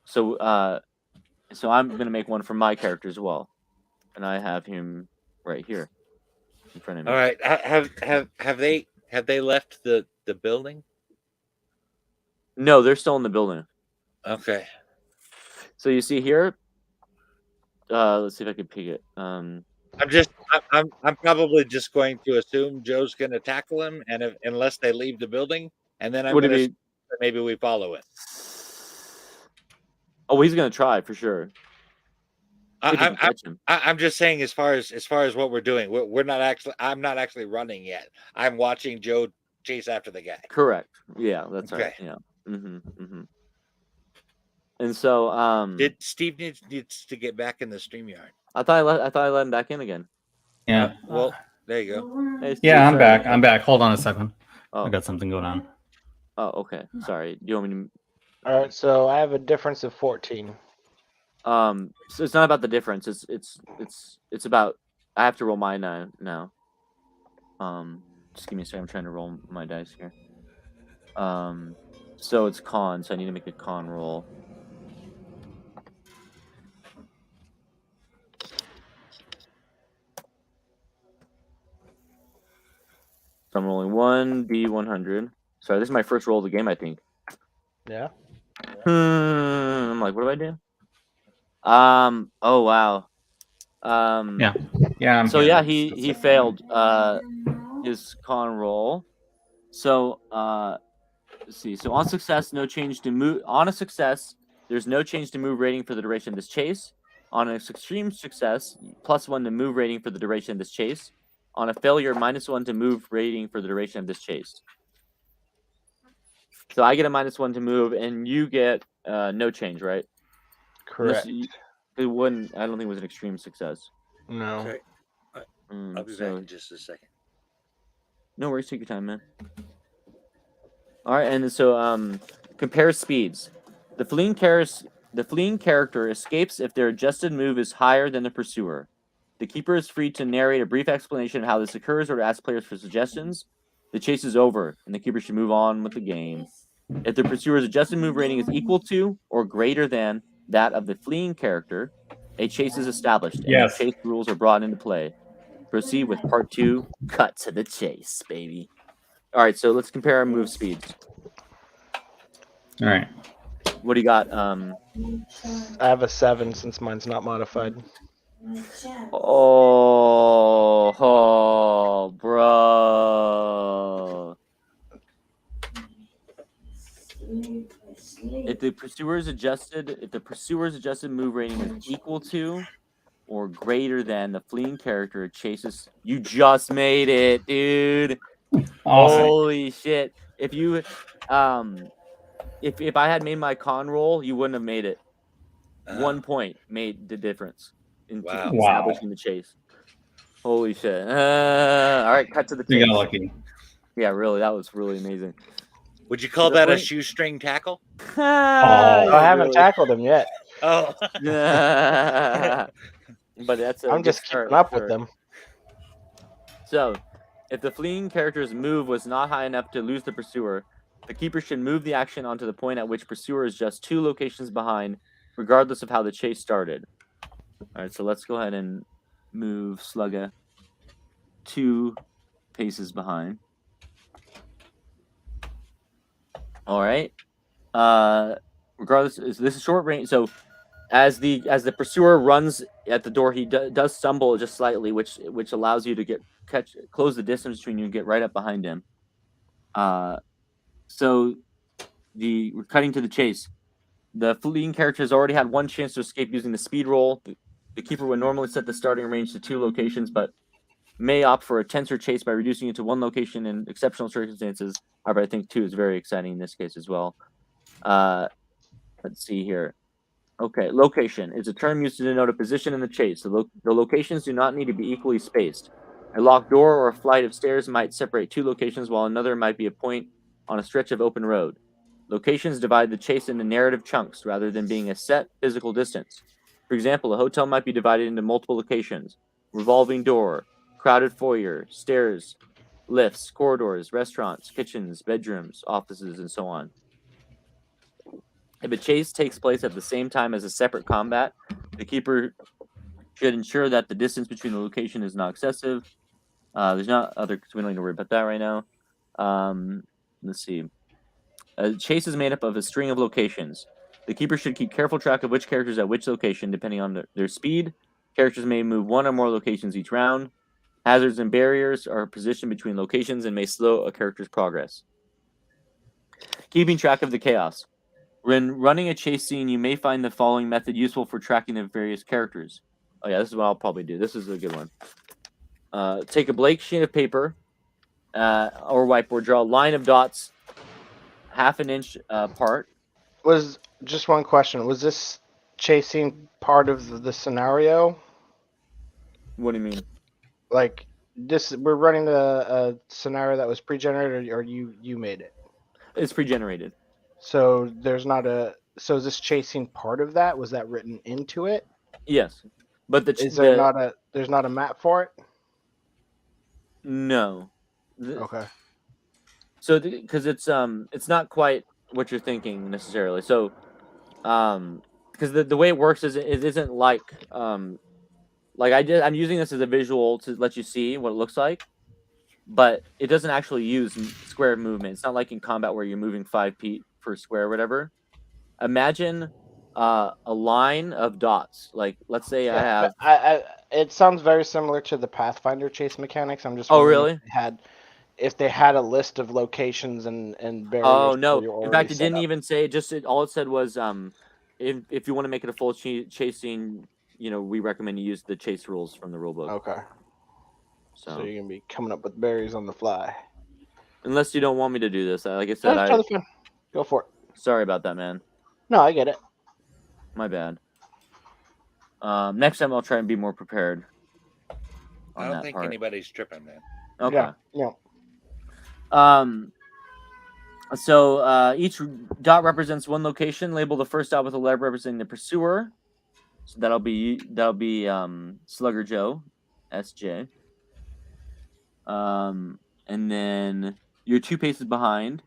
So I'm going to make one for my character as well. And I have him right here in front of me. All right. Have they left the building? No, they're still in the building. Okay. So you see here, let's see if I can pick it. I'm probably just going to assume Joe's going to tackle him, and unless they leave the building, and then I'm going to maybe we follow it. Oh, he's going to try for sure. I'm just saying, as far as what we're doing, I'm not actually running yet. I'm watching Joe chase after the guy. Correct. Yeah, that's okay. Right. Yeah. And so, did Steve needs to get back in the StreamYard? I thought I let him back in again. Yeah. Well, there you go. Hey, yeah, I'm back. I'm back. Hold on a second. Oh. I got something going on. Oh, okay. Sorry. Do you want me to? All right. So I have a difference of 14. So it's not about the difference. It's about I have to roll mine now. Just give me a second. I'm trying to roll my dice here. So it's con. So I need to make a con roll. So I'm rolling 1d100. Sorry, this is my first roll of the game, I think. Yeah. I'm like, what do I do? Oh wow. Yeah. Yeah. I'm So here. yeah, It's he just- failed his con roll. So let's see. So on success, no change to move. On a success, there's no change to move rating for the duration of this chase. On an extreme success, +1 to move rating for the duration of this chase. On a failure, -1 to move rating for the duration of this chase. So I get a -1 to move, and you get no change, right? Correct. It wouldn't. I don't think it was an extreme success. No. Okay, I'll be back in just a second. No worries. Take your time, man. All right, and so compare speeds. The fleeing character escapes if their adjusted move is higher than the pursuer. The keeper is free to narrate a brief explanation of how this occurs or to ask players for suggestions. The chase is over, and the keeper should move on with the game. If the pursuer's adjusted move rating is equal to or greater than that of the fleeing character, a chase is established, and Yes. the chase rules are brought into play. Proceed with part 2. Cut to the chase, baby. All right, so let's compare our move speeds. All right. What do you got? I have a 7 since mine's not modified. Oh, bro. If the pursuer's adjusted move rating is equal to or greater than the fleeing character it chases, you just made it, dude. Awesome. Holy shit. If you if I had made my con roll, you wouldn't have made it. 1 point made the difference in Wow. establishing the chase. Holy shit. All right, cut to the You chase. got lucky. Yeah, really, that was really amazing. Would you call The that a point- shoestring tackle? I haven't tackled him yet. Oh, But that's a I'm good just start, keeping up sure. with them. So, if the fleeing character's move was not high enough to lose the pursuer, the keeper should move the action onto the point at which pursuer is just 2 locations behind, regardless of how the chase started. All right, so let's go ahead and move Slugga 2 paces behind. All right. Regardless, this is short range. So, as the pursuer runs at the door, he does stumble just slightly, which allows you to close the distance between you and get right up behind him. So we're cutting to the chase. The fleeing character has already had 1 chance to escape using the speed roll. The keeper would normally set the starting range to 2 locations, but may opt for a tenser chase by reducing it to 1 location in exceptional circumstances. However, I think 2 is very exciting in this case as well. Let's see here. Okay, location is a term used to denote a position in the chase. The locations do not need to be equally spaced. A locked door or a flight of stairs might separate 2 locations, while another might be a point on a stretch of open road. Locations divide the chase into narrative chunks rather than being a set physical distance. For example, a hotel might be divided into multiple locations: revolving door, crowded foyer, stairs, lifts, corridors, restaurants, kitchens, bedrooms, offices, and so on. If a chase takes place at the same time as a separate combat, the keeper should ensure that the distance between the location is not excessive. There's not other. We don't need to worry about that right now. Let's see. A chase is made up of a string of locations. The keeper should keep careful track of which characters at which location, depending on their speed. Characters may move 1 or more locations each round. Hazards and barriers are positioned between locations and may slow a character's progress. Keeping track of the chaos. When running a chase scene, you may find the following method useful for tracking the various characters. Oh yeah, this is what I'll probably do. This is a good one. Take a blank sheet of paper or whiteboard, draw a line of dots 1/2 inch apart. Was just one question. Was this chasing part of the scenario? What do you mean? Like this, we're running a scenario that was pre-generated, or you made it. It's pre-generated. So there's not a. So is this chasing part of that? Was that written into it? Yes, but There's not a map for it? No. Okay. So because it's not quite what you're thinking necessarily. So because the way it works is it isn't like I'm using this as a visual to let you see what it looks like, but it doesn't actually use square movement. It's not like in combat where you're moving 5 feet per square or whatever. Imagine a line of dots. Like, let's say I have. It sounds very similar to the Pathfinder chase mechanics. I'm just Oh, wondering really? if they had a list of locations and barriers. Oh no! you're In already fact, it set didn't up. even say. All it said was if you want to make it a full chase scene, we recommend you use the chase rules from the rulebook. Okay. So So you're gonna be coming up with berries on the fly. unless you don't want me to do this, like I said, That's totally fine. Go for it. sorry about that, man. No, I get it. My bad. Next time I'll try and be more prepared. I don't think anybody's tripping, man. Okay. Yeah. So each dot represents one location. Label the first dot with a letter representing the pursuer. So that'll be Slugger Joe, SJ. And then you're 2 paces behind.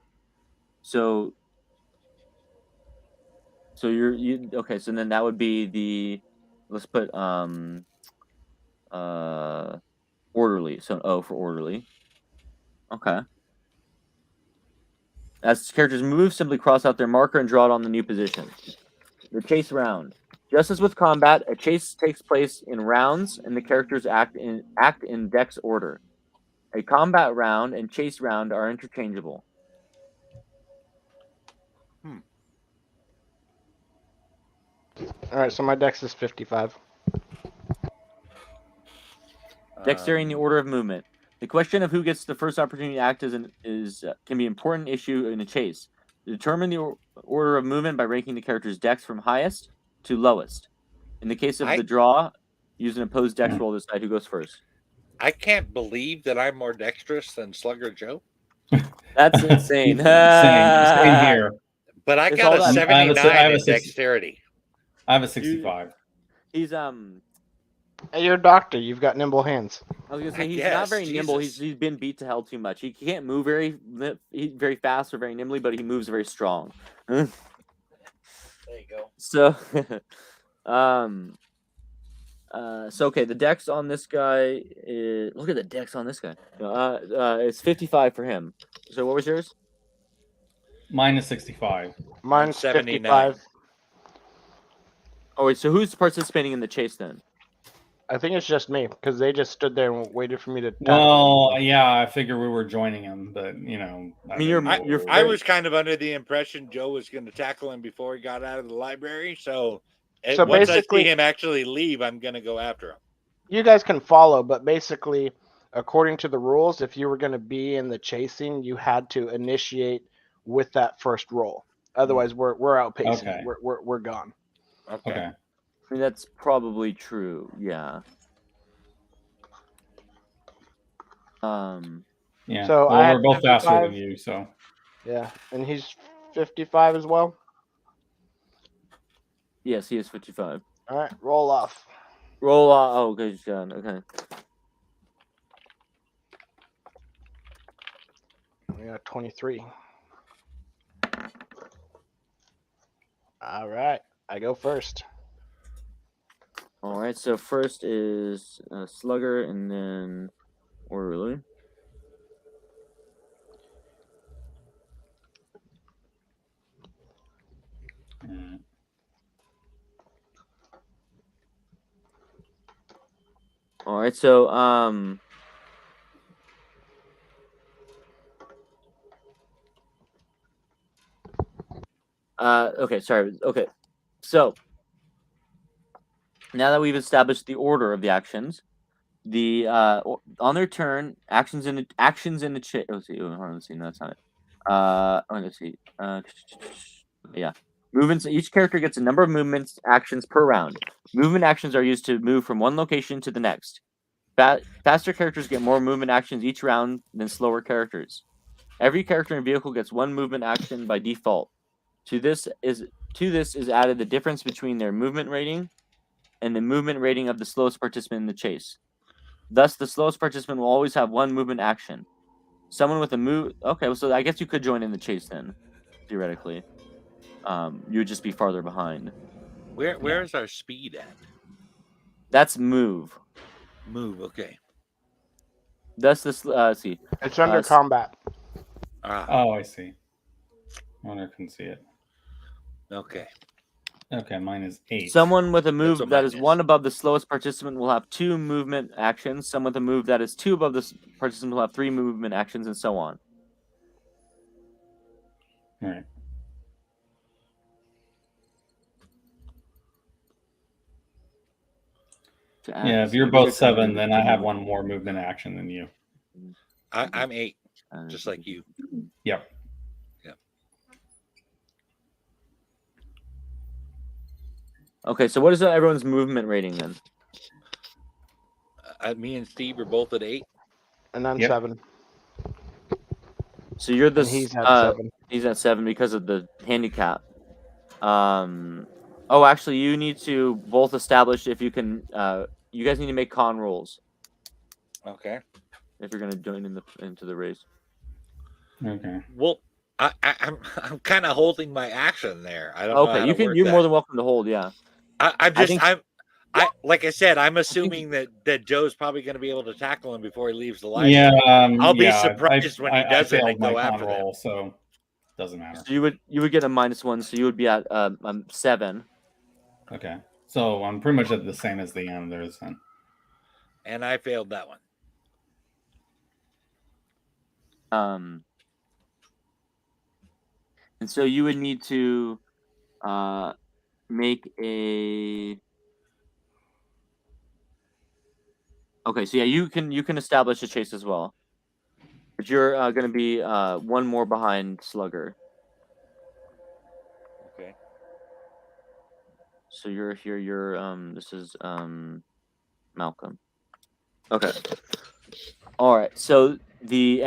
So you okay? So then that would be let's put orderly. So O for orderly. Okay. As characters move, simply cross out their marker and draw it on the new position. The chase round. Just as with combat, a chase takes place in rounds, and the characters act in dex order. A combat round and chase round are interchangeable. All right. So my dex is 55. Dexterity in the order of movement. The question of who gets the first opportunity to act can be an important issue in a chase. Determine the order of movement by ranking the character's dex from highest to lowest. In the case of the draw, use an opposed dex roll to decide who goes first. I can't believe that I'm more dexterous than Slugger Joe. That's insane. Same here. But I It's got all a that- 79 in dexterity. I have a 65. He's Hey, you're a doctor. You've got nimble hands. I was gonna say I he's guess, not very nimble. Jesus. He's been beat to hell too much. He can't move very fast or very nimbly, but he moves very strong. There you go. So, so okay, the dex on this guy is look at the dex on this guy. It's 55 for him. So what was yours? Mine is 65. Mine's 79. 55. Oh wait, so who's participating in the chase then? I think it's just me because they just stood there and waited for me to. Well, yeah, I figure we were joining him, but I mean, didn't- I was kind of under the impression Joe was going to tackle him before he got out of the library. So once basically- I see him actually leave, I'm going to go after him. You guys can follow, but basically, according to the rules, if you were going to be in the chasing, you had to initiate with that first roll. Otherwise, we're outpacing. Okay. We're gone. Okay. I mean, that's probably true. Yeah. Yeah. So well, I had we're both faster 55. than you, so Yeah, and he's 55 as well. Yes, he is 55. All right, roll off. Roll off. Oh, okay, he's done. Okay. We got 23. All right, I go first. All right. So first is Slugger, and then Orderly. yeah. All right. So okay, sorry. Okay. So now that we've established the order of the actions, the on their turn, actions in the chase. Let's see. Hold on, let's see. No, that's not it. Let's see. Yeah. Movements. Each character gets a number of movements actions per round. Movement actions are used to move from one location to the next. Faster characters get more movement actions each round than slower characters. Every character and vehicle gets one movement action by default. To this is added the difference between their movement rating and the movement rating of the slowest participant in the chase. Thus, the slowest participant will always have one movement action. Someone with a move. Okay, so I guess you could join in the chase then, theoretically. You would just be farther behind. Where is our speed at? That's move. Move. Okay. Thus, this. Let's see. It's under combat. Ah. Oh, I see. I wonder if I can see it. Okay. Okay, mine is 8. Someone with a That's move what that mine is is. 1 above the slowest participant will have 2 movement actions. Someone with a move that is 2 above the participant will have 3 movement actions, and so on. All right. Yeah, if you're both 7, then I have 1 more movement action than you. I'm 8, just like you. Yep. Okay, so what is everyone's movement rating then? Me and Steve are both at 8. And I'm Yep. 7. So you're the And he's at 7. He's at 7 because of the handicap. Oh, actually, you need to both establish if you can. You guys need to make con rolls Okay. if you're gonna join into the race. Okay. Well, I'm kind of holding my action there. I don't know Okay, how you to can. work You're that. more than welcome to hold. Yeah. I'm just think- I like I said, I'm assuming that Joe's probably going to be able to tackle him before he leaves the library. Yeah. I'll be yeah, surprised when he doesn't failed and my go con after them. roll, so doesn't matter. So you would get a -1, so you would be at 7. Okay. So I'm pretty much at the same as the others then. And I failed that one. And so you would need to make a. Okay, so yeah, you can establish a chase as well, but you're going to be 1 more behind Slugger. Okay. So you're here. You're this is Malcolm. Okay. All right. So then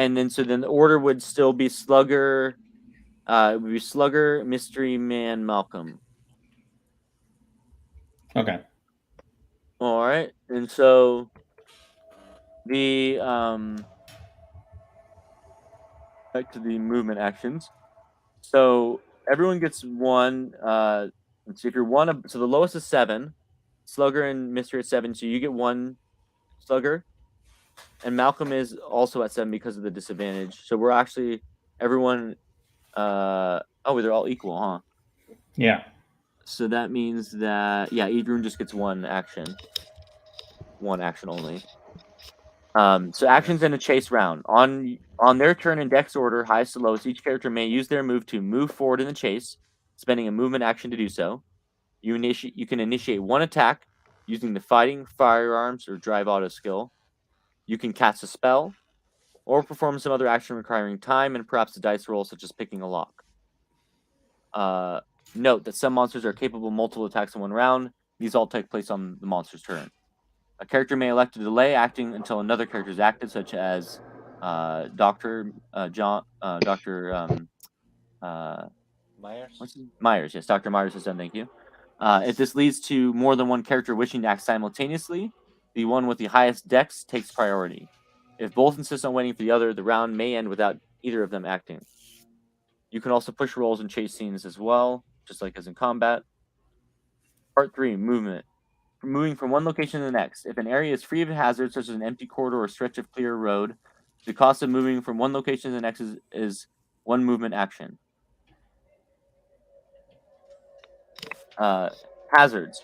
the order would still be Slugger. It would be Slugger, Mystery Man, Malcolm. Okay. All right. And so the back to the movement actions. So everyone gets 1. Let's see if you're 1. So the lowest is 7. Slugger and Mystery at 7. So you get 1 Slugger. And Malcolm is also at 7 because of the disadvantage. So we're actually everyone. They're all equal, huh? Yeah. So that means that everyone just gets 1 action. 1 action only. So actions in a chase round. On their turn in Dex order, highest to lowest, each character may use their move to move forward in the chase, spending a movement action to do so. You can initiate 1 attack using the fighting, firearms, or drive auto skill. You can cast a spell, or perform some other action requiring time and perhaps a dice roll, such as picking a lock. Note that some monsters are capable of multiple attacks in 1 round. These all take place on the monster's turn. A character may elect to delay acting until another character is active, such as Dr. Myers. Myers. Yes, Dr. Myers has done. Thank you. If this leads to more than 1 character wishing to act simultaneously, the one with the highest dex takes priority. If both insist on waiting for the other, the round may end without either of them acting. You can also push rolls and chase scenes as well, just like as in combat. Part 3, movement. Moving from one location to the next. If an area is free of hazards, such as an empty corridor or stretch of clear road, the cost of moving from one location to the next is 1 movement action. Hazards.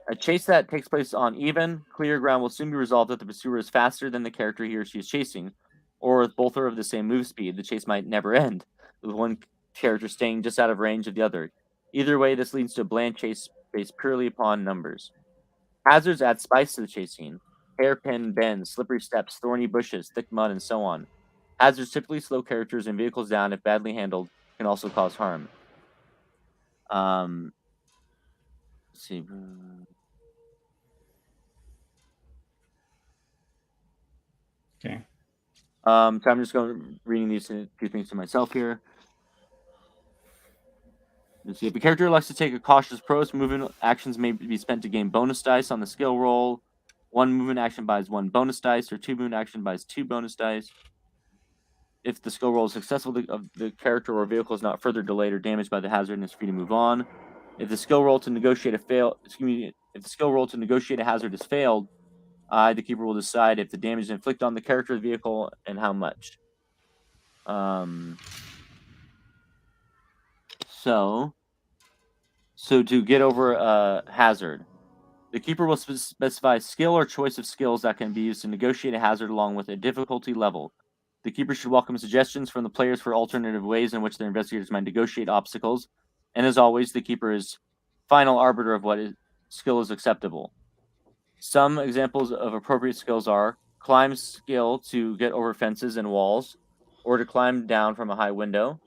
A chase that takes place on even, clear ground will soon be resolved if the pursuer is faster than the character he or she is chasing, or if both are of the same move speed. The chase might never end, with one character staying just out of range of the other. Either way, this leads to a bland chase based purely upon numbers. Hazards add spice to the chase scene. Hairpin bends, slippery steps, thorny bushes, thick mud, and so on. Hazards typically slow characters and vehicles down if badly handled, can also cause harm. Let's see. Okay. So I'm just going reading these few things to myself here. Let's see. If a character elects to take a cautious approach, movement actions may be spent to gain bonus dice on the skill roll. 1 movement action buys 1 bonus dice, or 2 movement action buys 2 bonus dice. If the skill roll is successful, the character or vehicle is not further delayed or damaged by the hazard and is free to move on. If the skill roll to negotiate if the skill roll to negotiate a hazard is failed, the keeper will decide if the damage is inflicted on the character or the vehicle and how much. So So to get over a hazard, the keeper will specify skill or choice of skills that can be used to negotiate a hazard along with a difficulty level. The keeper should welcome suggestions from the players for alternative ways in which their investigators might negotiate obstacles. And as always, the keeper is final arbiter of what skill is acceptable. Some examples of appropriate skills are climb skill to get over fences and walls, or to climb down from a high window.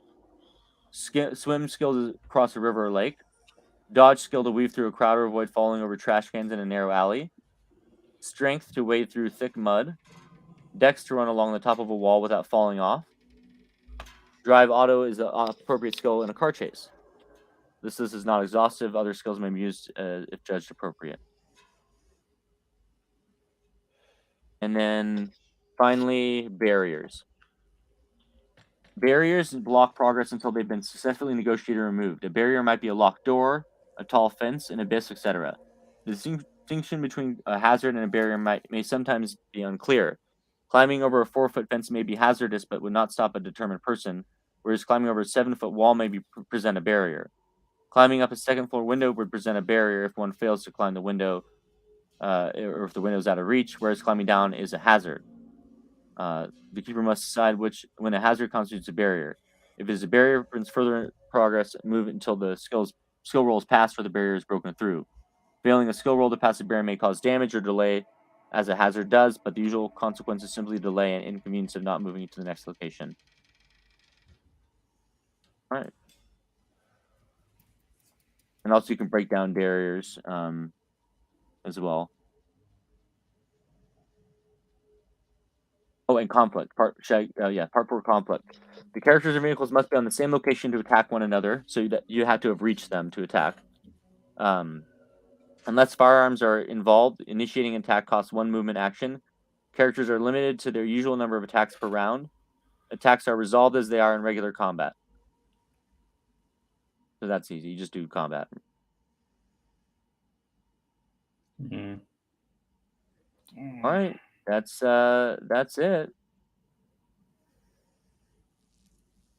Swim skill to cross a river or lake. Dodge skill to weave through a crowd or avoid falling over trash cans in a narrow alley. Strength to wade through thick mud. Dex to run along the top of a wall without falling off. Drive auto is an appropriate skill in a car chase. This list is not exhaustive. Other skills may be used if judged appropriate. And then finally, barriers. Barriers block progress until they've been successfully negotiated or removed. A barrier might be a locked door, a tall fence, an abyss, etc. The distinction between a hazard and a barrier may sometimes be unclear. Climbing over a 4-foot fence may be hazardous but would not stop a determined person, whereas climbing over a 7-foot wall may present a barrier. Climbing up a second-floor window would present a barrier if one fails to climb the window, or if the window is out of reach, whereas climbing down is a hazard. The keeper must decide when a hazard constitutes a barrier. If it is a barrier, prevents further progress, move until the skill roll is passed or the barrier is broken through. Failing a skill roll to pass a barrier may cause damage or delay, as a hazard does, but the usual consequence is simply delay and inconvenience of not moving to the next location. All right. And also you can break down barriers as well. Oh, and conflict. Part 4 conflict. The characters or vehicles must be on the same location to attack one another, so you have to have reached them to attack. Unless firearms are involved, initiating an attack costs 1 movement action. Characters are limited to their usual number of attacks per round. Attacks are resolved as they are in regular combat. So that's easy. You just do combat. Mm. All right. That's it.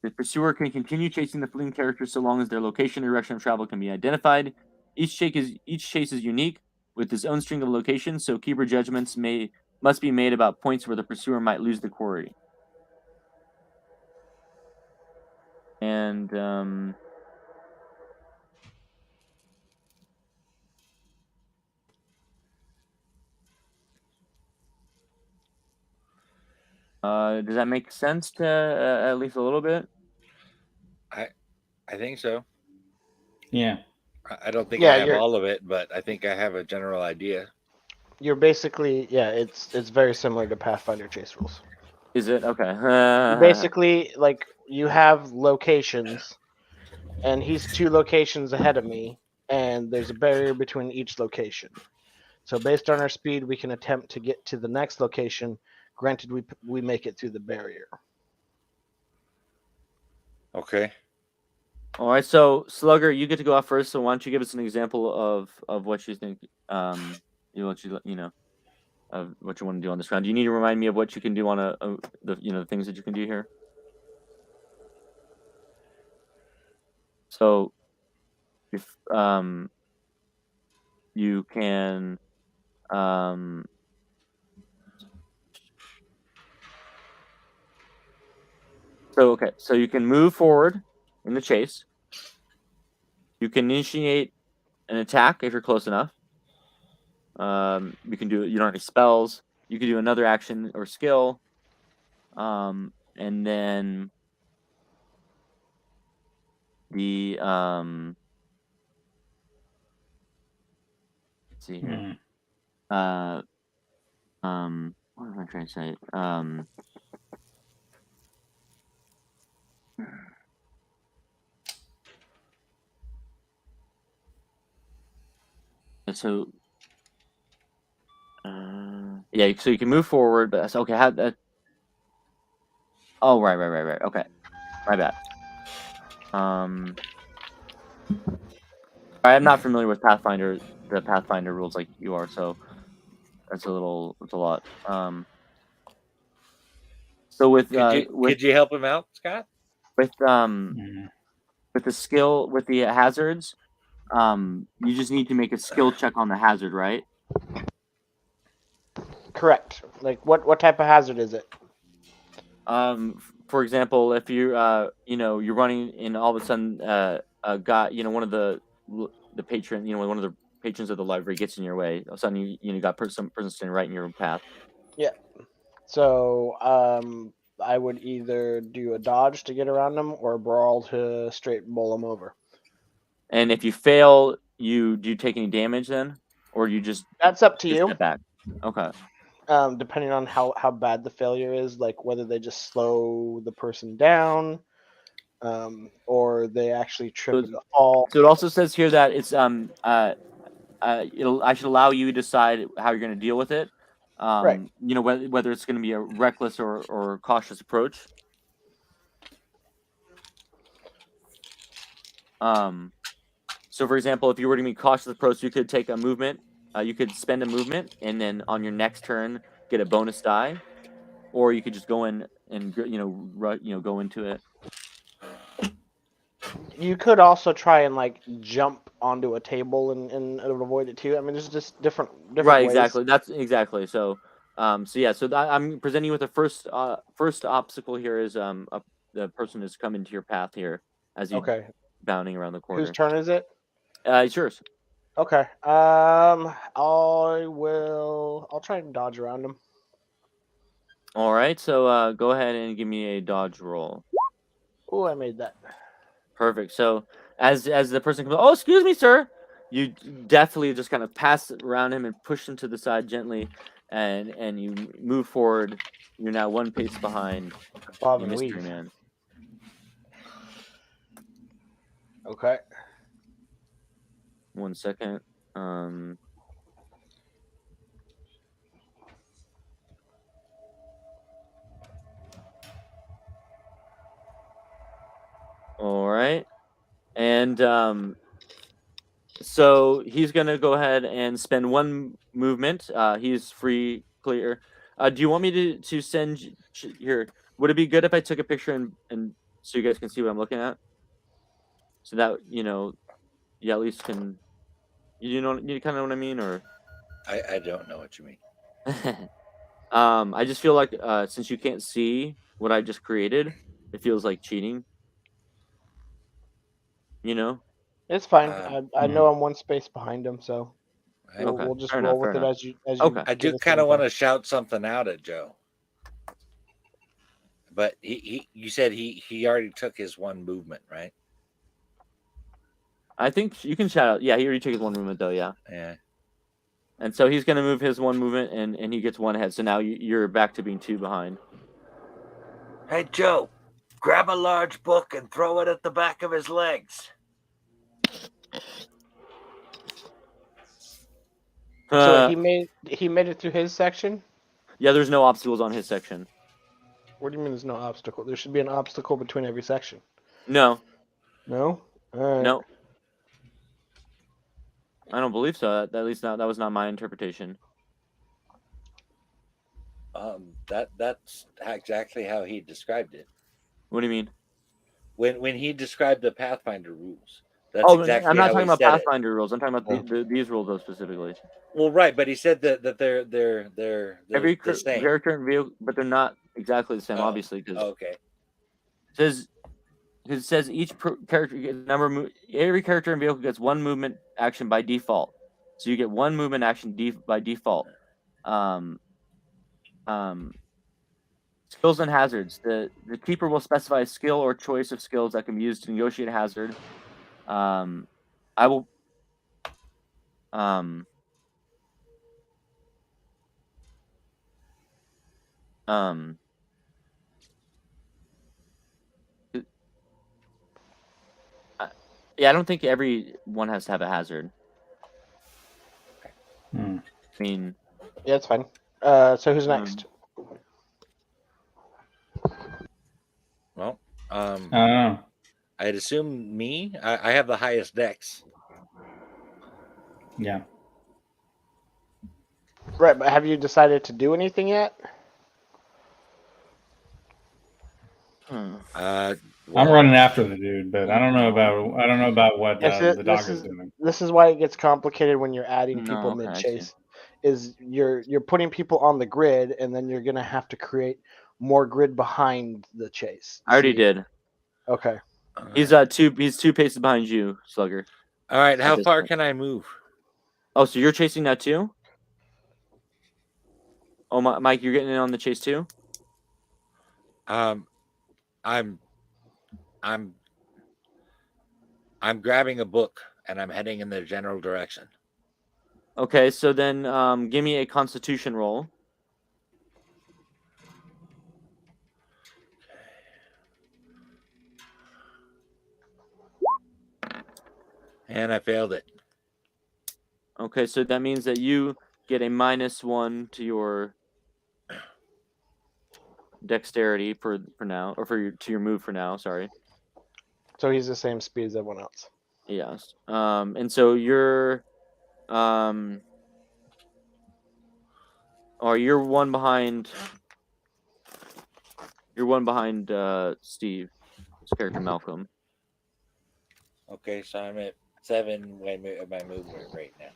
The pursuer can continue chasing the fleeing characters so long as their location and direction of travel can be identified. Each chase is unique with its own string of locations, so keeper judgments must be made about points where the pursuer might lose the quarry. And does that make sense to at least a little bit? I think so. Yeah. I don't think Yeah, I have you're- all of it, but I think I have a general idea. You're basically, it's very similar to Pathfinder chase rules. Is it? Okay. Basically, like, you have locations, and he's 2 locations ahead of me, and there's a barrier between each location. So based on our speed, we can attempt to get to the next location. Granted, we make it through the barrier. Okay. All right, so Slugger, you get to go off first. So why don't you give us an example of what you think, of what you want to do on this round? Do you need to remind me of what you can do on the things that you can do here? So, if you can so you can move forward in the chase. You can initiate an attack if you're close enough. You can do. You don't have any spells. You can do another action or skill. And then the let's see here. Mm. What am I trying to say? So, yeah. So you can move forward, but that's okay. How that? Oh, right. Okay, my bad. I am not familiar with the Pathfinder rules like you are, so that's a lot. So Could you help him out, Scott? with the skill with the hazards, you just need to make a skill check on the hazard, right? Correct. Like what type of hazard is it? For example, if you you're running and all of a sudden a guy, one of the patron, one of the patrons of the library gets in your way. All of a sudden you got some person standing right in your path. Yeah. So I would either do a dodge to get around them or a brawl to straight bowl them over. And if you fail, do you take any damage then, or you just That's up to you. step back? Okay. Depending on how bad the failure is, like whether they just slow the person down, or they actually trip and fall. So it also says here that it's I should allow you to decide how you're going to deal with it. Right. Whether it's going to be a reckless or cautious approach. So for example, if you were to be cautious approach, you could take a movement. You could spend a movement, and then on your next turn get a bonus die, or you could just go in and go into it. You could also try and like jump onto a table and avoid it too. I mean, there's just different Right, ways. exactly. That's exactly. So, I'm presenting you with the first obstacle here is the person has come into your path here as you Okay. bounding around the corner. Whose turn is it? It's yours. Okay. I'll try and dodge around him. All right. So go ahead and give me a dodge roll. Oh, I made that. Perfect. So as the person comes, oh, excuse me, sir. You definitely just kind of pass around him and push him to the side gently, and you move forward. You're now one pace behind Bob the and mystery weave. man. Okay. 1 second. All right. And so he's gonna go ahead and spend one movement. He's free, clear. Do you want me to send here? Would it be good if I took a picture and so you guys can see what I'm looking at? So that you at least can you kind of know what I mean, or I don't know what you mean. I just feel like since you can't see what I just created, it feels like cheating. It's fine. I Hmm. know I'm one space behind him, so Okay, we'll just fair roll enough, with fair it enough. as you Okay. I do give us kind of info. want to shout something out at Joe, but you said he already took his one movement, right? I think you can shout out. Yeah, he already took his one movement though. Yeah. Yeah. And so he's going to move his one movement, and he gets one ahead. So now you're back to being two behind. Hey Joe, grab a large book and throw it at the back of his legs. So he made it through his section. Yeah, there's no obstacles on his section. What do you mean there's no obstacle? There should be an obstacle between every section. No, No? All right. no, I don't believe so. At least that was not my interpretation. That's exactly how he described it. What do you mean? When he described the Pathfinder rules, that's Oh, exactly I'm not how talking he about said Pathfinder rules. I'm talking about these rules though specifically. it. Well, right, but he said that they're Every the same. character and vehicle, but they're not exactly the same, Oh, obviously, because okay. it says each character gets every character and vehicle gets one movement action by default. So you get one movement action by default. Skills and hazards. The keeper will specify a skill or choice of skills that can be used to negotiate a hazard. I will. Yeah, I don't think everyone has to have a hazard. Hmm. I mean, Yeah, it's fine. So who's next? Well, I don't know. I'd assume me. I have the highest dex. Yeah. Right, but have you decided to do anything yet? I'm running after the dude, but I don't know about what the dog is doing. This is why it gets complicated when you're adding No, people okay, I mid see. chase. Is you're putting people on the grid, and then you're gonna have to create more grid behind the chase. I already See? did. Okay. He's two paces behind you, Slugger. All right, how this far point. can I move? Oh, so you're chasing now too? Oh, Mike, you're getting in on the chase too? I'm grabbing a book and I'm heading in the general direction. Okay, so then give me a Constitution roll. And I failed it. Okay, so that means that you get a -1 to your dexterity for now, or to your move for now. Sorry. So he's the same speed as everyone else. Yes. And so you're or you're one behind. You're one behind Steve, his character Malcolm. Okay, so I'm at 7 of my movement right now.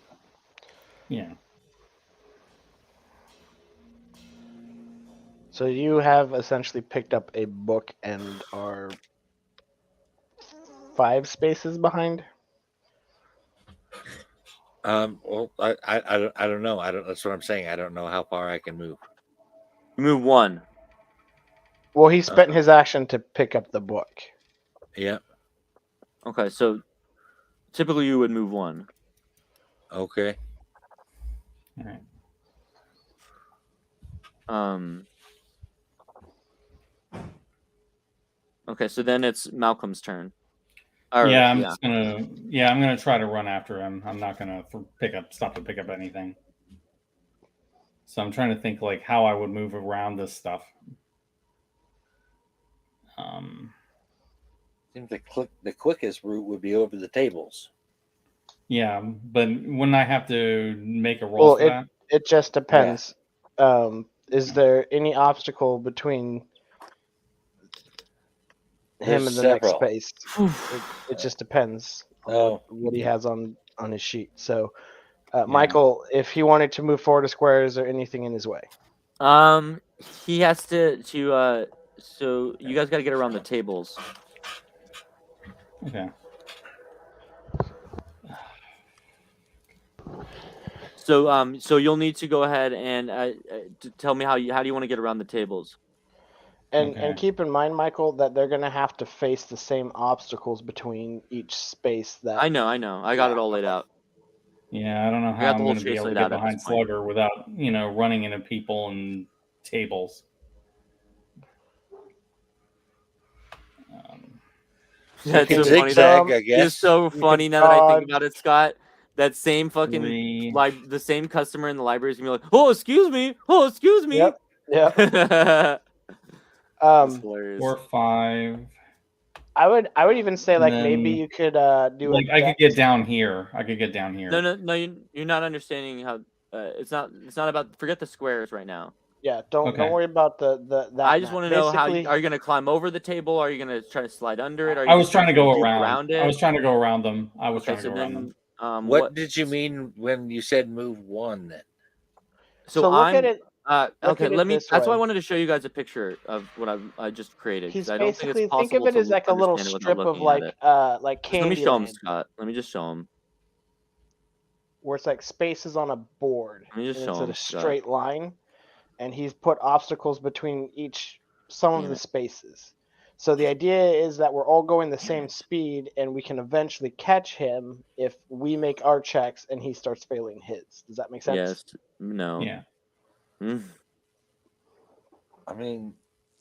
Yeah. So you have essentially picked up a book and are 5 spaces behind. Well, I don't know. That's what I'm saying. I don't know how far I can move. You move 1. Well, he spent his action to pick up the book. Yeah. Okay, so typically you would move 1. Okay. All right. Okay, so then it's Malcolm's turn. I'm gonna try to run after him. I'm not gonna stop to pick up anything. So I'm trying to think like how I would move around this stuff. Seems the quickest route would be over the tables. Yeah, but wouldn't I have to make a roll for that? It just depends. Is there any obstacle between him and the next space? It just depends on what he has on his sheet. So, Michael, if he wanted to move forward a square, is there anything in his way? He has to so you guys got to get around the tables. Okay. So you'll need to go ahead and tell me how do you want to get around the tables. And keep in mind, Michael, that they're going to have to face the same obstacles between each space. That I know. I got it all laid out. Yeah, I don't know how I'm going to be able to get behind Slugger without running into people and tables. That's so funny. It's so funny now that I think about it, Scott. That same fucking the same customer in the library is gonna be like, "Oh, excuse me. Oh, excuse me." Yep. That's hilarious. 4, 5. I would even say like maybe you could do like I could get down here. No, you're not understanding how it's not about forget the squares right now. Yeah, don't worry about that. I just want to know how are you going to climb over the table? Are you going to try to slide under it? I was trying to go around it. I was trying to go around them. What did you mean when you said move 1 then? So look at it. Okay, let me. That's why I wanted to show you guys a picture of what I just created. He's I don't basically think it's think of it as like a little strip of like candy. Let me show him, Scott. Let me just show him. Where it's like spaces on a board. Let me just show him. It's a straight line, and he's put obstacles between some of the spaces. So the idea is that we're all going the same speed, and we can eventually catch him if we make our checks and he starts failing his. Does that make sense? Yes. No. Yeah. I mean,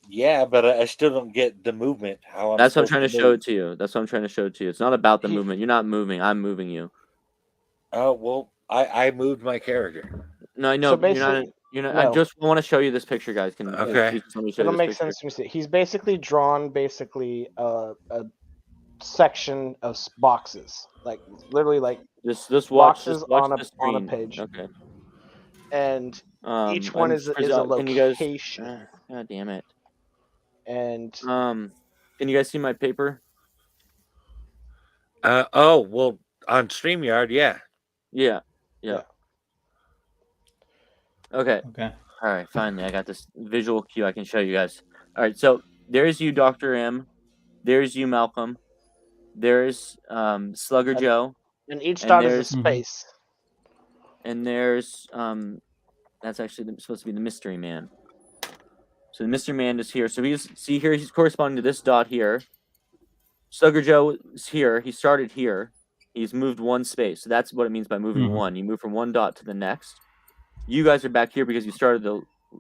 yeah, but I still don't get the movement. That's what I'm trying to show it to you. It's not about the movement. You're not moving. I'm moving you. Oh well, I moved my character. No, I know. So you're not. I just want to show you this picture, guys. It'll make sense to me. See, he's basically drawn a section of boxes, like literally like this boxes watch on a page. Okay. And each one is a location. God damn it. And Can you guys see my paper? Oh well, on StreamYard, yeah. Yeah. Yeah. Okay. Okay. All right. Finally, I got this visual cue I can show you guys. All right. So there's you, Dr. M. There's you, Malcolm. There's Slugger And- Joe. and each And dot is a there's space. and there's that's actually supposed to be the Mystery Man. So the Mystery Man is here. So he's corresponding to this dot here. Slugger Joe is here. He started here. He's moved one space. So that's what it means by moving Mhm. one. You move from one dot to the next. You guys are back here because you started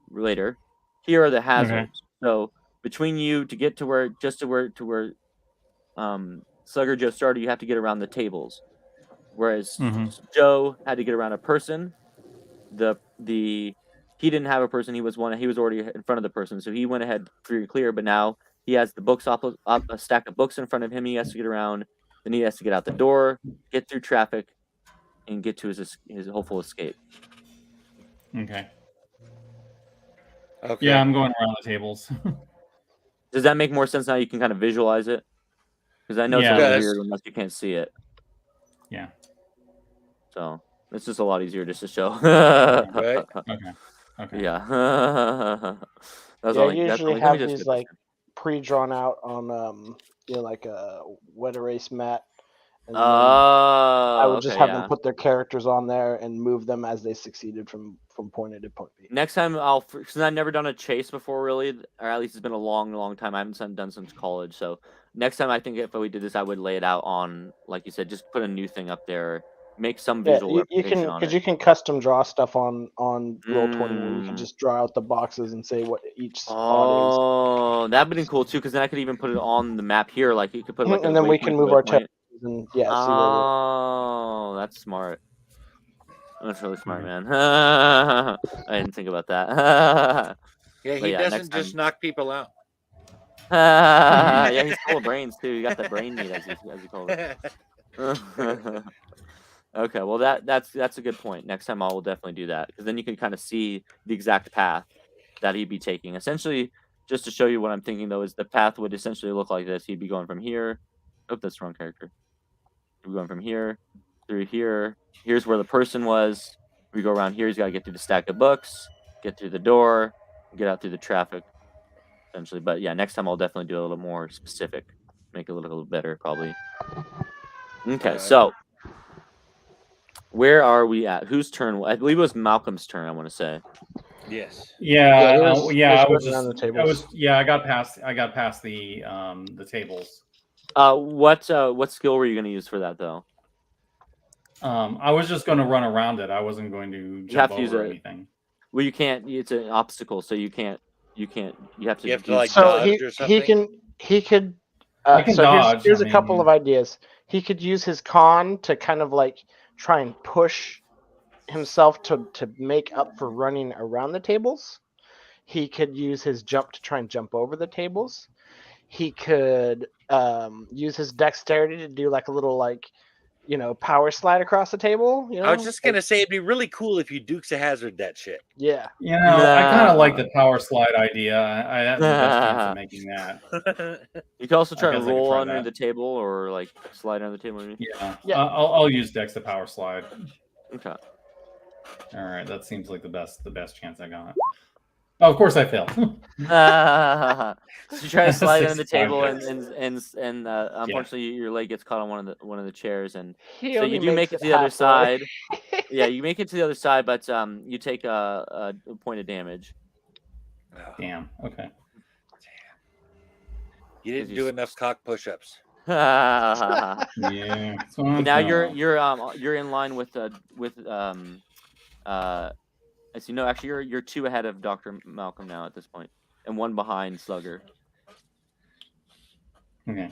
later. Here are the hazards. So between you to get to where Slugger Joe started, you have to get around the tables. Whereas Mhm. Joe had to get around a person. He didn't have a person. He was already in front of the person, so he went ahead free and clear. But now he has the books up a stack of books in front of him. He has to get around. Then he has to get out the door, get through traffic, and get to his hopeful escape. Okay. Okay. Yeah, I'm going around the tables. Does that make more sense now? You can kind of visualize it, because I know it's a Yeah. little Yes. weird unless you can't see it. Yeah. So it's just a lot easier just to show. Right. Okay. Yeah. That's Yeah, all. I usually let me have just these get this like in. pre-drawn out on like a wet erase mat, and then Oh, I would just okay, have yeah. them put their characters on there and move them as they succeeded from point A to point B. Next time since I've never done a chase before, really, or at least it's been a long, long time. I haven't done since college. So next time, I think if we did this, I would lay it out on, like you said, just put a new thing up there, make some Yeah, visual you can representation on because it. you can custom draw stuff on Roll20 where you can Mm. just draw out the boxes and say what each spot Oh, that'd been cool too, because then I could even put it on the map here. Like you could put is, like a and then we waypoint can to move our waypoint. characters and see where we're. Oh, that's smart. That's really smart, man. I didn't think about that. Yeah, But he yeah, doesn't next just time. knock people out. Yeah, he's full of brains too. You got that brain meat, as you call it. Okay, well that's a good point. Next time I will definitely do that, because then you can kind of see the exact path that he'd be taking. Essentially, just to show you what I'm thinking though, is the path would essentially look like this. He'd be going from here. Oh, that's the wrong character. He'd be going from here through here. Here's where the person was. We go around here. He's got to get through the stack of books, get through the door, get out through the traffic. Essentially, but yeah, next time I'll definitely do a little more specific, make it look a little better, probably. Okay, so where are we at? Whose turn? I believe it was Malcolm's turn. I want to say. Yes. Yeah. he was I was going around the just. I tables. was. Yeah. I got past the tables. What skill were you going to use for that though? I was just going to run around it. I wasn't going to jump over anything. Well, you can't. It's an obstacle, so you can't. You have to. You have to like So dodge or he something. could. I can So dodge. here's I a couple mean- of ideas. He could use his con to kind of like try and push himself to make up for running around the tables. He could use his jump to try and jump over the tables. He could use his dexterity to do like a little power slide across the table. I was just gonna say it'd be really cool if you Dukes of Hazard that shit. Yeah. You know, I kind of like the power slide idea. I have the best chance of making that. You can also try I to guess I could roll try under that. the table or like slide under the table. Maybe. Yeah. I'll use Dex to power slide. Okay. All right, that seems like the best chance I got. Oh, of course I fail. So you try to slide under the 65 table, Dex. and unfortunately your leg gets caught on one of the chairs, and He so only you do make makes it to the other halfway. side. Yeah, you make it to the other side, but you take a point of damage. Damn. Okay. You didn't do enough cock push-ups. But Yeah. now you're in line with as you know, actually you're 2 ahead of Dr. Malcolm now at this point, and 1 behind Slugger. Okay.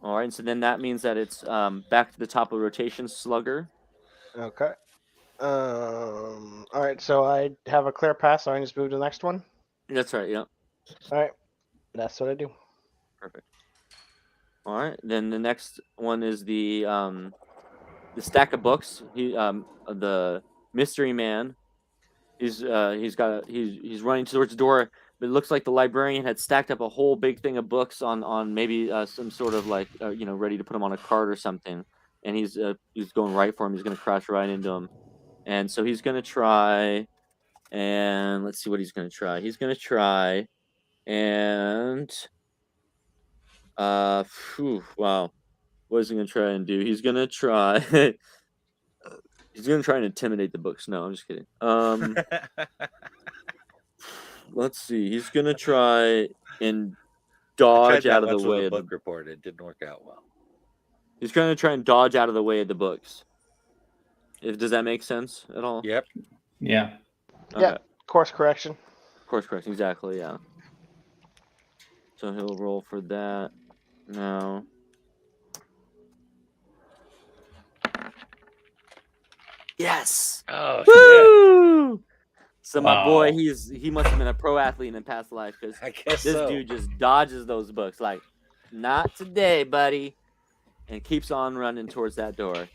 All right, so then that means that it's back to the top of rotation, Slugger. Okay. All right. So I have a clear pass. So I can just move to the next one. That's right. Yeah. All right. That's what I do. Perfect. All right. Then the next one is the stack of books. The mystery man. He's running towards the door. it looks like the librarian had stacked up a whole big thing of books on maybe some sort of like ready to put them on a cart or something, and he's going right for him. He's gonna crash right into him, and so he's gonna try, and let's see what he's gonna try. He's gonna try, and wow, what is he gonna try and do? He's gonna try. He's gonna try and intimidate the books. No, I'm just kidding. Let's see. He's gonna try and dodge out of the way of the book report. It didn't work out well. He's gonna try and dodge out of the way of the books. Does that make sense at all? Yep. Yeah. Okay. Yeah. Course correction. Course correction. Exactly. Yeah. So he'll roll for that now. Yes. Oh, Woo! So my Wow. boy, he must have been a pro athlete in a past life because I guess this so. dude just dodges those books like, not today, buddy, and keeps on running towards that door.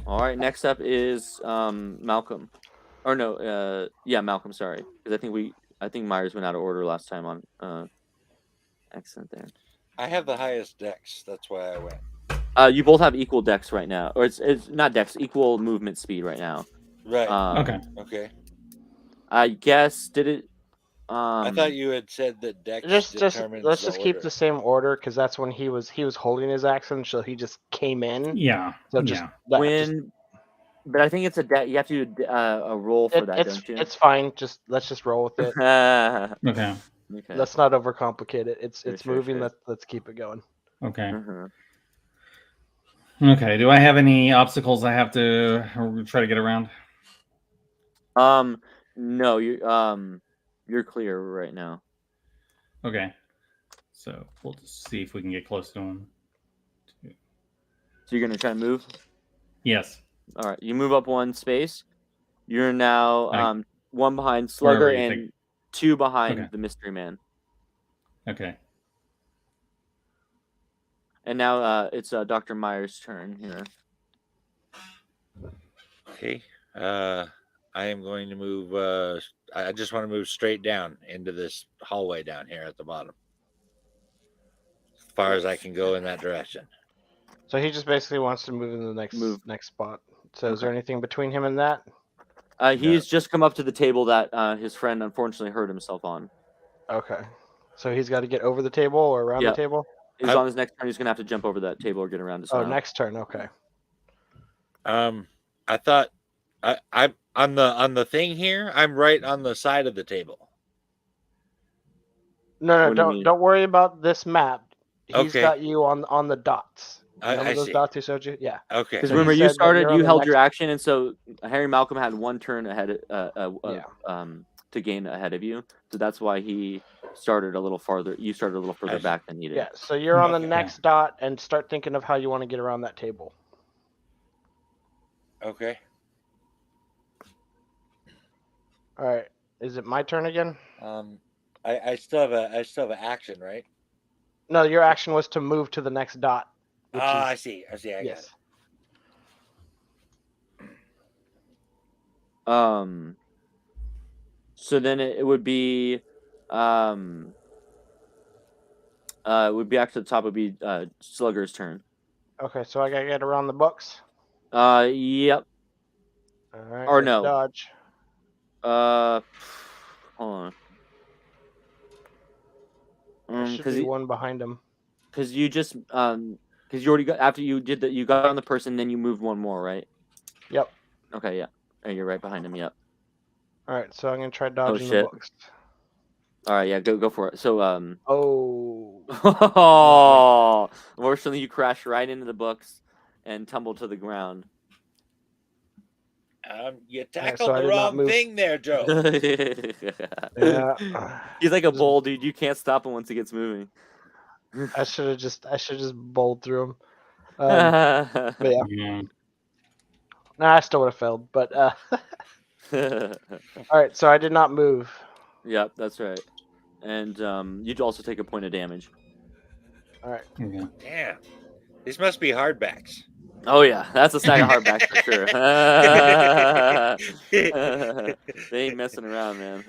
All right, next up is Malcolm, or no, Malcolm. Sorry, because I think Myers went out of order last time on accident there. I have the highest dex. That's why I went. You both have equal dex right now, or it's not dex, equal movement speed right now. Right. Okay. Okay. I guess did it. I thought you had said that dex Let's determines just keep the same order because that's when he was holding his accent, so he just came in. Yeah. So just Yeah. But I think it's you have to do a roll for that, don't you? It's fine. Let's just roll with it. Okay. Okay. Let's not overcomplicate it. It's Sure, moving. sure. Let's keep it going. Okay. Uh-huh. Okay. Do I have any obstacles I have to try to get around? No, you're clear right now. Okay. So we'll just see if we can get close to him. So you're gonna try to move. Yes. All right, you move up one space. You're now one behind Wherever Slugger you and think. two behind Okay. the Mystery Man. Okay. And now it's Dr. Myers' turn here. Okay. I am going to move. I just want to move straight down into this hallway down here at the bottom, as far as I can go in that direction. So he just basically wants to move in the next spot. So is there anything between him and that? He's just come up to the table that his friend unfortunately hurt himself on. Okay. So he's got to get over the table or around Yeah. the table? He's on his next turn. He's gonna have to jump over that table or get around to Oh, somehow. next turn. Okay. I thought I'm on the thing here. I'm right on the side of the table. No, What do you mean? don't worry about this map. He's Okay. got you on the dots. Remember I those see. dots he showed you? Yeah. Okay. Because So he remember, you said that started, you're on you the held your next- action, and so Harry Malcolm had one turn ahead, to gain ahead of you. So that's why he started a little farther. You started a little further see. back than he did. Yeah. So you're on the Okay. next dot and start thinking of how you want to get around that table. Okay. All right. Is it my turn again? I still have an action, right? No, your action was to move to the next dot. which is- I see. I got yes. it. So then it would be, it would be actually the top would be Slugger's turn. Okay, so I gotta get around the books. Yep. All right. Or let's no. Dodge. Hold on. There should Because be one behind him. you just because you already got after you did that, you got on the person, then you moved one more, right? Yep. Okay, yeah. Oh, you're right behind him. Yep. All right, so I'm gonna try dodging the shit. books. All right, yeah, go for it. So Oh. unfortunately, you crash right into the books and tumble to the ground. You so tackled I the did not wrong move. thing there, Joe. Yeah. He's like a bull, dude. You can't stop him once he gets moving. I should have just bowled through him. But yeah. Yeah. Nah, I still would have failed. But all right, so I did not move. Yep, that's right. And you'd also take a point of damage. All right. Okay. Damn. These must be hardbacks. Oh yeah, that's a stack of hardbacks for sure. They ain't messing around, man.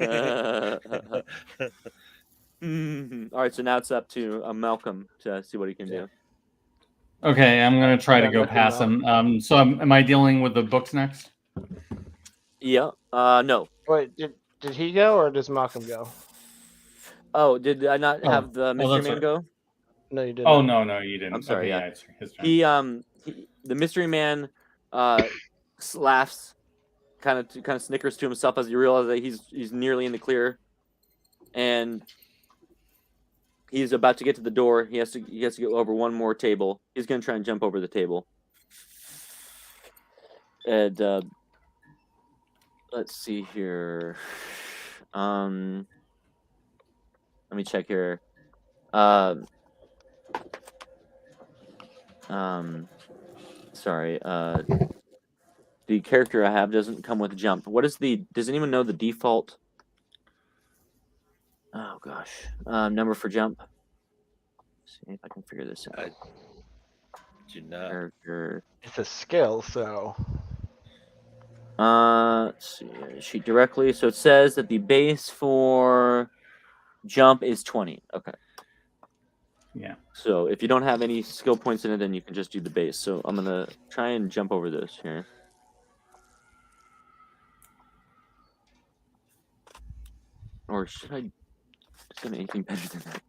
All right, so now it's up to Malcolm to see what he can do. Okay, I'm gonna try to Yeah, go let him past know. him. So am I dealing with the books next? Yeah. No. Wait, did he go or does Malcolm go? Oh, did I not have the mystery that's man right. go? No, you didn't. Oh no, you didn't. I'm sorry. Okay, Yeah. it's his turn. The mystery man laughs, kind of snickers to himself as he realizes that he's nearly in the clear, and he's about to get to the door. He has to go over one more table. He's gonna try and jump over the table. And let's see here. Let me check here. Sorry. The character I have doesn't come with jump. What is does anyone know the default? Oh gosh. Number for jump. Let's see if I can figure this out. Do not. Character. It's a skill, so Let's see. Sheet directly. So it says that the base for jump is 20. Okay. Yeah. So if you don't have any skill points in it, then you can just do the base. So I'm gonna try and jump over this here. Or should I do anything better than that?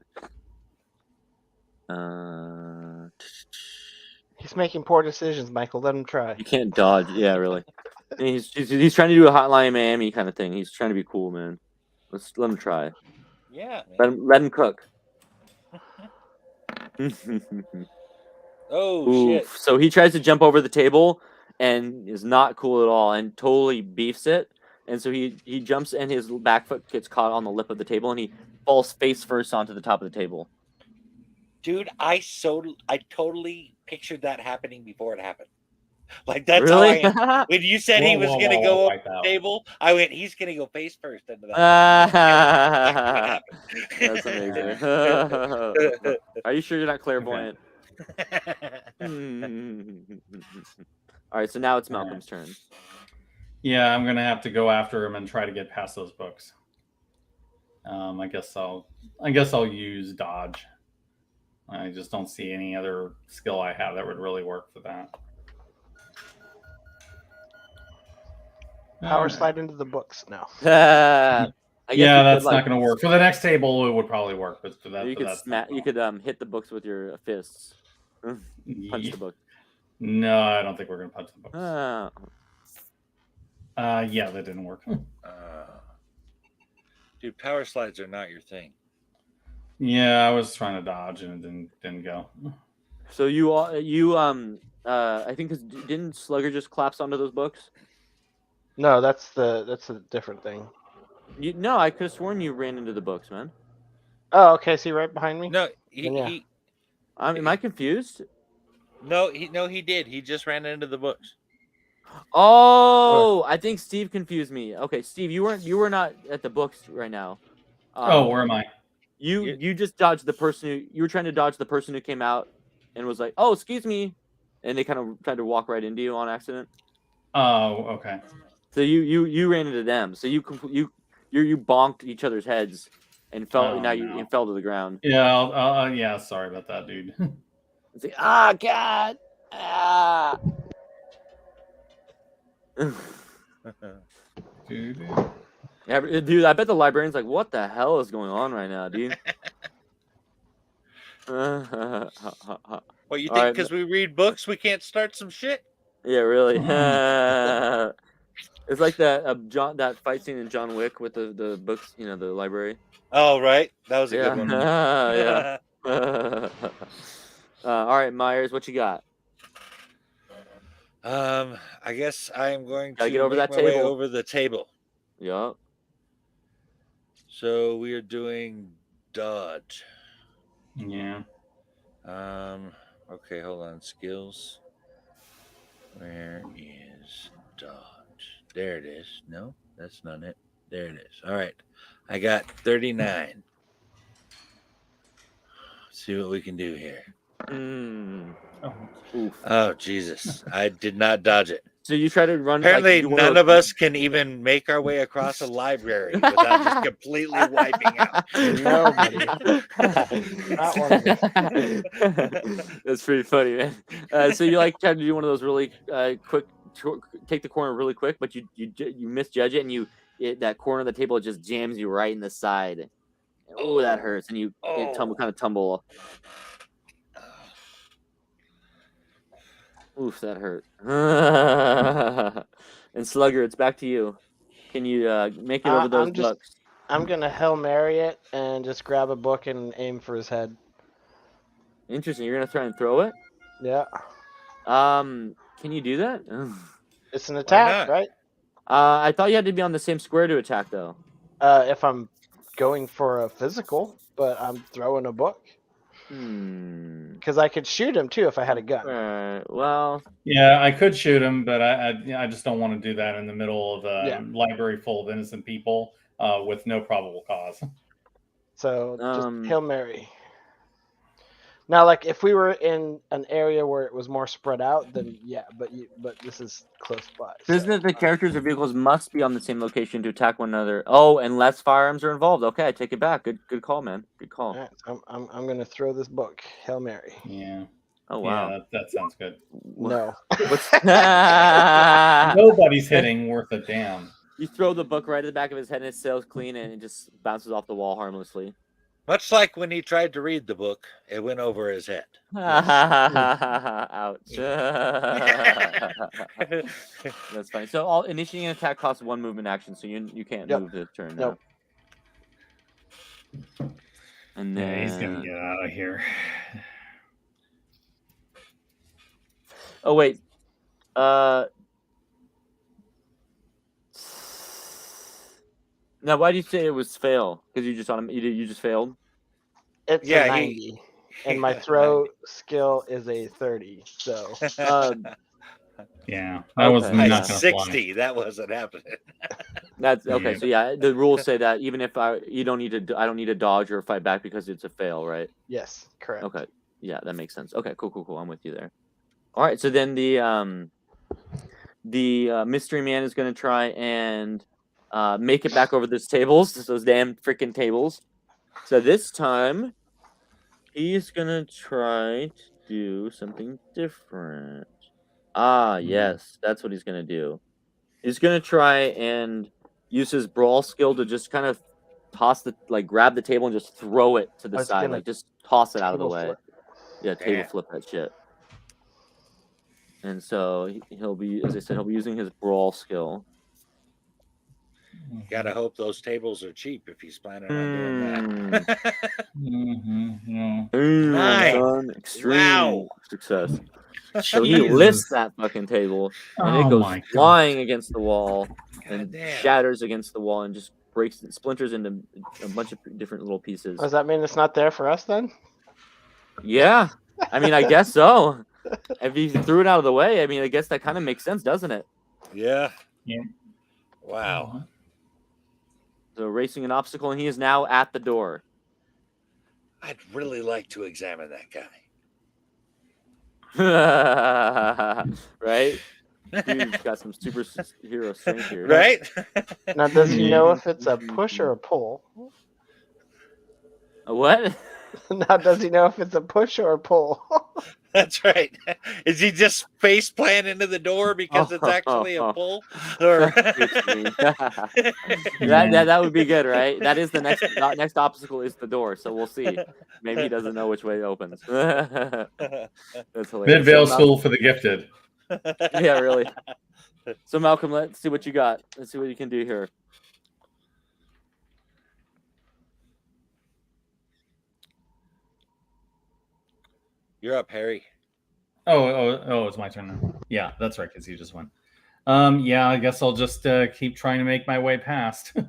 he's making poor decisions, Michael. Let him try. You can't dodge. Yeah, really. He's trying to do a Hotline Miami kind of thing. He's trying to be cool, man. Let him try. Yeah. Man. Let him cook. Oh Oof. shit! So he tries to jump over the table and is not cool at all and totally beefs it. And so he jumps and his back foot gets caught on the lip of the table and he falls face first onto the top of the table. Dude, I totally pictured that happening before it happened. Like that's Really? how I am. When you said he was gonna go over the table, I went, he's gonna go face first into that. That's amazing. Are you sure you're not clairvoyant? All right, so now it's Malcolm's turn. Yeah, I'm gonna have to go after him and try to get past those books. I guess I'll use dodge. I just don't see any other skill I have that would really work for that. Power slide into the books. No. I guess Yeah, that's not going to work. For the next table, it would probably work, but for that, you for could that smack. You could hit the books with your fists. Punch the book. No, I don't think we're going to punch the books. Yeah, that didn't work. Dude, power slides are not your thing. Yeah, I was trying to dodge and it didn't go. So I think didn't Slugger just collapse onto those books? No, that's a different thing. No, I could have sworn you ran into the books, man. Oh, okay. See right behind me. No, am I confused? No, he did. He just ran into the books. Oh, I think Steve confused me. Okay, Steve, you were not at the books right now. Where am I? You just dodged the person you were trying to dodge the person who came out and was like, "Oh, excuse me," and they kind of tried to walk right into you on accident. Oh, okay. So you ran into them. So you bonked each other's heads and fell. You fell to the ground. Yeah. Yeah. Sorry about that, dude. It's like, God. Dude. Yeah, dude, I bet the librarian's like, what the hell is going on right now, dude? What, you think because we read books we can't start some shit? Yeah, really. It's like that fight scene in John Wick with the books, the library. Oh, right. That was a good one. Yeah. All right, Myers, what you got? I guess I am going to get over make that my way table. over the table. Yeah. So we are doing dodge. Yeah. Okay, hold on. Skills. Where is dodge? There it is. No, that's not it. There it is. All right. I got 39. Let's see what we can do here. Mm. Oh. Oof. Oh Jesus! I did not dodge it. So you try to run. Apparently, do one none those- of us can even make our way across a library without just completely wiping out. Nobody. Not one of us. That's pretty funny, man. So you like try to do one of those really quick, take the corner really quick, but you misjudge it, and that corner of the table just jams you right in the side. Oh, that hurts, and you kind of tumble. Oof, that hurt. And Slugger, it's back to you. Can you make it over those bucks? I'm gonna Hail Mary it and just grab a book and aim for his head. Interesting. You're gonna try and throw it. Yeah. Can you do that? It's an attack, not? right? I thought you had to be on the same square to attack, though. If I'm going for a physical, but I'm throwing a book. Because I could shoot him too if I had a gun. Well. Yeah, I could shoot him, but I just don't want to do that in the middle of a library full of innocent people with no probable cause. So just Hail Mary. Now, like if we were in an area where it was more spread out, then yeah, but this is close by. Isn't it the characters or vehicles must be on the same location to attack one another? Oh, unless firearms are involved. Okay, I take it back. Good call, man. Good call. All right, I'm gonna throw this book. Hail Mary. Yeah. Oh wow. Yeah, that sounds good. No. Nobody's hitting worth a damn. You throw the book right at the back of his head and it sails clean and it just bounces off the wall harmlessly. Much like when he tried to read the book, it went over his head. Ouch. That's funny. So initiating an attack costs 1 movement action, so you can't move this turn. Nope. And then he's gonna get out of here. Oh wait. Now, why do you say it was fail? Because you just you just failed. It's a 90, and my throw skill is a 30. So yeah, that was not 60. That wasn't happening. That's okay. So yeah, the rules say that even if I don't need to dodge or fight back because it's a fail, right? Yes, correct. Okay, yeah, that makes sense. Okay, cool. I'm with you there. All right, so then the mystery man is going to try and make it back over those tables, those damn freaking tables. So this time, he's going to try to do something different. Yes, that's what he's going to do. He's going to try and use his brawl skill to just kind of grab the table and just throw it to the side, like just toss it out of the way. Yeah, table flip that shit. And so he'll be, as I said, he'll be using his brawl skill. Gotta hope those tables are cheap if he's planning on doing that. Nice. Extreme success. So he lifts that fucking table and it goes flying against the wall and shatters against the wall and just breaks and splinters into a bunch of different little pieces. Does that mean it's not there for us then? Yeah. I mean, I guess so. If he threw it out of the way, I mean, I guess that kind of makes sense, doesn't it? Yeah. Yeah. Wow. So racing an obstacle, and he is now at the door. I'd really like to examine that guy. Right? Dude's got some superhero strength here. Right? Now, does he know if it's a push or a pull? A what? Now, does he know if it's a push or a pull? That's right. Is he just face plant into the door because it's actually a pull? Or... that would be good, right? That is the next obstacle is the door, so we'll see. Maybe he doesn't know which way it opens. That's hilarious. Midvale School for the Gifted. Yeah, really. So Malcolm, let's see what you got. Let's see what you can do here. You're up, Harry. Oh, it's my turn now. Yeah, that's right, because you just won. Yeah, I guess I'll just keep trying to make my way past. All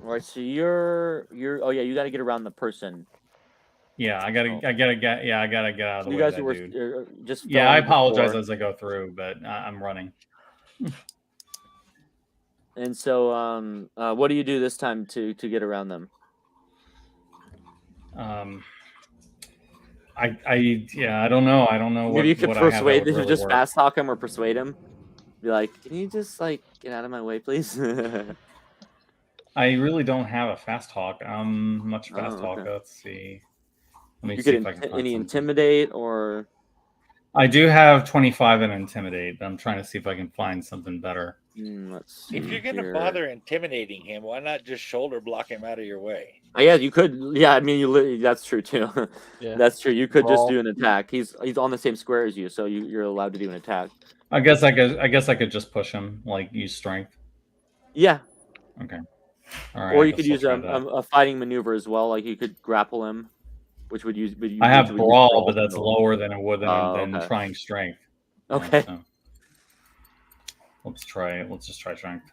right, so you're. Oh yeah, you got to get around the person. Yeah, I gotta get out of the way. You guys that were dude. just. Yeah, I apologize as I go through, but I'm running. And so, what do you do this time to get around them? I don't know. I don't know Maybe you could what I have that persuade. would They should really just work. fast talk him or persuade him. Be like, can you just like get out of my way, please? I really don't have a fast talk. Much fast Oh, talk. okay. Let's see. Let me You see could if I can find any something. intimidate or I do have 25 in intimidate. I'm trying to see if I can find something better. let's see. If you're gonna here. bother intimidating him, why not just shoulder block him out of your way? Oh, yeah, you could. Yeah, I mean, that's true too. Yeah. That's true. You could just Roll. do an attack. He's on the same square as you, so you're allowed to do an attack. I guess I could just push him, like use strength. Yeah. Okay. All right. Or I you guess could I'll use try that. a fighting maneuver as well. Like you could grapple him, which would use. I have which would use brawl, but that's skill. lower than it would Oh, than okay. trying strength. Okay. So let's try it. Let's just try strength.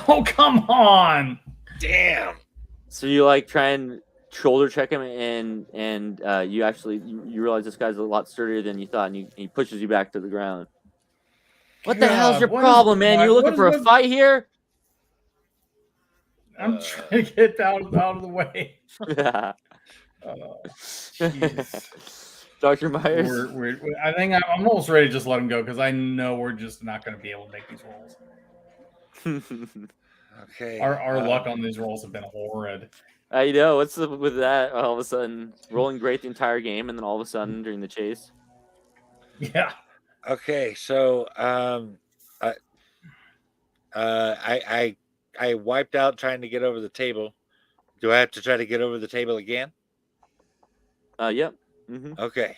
Oh, come on! Damn. So you like try and shoulder check him, and you actually you realize this guy's a lot sturdier than you thought, and he pushes you back to the ground. What the hell's your God, what problem, is- man? You what looking is for a with- fight here? I'm trying to get out of the way. Jeez. Dr. Myers. I think I'm almost ready to just let him go because I know we're just not going to be able to make these rolls. Okay. Our luck on these rolls have been horrid. I know. What's up with that? All of a sudden, rolling great the entire game, and then all of a sudden during the chase. Yeah. Okay, so I wiped out trying to get over the table. Do I have to try to get over the table again? Yep. Mm-hmm. Okay.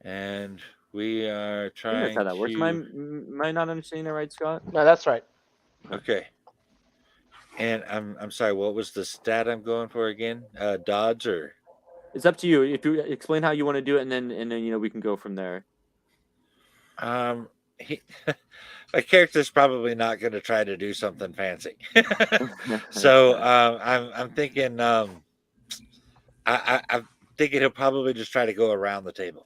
And we are I think trying that's how that works. to... Am I not understanding that right, Scott? No, that's right. Okay. And I'm sorry, what was the stat I'm going for again? Dodge or... It's up to you. If you explain how you want to do it, and then we can go from there. My character's probably not going to try to do something fancy. So I'm thinking I'm thinking he'll probably just try to go around the table.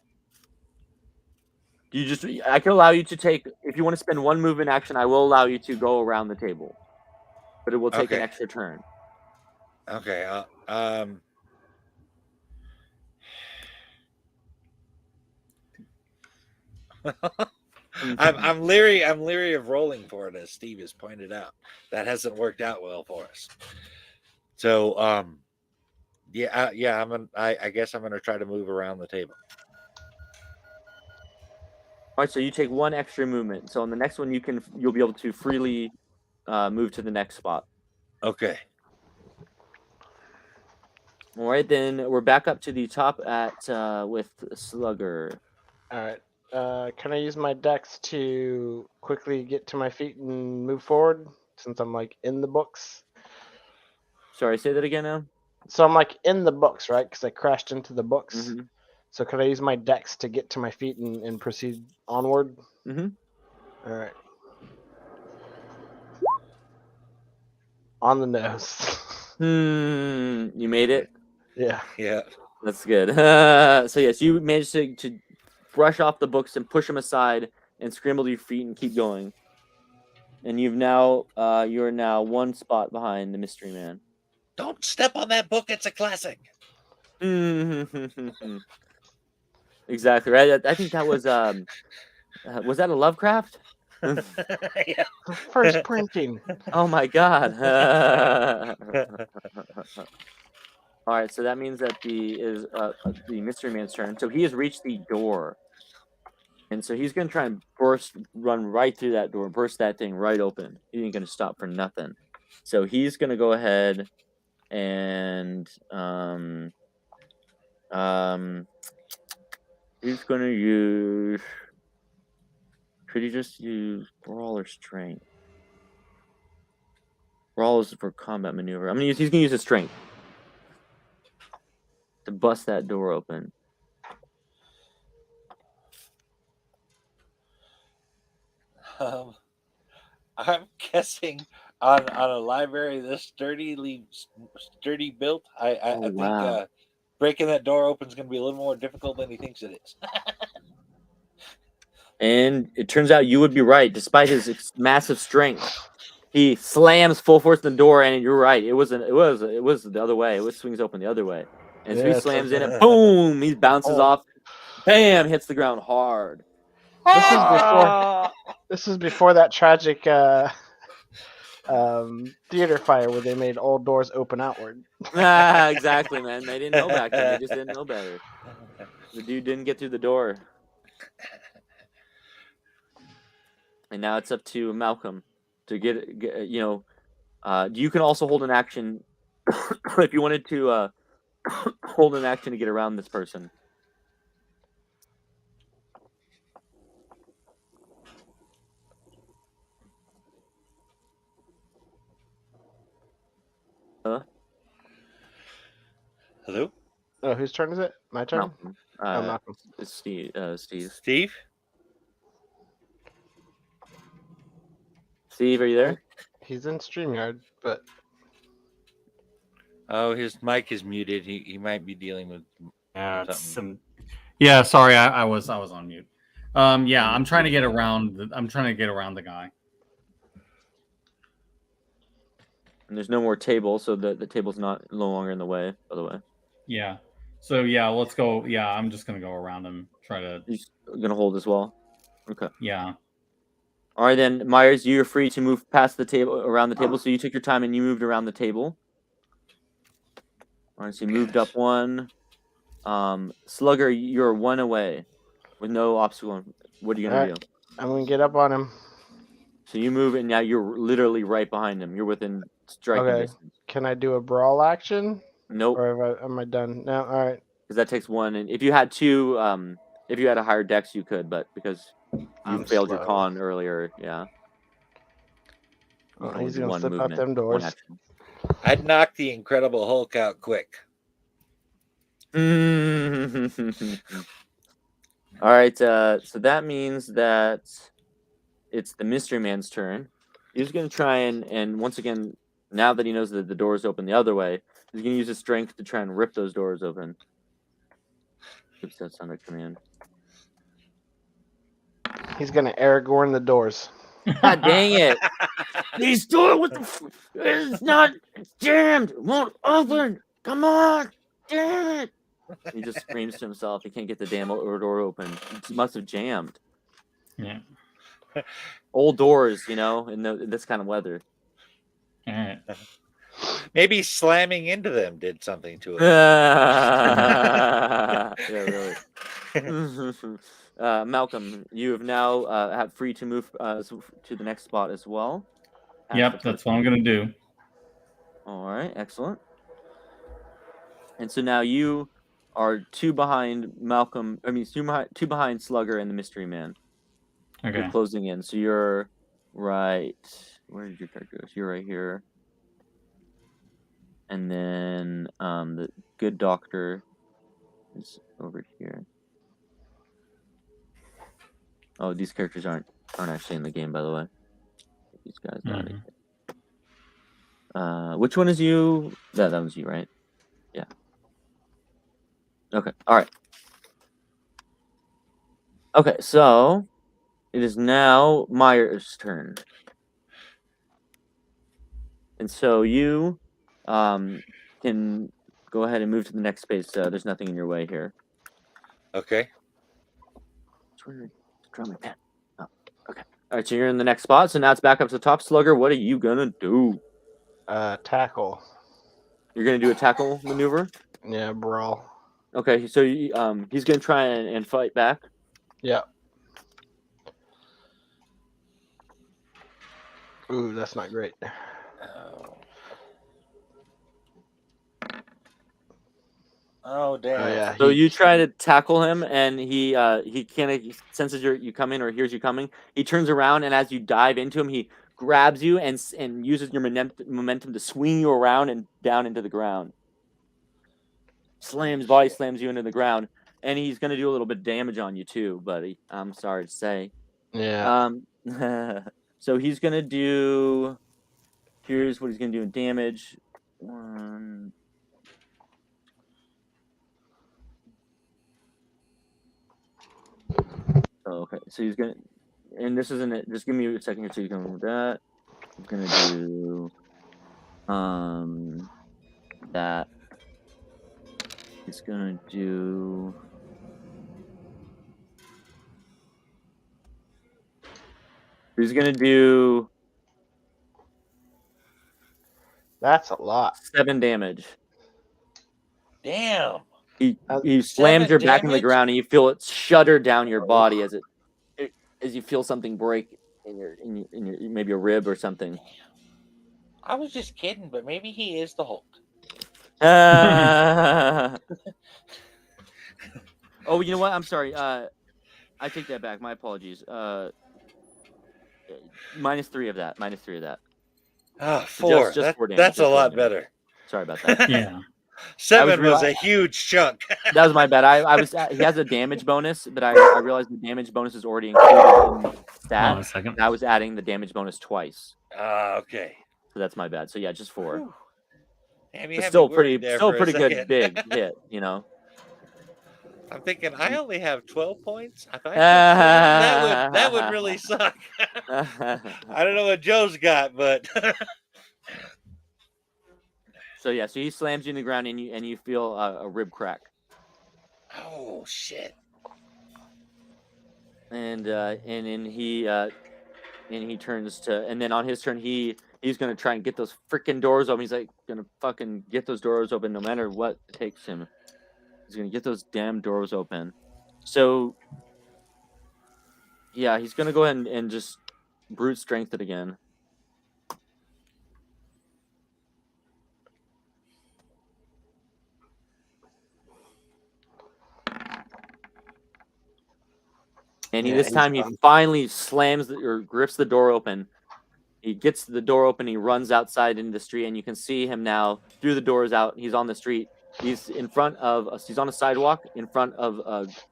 I can allow you to take, if you want to spend one movement action, I will allow you to go around the table, but it will take an Okay. extra turn. Okay. I'm leery of rolling for it, as Steve has pointed out. That hasn't worked out well for us. So I guess I'm gonna try to move around the table. All right, so you take one extra movement. So on the next one, you'll be able to freely move to the next spot. Okay. All right, then we're back up to the top at with Slugger. All right. Can I use my dex to quickly get to my feet and move forward since I'm like in the books? Sorry, say that again now. So I'm like in the books, right? Because I crashed into the books. Mm-hmm. So could I use my dex to get to my feet and proceed onward? Mm-hmm. All right. On the nose. You made it. Yeah. Yeah. That's good. So yes, you managed to brush off the books and push them aside and scramble to your feet and keep going. And you're now one spot behind the mystery man. Don't step on that book. It's a classic. Exactly right. I think that was that a Lovecraft? Yeah. First printing. Oh my god. All right, so that means that the mystery man's turn. So he has reached the door, and so he's gonna try and run right through that door, burst that thing right open. He ain't gonna stop for nothing. So he's gonna go ahead and he's gonna use. Could he just use brawl or strength? Brawl is for combat maneuver. He's gonna use his strength to bust that door open. I'm guessing on a library this sturdy built. I think wow. breaking that door open is going to be a little more difficult than he thinks it is. And it turns out you would be right, despite his massive strength. He slams full force in the door, and you're right. It was the other way. It swings open the other way, and so he Yeah, it's slams in it. Boom! He bounces Oh. off. Bam! Hits the ground hard. This is before that tragic theater fire where they made all doors open outward. Exactly, man. They didn't know back then. They just didn't know better. The dude didn't get through the door. And now it's up to Malcolm to get you can also hold an action if you wanted to hold an action to get around this person. Hello? Oh, whose turn is it? My turn? Malcolm. Malcolm. It's Steve. Steve. Steve, are you there? He's in StreamYard, but Oh, his mic is muted. He might be dealing with something. Yeah, sorry, I was on mute. Yeah, I'm trying to get around. I'm trying to get around the guy. And there's no more table, so the table's no longer in the way. By the way. Yeah. So yeah, let's go. Yeah, I'm just gonna go around him. Try to. He's gonna hold as well. Okay. Yeah. All right, then Myers, you're free to move past the table, around the table. So you took your time and you moved around the table. All right, so you moved up one. Slugger, you're one away with no obstacle. What are you gonna do? I'm gonna get up on him. So you move, and now you're literally right behind him. You're within striking distance. Can I do a brawl action? Nope. Or am I done? No. All right. Because that takes one, and if you had two, if you had a higher dex, you could, but because you failed your con earlier, yeah. Oh, he's gonna slip out them doors. I'd knock the Incredible Hulk out quick. All right, so that means that it's the Mystery Man's turn. He's going to try and once again, now that he knows that the door is open the other way, he's going to use his strength to try and rip those doors open. Oops, that's under command. He's gonna Aragorn the doors. God dang it! These doors, what the? It's not jammed. It won't open. Come on, damn it! He just screams to himself. He can't get the damn door open. It must have jammed. Yeah. Old doors, in this kind of weather. All right. Maybe slamming into them did something to it. Yeah, really. Malcolm, you have now have free to move to the next spot as well. Yep, that's what I'm gonna do. All right, excellent. And so now you are two behind Malcolm. I mean, two behind Slugger and the Mystery Man. Okay. You're closing in, so you're right. Where did your character go? So you're right here. And then the good doctor is over here. Oh, these characters aren't actually in the game, by the way. These guys are. Which one is you? That was you, right? Yeah. Okay. All right. Okay, so it is now Myers' turn, and so you can go ahead and move to the next space. There's nothing in your way here. Okay. Draw my pen. Oh, okay. All right, so you're in the next spot. So now it's back up to the top. Slugger, what are you gonna do? Tackle. You're gonna do a tackle maneuver. Yeah, brawl. Okay, so he's gonna try and fight back. Yeah. Ooh, that's not great. Oh damn! Yeah. So you try to tackle him, and he kind of senses you coming or hears you coming. He turns around, and as you dive into him, he grabs you and uses your momentum to swing you around and down into the ground. Body slams you into the ground, and he's gonna do a little bit of damage on you too, buddy. I'm sorry to say. Yeah. So he's gonna do. Here's what he's gonna do in damage. One. Oh, okay. So he's gonna, and this isn't it. Just give me a second here so you can move that. He's gonna do that. He's gonna do. He's gonna do That's a lot. 7 damage. Damn. He slams 7 your back in the damage? ground, and you feel it shudder down your body as as you feel something break in your maybe a rib or something. I was just kidding, but maybe he is the Hulk. Oh, you know what? I'm sorry. I take that back. My apologies. -3 of that. -3 of that. Oh, 4. Just 4 damage. That's just a 4 lot damage. better. Sorry about that. Yeah. 7 was a huge chunk. That was my bad. I was he has a damage bonus, but I realized the damage bonus is already included in the stat. Hold on a second. And I was adding the damage bonus twice. Okay. So that's my bad. So yeah, just 4. Whew. Damn, you But had still me worried there for a pretty good second. big hit, you know. I'm thinking I only have 12 points. If I took 7, that would really suck. I don't know what Joe's got, but So yeah, so he slams you in the ground and you feel a rib crack. oh shit. And then he turns to, and then on his turn he's gonna try and get those freaking doors open. He's like gonna fucking get those doors open no matter what it takes him. He's gonna get those damn doors open. So yeah, he's gonna go ahead and just brute strength it again. And Yeah, this he's time he done. finally slams or grips the door open. He gets the door open. He runs outside into the street, and you can see him now through the doors out. He's on the street. He's in front of. He's on a sidewalk in front of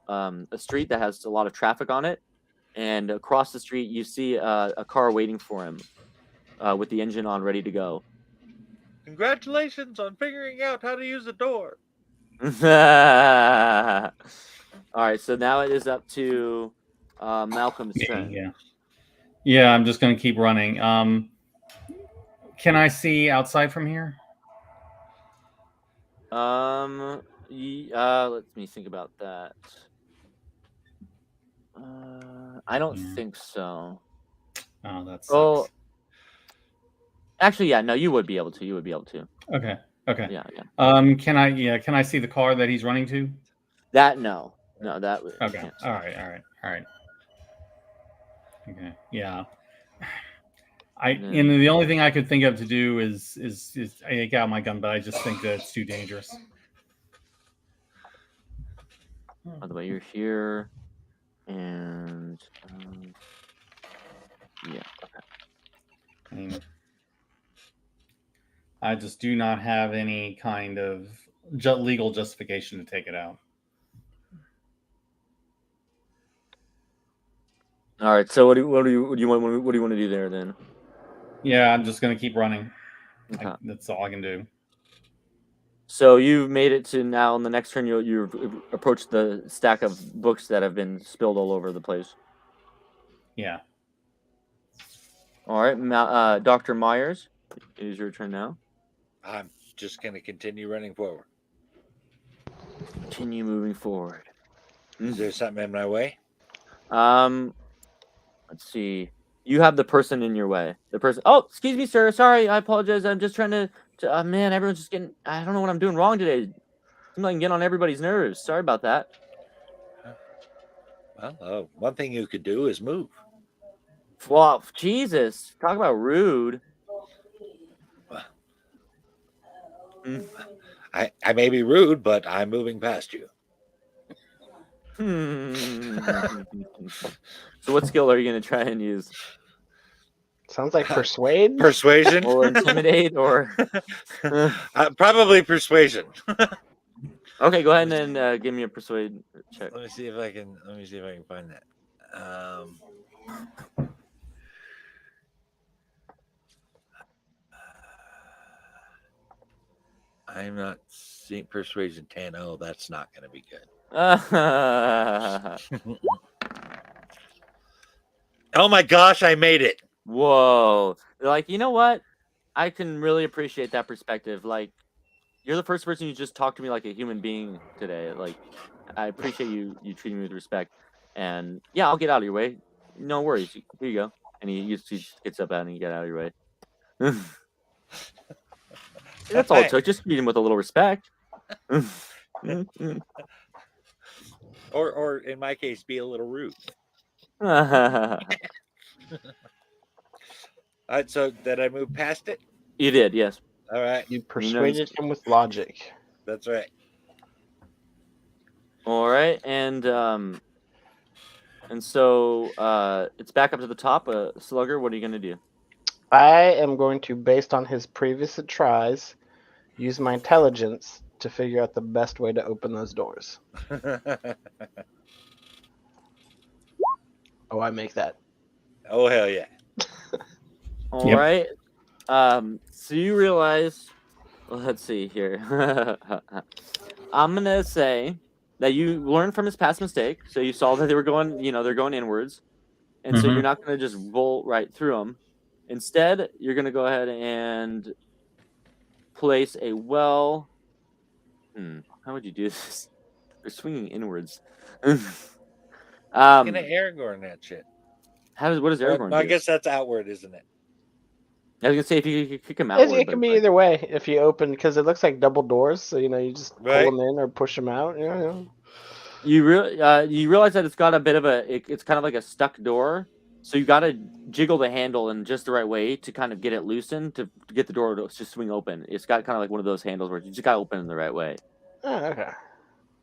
a street that has a lot of traffic on it. And across the street, you see a car waiting for him, with the engine on, ready to go. Congratulations on figuring out how to use a door. All right, so now it is up to Malcolm's turn. Yeah. Yeah, I'm just going to keep running. Can I see outside from here? Let me think about that. I don't think so. Oh, that's. Oh, actually, yeah, no, you would be able to. You would be able to. Okay. Okay. Yeah. Can I see the car that he's running to? That no, that. Okay. Can't. All right. Okay. Yeah. And the only thing I could think of to do is I got my gun, but I just think that it's too dangerous. By the way, you're here, and yeah. Okay. I just do not have any kind of legal justification to take it out. All right. So what do you want to do there then? Yeah, I'm just gonna keep running. Okay. That's all I can do. So you've made it to now. On the next turn, you approach the stack of books that have been spilled all over the place. Yeah. All right, Dr. Myers, it is your turn now. I'm just going to continue running forward. Continue moving forward. Is there something in my way? Let's see. You have the person in your way. The person. Oh, excuse me, sir. Sorry, I apologize. I'm just trying to man, everyone's just getting. I don't know what I'm doing wrong today. Seems like I'm getting on everybody's nerves. Sorry about that. Well, one thing you could do is move. Well, Jesus, talk about rude. I may be rude, but I'm moving past you. So what skill are you going to try and use? Sounds like persuade. Persuasion or intimidate or probably persuasion. Okay, go ahead and give me a persuade check. Let me see if I can find that. I'm not seeing persuasion 10. Oh, that's not going to be good. Whoa. Oh my gosh, I made it. Whoa. They're like, you know what? I can really appreciate that perspective. Like, you're the first person who just talked to me like a human being today. Like, I appreciate you treating me with respect. And yeah, I'll get out of your way. No worries. Here you go. And he just gets up out and you get out of your way. That's all it took. Just treat him with a little respect. Or in my case, be a little rude. You All right, so did I move past it? did, yes. All right, You persuaded him with logic. that's right. All right, and so it's back up to the top. Slugger, what are you gonna do? I am going to, based on his previous tries, use my intelligence to figure out the best way to open those doors. Oh, I make that. Oh hell yeah! All Yep. right. So you realize, let's see here. I'm gonna say that you learned from his past mistake. So you saw that they were going, they're going inwards, and so you're not gonna just bolt right through them. Instead, you're gonna go ahead and place a well. How would you do this? They're swinging inwards. Gonna Aragorn that shit. What does Aragorn No, I do? guess that's outward, isn't it? I was gonna say if you could kick him outward. It can be either way if you open, because it looks like double doors. So you just Right. pull them in or push them out. You realize that it's got a bit of it's kind of like a stuck door, so you got to jiggle the handle in just the right way to kind of get it loosened to get the door to just swing open. It's got kind of like one of those handles where you just got to open in the right way, Oh, okay.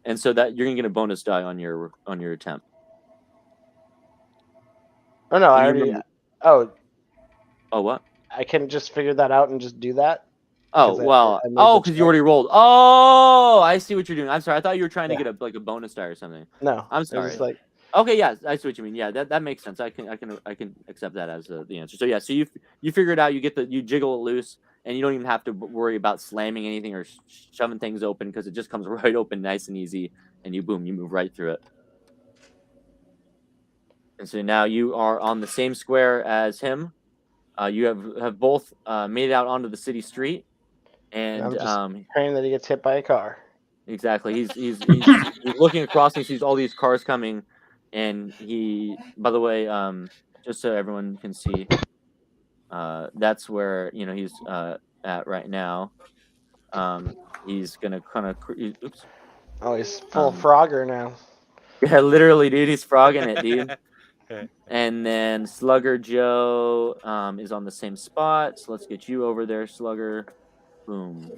and so that you're gonna get a bonus die on your attempt. Oh no, I And you already. remember- Oh, what? I can just figure that out and just do that. Oh 'Cause I well. made the Because you already rolled. Oh, I see what you're doing. I'm sorry. I thought you were trying to Yeah. get a bonus die or something. No, I'm it's sorry. just like Okay, yeah, I see what you mean. Yeah, that makes sense. I can accept that as the answer. So yeah, so you figure it out. You jiggle it loose, and you don't even have to worry about slamming anything or shoving things open because it just comes right open, nice and easy, and you move right through it. And so now you are on the same square as him. You have both made it out onto the city street, and I'm just praying that he gets hit by a car. exactly. He's looking across and he sees all these cars coming, and by the way, just so everyone can see, that's where he's at right now. He's gonna kind of oops. Oh, he's full Frogger now. Yeah, literally, dude. He's frogging it, dude. And then Slugger Joe is on the same spot. So let's get you over there, Slugger. Boom.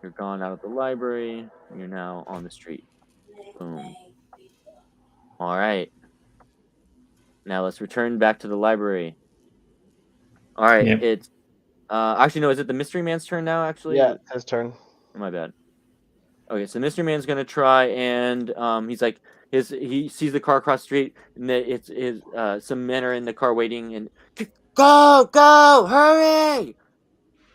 You're gone out of the library. You're now on the street. Boom. All right. Now let's return back to the library. All right. Yep. It's actually no. Is it the Mystery Man's turn now? Actually, Yeah, his turn. My bad. Okay, so Mystery Man's gonna try, and he's like he sees the car across the street, and it's some men are in the car waiting, and go, hurry!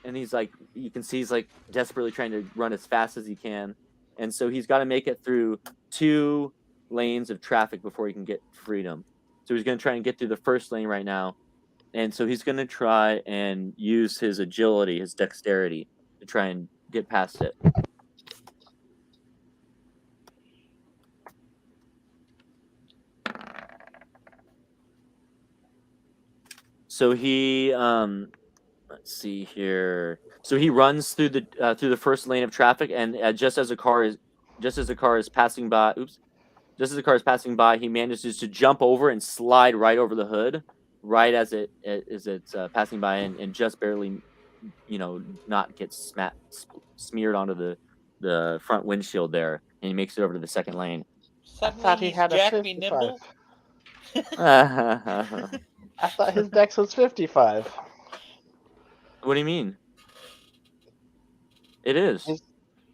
And he's like, you can see he's like desperately trying to run as fast as he can, and so he's got to make it through 2 lanes of traffic before he can get freedom. So he's gonna try and get through the first lane right now, and so he's gonna try and use his agility, his dexterity, to try and get past it. So he let's see here. So he runs through the first lane of traffic, and just as the car is passing by, he manages to jump over and slide right over the hood, right as it's passing by, and just barely, not get smeared onto the front windshield there, and he makes it over to the second lane. I thought he had a Jack be 55. nimble. I thought his dex was 55. What do you mean? It is.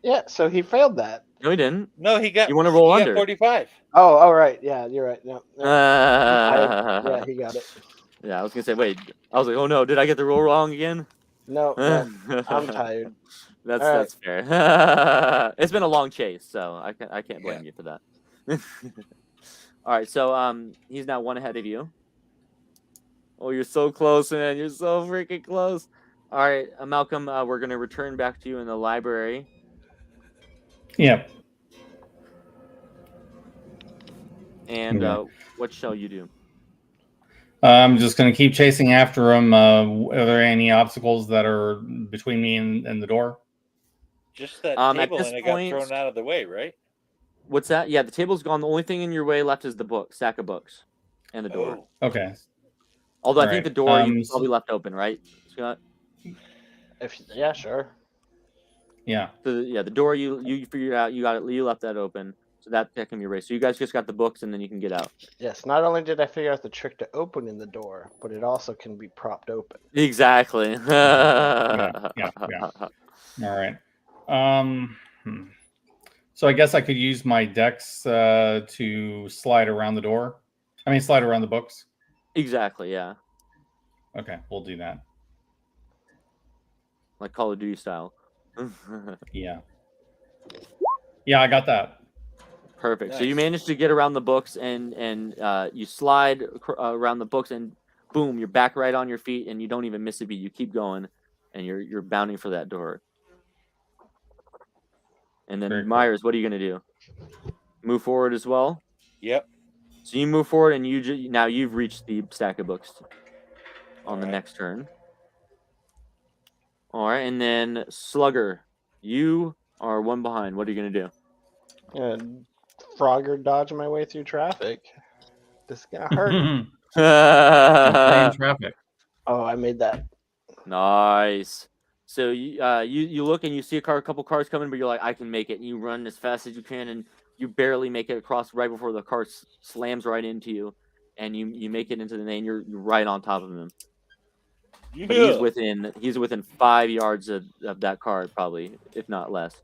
Yeah, so he failed that. No, he didn't. No, he got. You wanna roll he under. Got 45. Oh, right. Yeah, you're right. No. Yeah, he got it. Yeah, I was gonna say, wait. I was like, oh no, did I get the roll wrong again? No, I'm tired. That's fair. It's been a long chase, so I can't blame you for that. All right, so he's now 1 ahead of you. Oh, you're so close, man. You're so freaking close. All right, Malcolm, we're going to return back to you in the library. Yep. And Okay. what shall you do? I'm just going to keep chasing after him. Are there any obstacles that are between me and the door? Just that At table this and it got point, thrown out of the way, right? what's that? Yeah, the table's gone. The only thing in your way left is the stack of books, and the door. Oh, Okay. Although I All think right. the door you So- probably left open, right, Scott? Yeah, sure. yeah. The door you figured out. You left that open, so that can be erased. So you guys just got the books, and then you can get out. Yes, not only did I figure out the trick to opening the door, but it also can be propped open. Exactly. Yeah. All right. So I guess I could use my dex to slide around the door. I mean, slide around the books. Exactly. Yeah, Okay, we'll do that. like Call of Duty style. Yeah. Yeah, I got that. Perfect. So you Nice. managed to get around the books, and you slide around the books, and boom, you're back right on your feet, and you don't even miss a beat. You keep going, and you're bounding for that door. And then Very cool. Myers, what are you gonna do? Move forward as well. Yep. So you move forward, and now you've reached the stack of books on the Alright. next turn. All right, and then Slugger, you are one behind. What are you gonna do? And Frogger dodge my way through traffic. This is gonna hurt. Stay in traffic. Oh, I made that. Nice. So you look and you see a couple cars coming, but you're like, I can make it. And you run as fast as you can, and you barely make it across right before the car slams right into you, and you make it into the lane. You're right on top of him. But he's within 5 yards of that car, probably, if not less.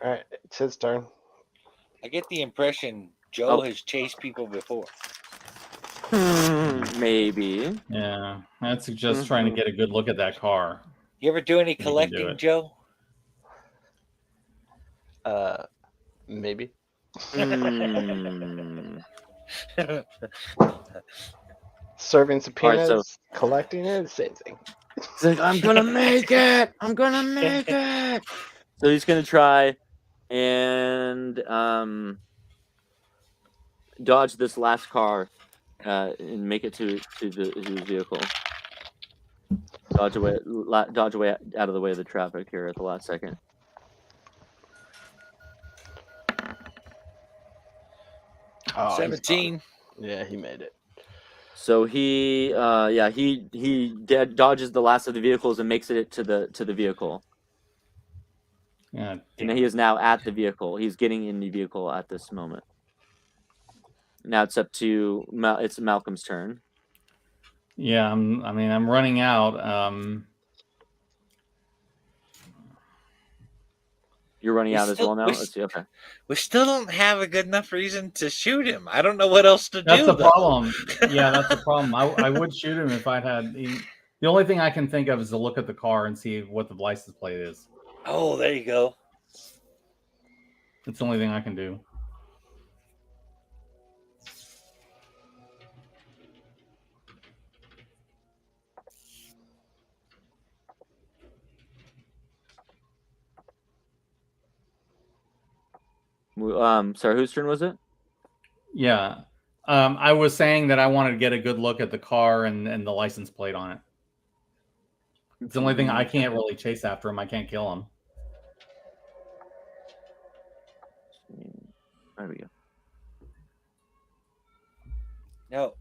All right, it's his turn. I get the impression Joe Oh. has chased people before. Maybe. Yeah, that's just trying to get a good look at that car. You ever do any You can do collecting, it. Joe? Maybe. Hmm. Serving subpoenas, so- collecting it, same thing. It's like, I'm gonna make it. I'm gonna make it. So he's gonna try and dodge this last car and make it to his vehicle. Dodge away out of the way of the traffic here at the last second. Oh, he's 17. gone. Yeah, he made it. So he dodges the last of the vehicles and makes it to the vehicle. Yeah, And he is now at the vehicle. He's getting in the vehicle at this moment. Now it's up to it's Malcolm's turn. yeah. I'm running out. You're running We out as still- well now. we Let's see. Okay. We still don't have a good enough reason to shoot him. I don't know what else to That's do. the though. problem. Yeah, that's the problem. I would shoot him if I'd had. The only thing I can think of is to look at the car and see what the license plate is. Oh, there you go. It's the only thing I can do. Sorry, whose turn was it? Yeah. I was saying that I wanted to get a good look at the car and the license plate on it. It's the only thing I can't really chase after him. I can't kill him. There we go. No,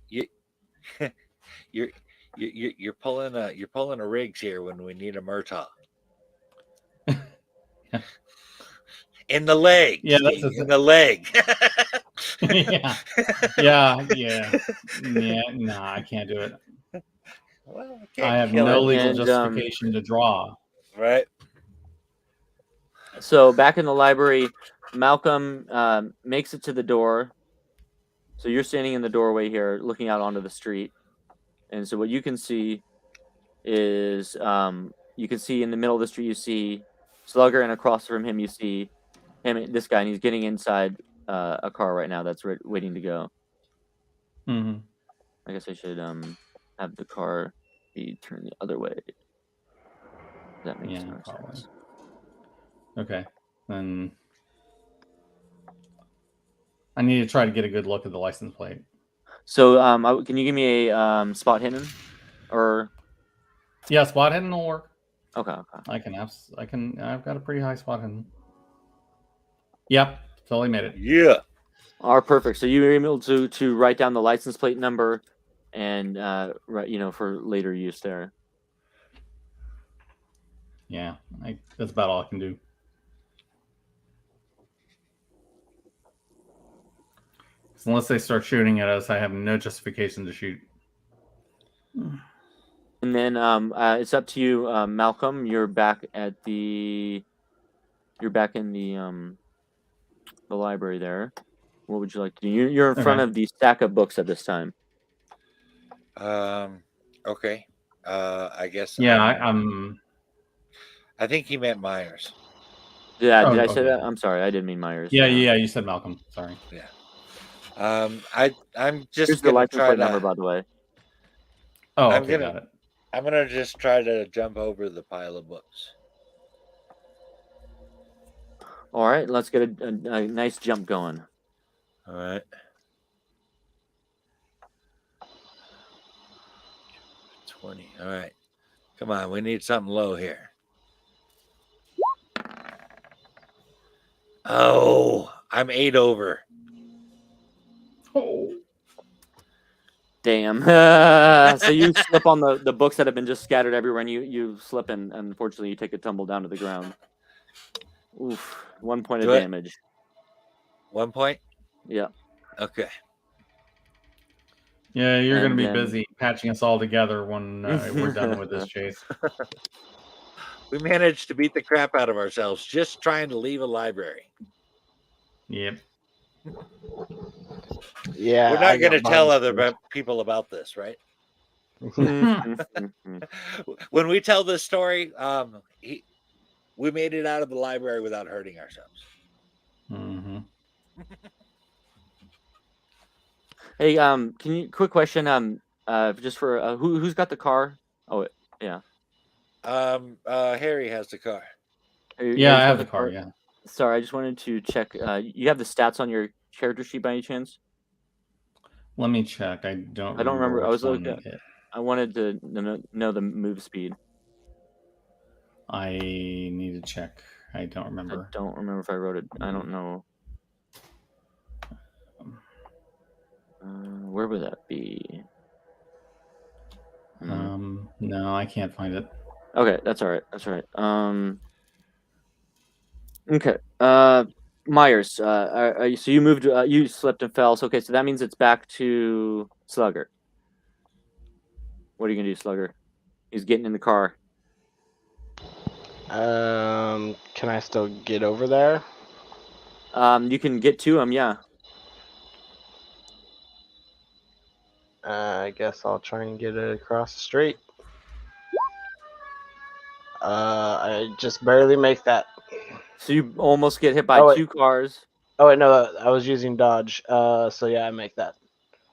Yeah. you're pulling a Riggs here when we need a Murtaugh. In the leg. Yeah, that's Steve, the in the leg. yeah. No, I can't do it. Well, I have kill no him. legal And, justification to draw. Right. So back in the library, Malcolm makes it to the door. So you're standing in the doorway here, looking out onto the street. And so what you can see is you can see in the middle of the street, you see Slugger, and across from him you see this guy, and he's getting inside a car right now that's waiting to go. Mm-hmm. I guess I should have the car be turned the other way. That makes Yeah, no probably. sense. Okay, then I need to try to get a good look at the license plate. So can you give me a spot hidden, or Yeah, spot hidden will work. okay. I've got a pretty high spot hidden. Yep, totally made it. Yeah. All right, perfect. So you were able to write down the license plate number, and for later use there. Yeah, that's about all I can do. Unless they start shooting at us, I have no justification to shoot. And then it's up to you, Malcolm. You're back in the library there. What would you like to do? You're in front Okay. of the stack of books at this time. Okay. I guess. Yeah, I think he meant Myers. Yeah, Oh, did I say okay. that? I'm sorry, I didn't mean Myers. Yeah, you said Malcolm. Sorry. Yeah. I'm just Here's the gonna license try plate to. number, by the way. Oh, I'm okay, gonna- got it. I'm gonna just try to jump over the pile of books. All right, let's get a nice jump going. All right. 20. All right. Come on, we need something low here. Oh, I'm 8 over. Oh. Damn. So you slip on the books that have been just scattered everywhere, and you slip, and unfortunately you take a tumble down to the ground. Oof. 1 point of Do it. damage. 1 point? Yeah. Okay. Yeah, you're going to And be then- busy patching us all together when we're done with this chase. We managed to beat the crap out of ourselves just trying to leave a library. Yep. Yeah, We're I not going to got tell mine other first. people about this, right? Mhm. When we tell this story, we made it out of the library without hurting ourselves. Mm-hmm. Hey, can you quick question? Just for who's got the car? Oh, yeah. Harry has the car. Yeah, I have the car. Yeah. Sorry, I just wanted to check. You have the stats on your character sheet by any chance? Let me check. I don't remember. I which was looking. one I wanted to know the move speed. I need to check. I don't I remember. don't remember if I wrote it. I don't know. Where would that be? No, I can't find it. Okay, that's all right. That's all right. Okay. Myers. So you moved. You slipped and fell. So okay. So that means it's back to Slugger. What are you gonna do, Slugger? He's getting in the car. Can I still get over there? You can get to him. Yeah. I guess I'll try and get it across the street. I just barely make that. So you almost get hit by Oh, wait. 2 cars. Oh wait, no, I was using dodge. So yeah, I make that.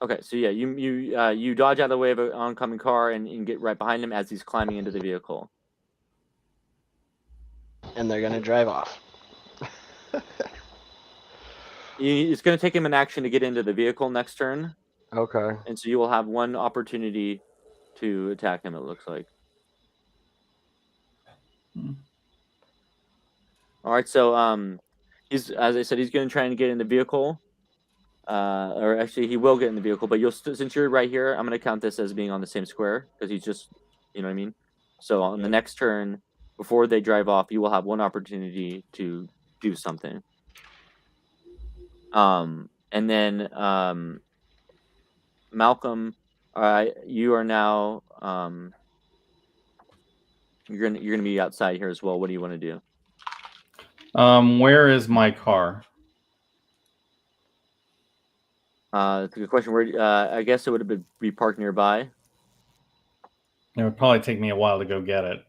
Okay, so yeah, you dodge out of the way of an oncoming car and get right behind him as he's climbing into the vehicle. And they're gonna drive off. It's going to take him an action to get into the vehicle next turn, Okay. and so you will have one opportunity to attack him. It looks like. All right, so he's, as I said, he's going to try and get in the vehicle. Or actually, he will get in the vehicle, but since you're right here, I'm going to count this as being on the same square because he's just, you know what I mean. So on the next turn, before they drive off, you will have one opportunity to do something. And then Malcolm, you are now you're gonna be outside here as well. What do you want to do? Where is my car? That's a good question. Where I guess it would have be parked nearby. It would probably take me a while to go get it.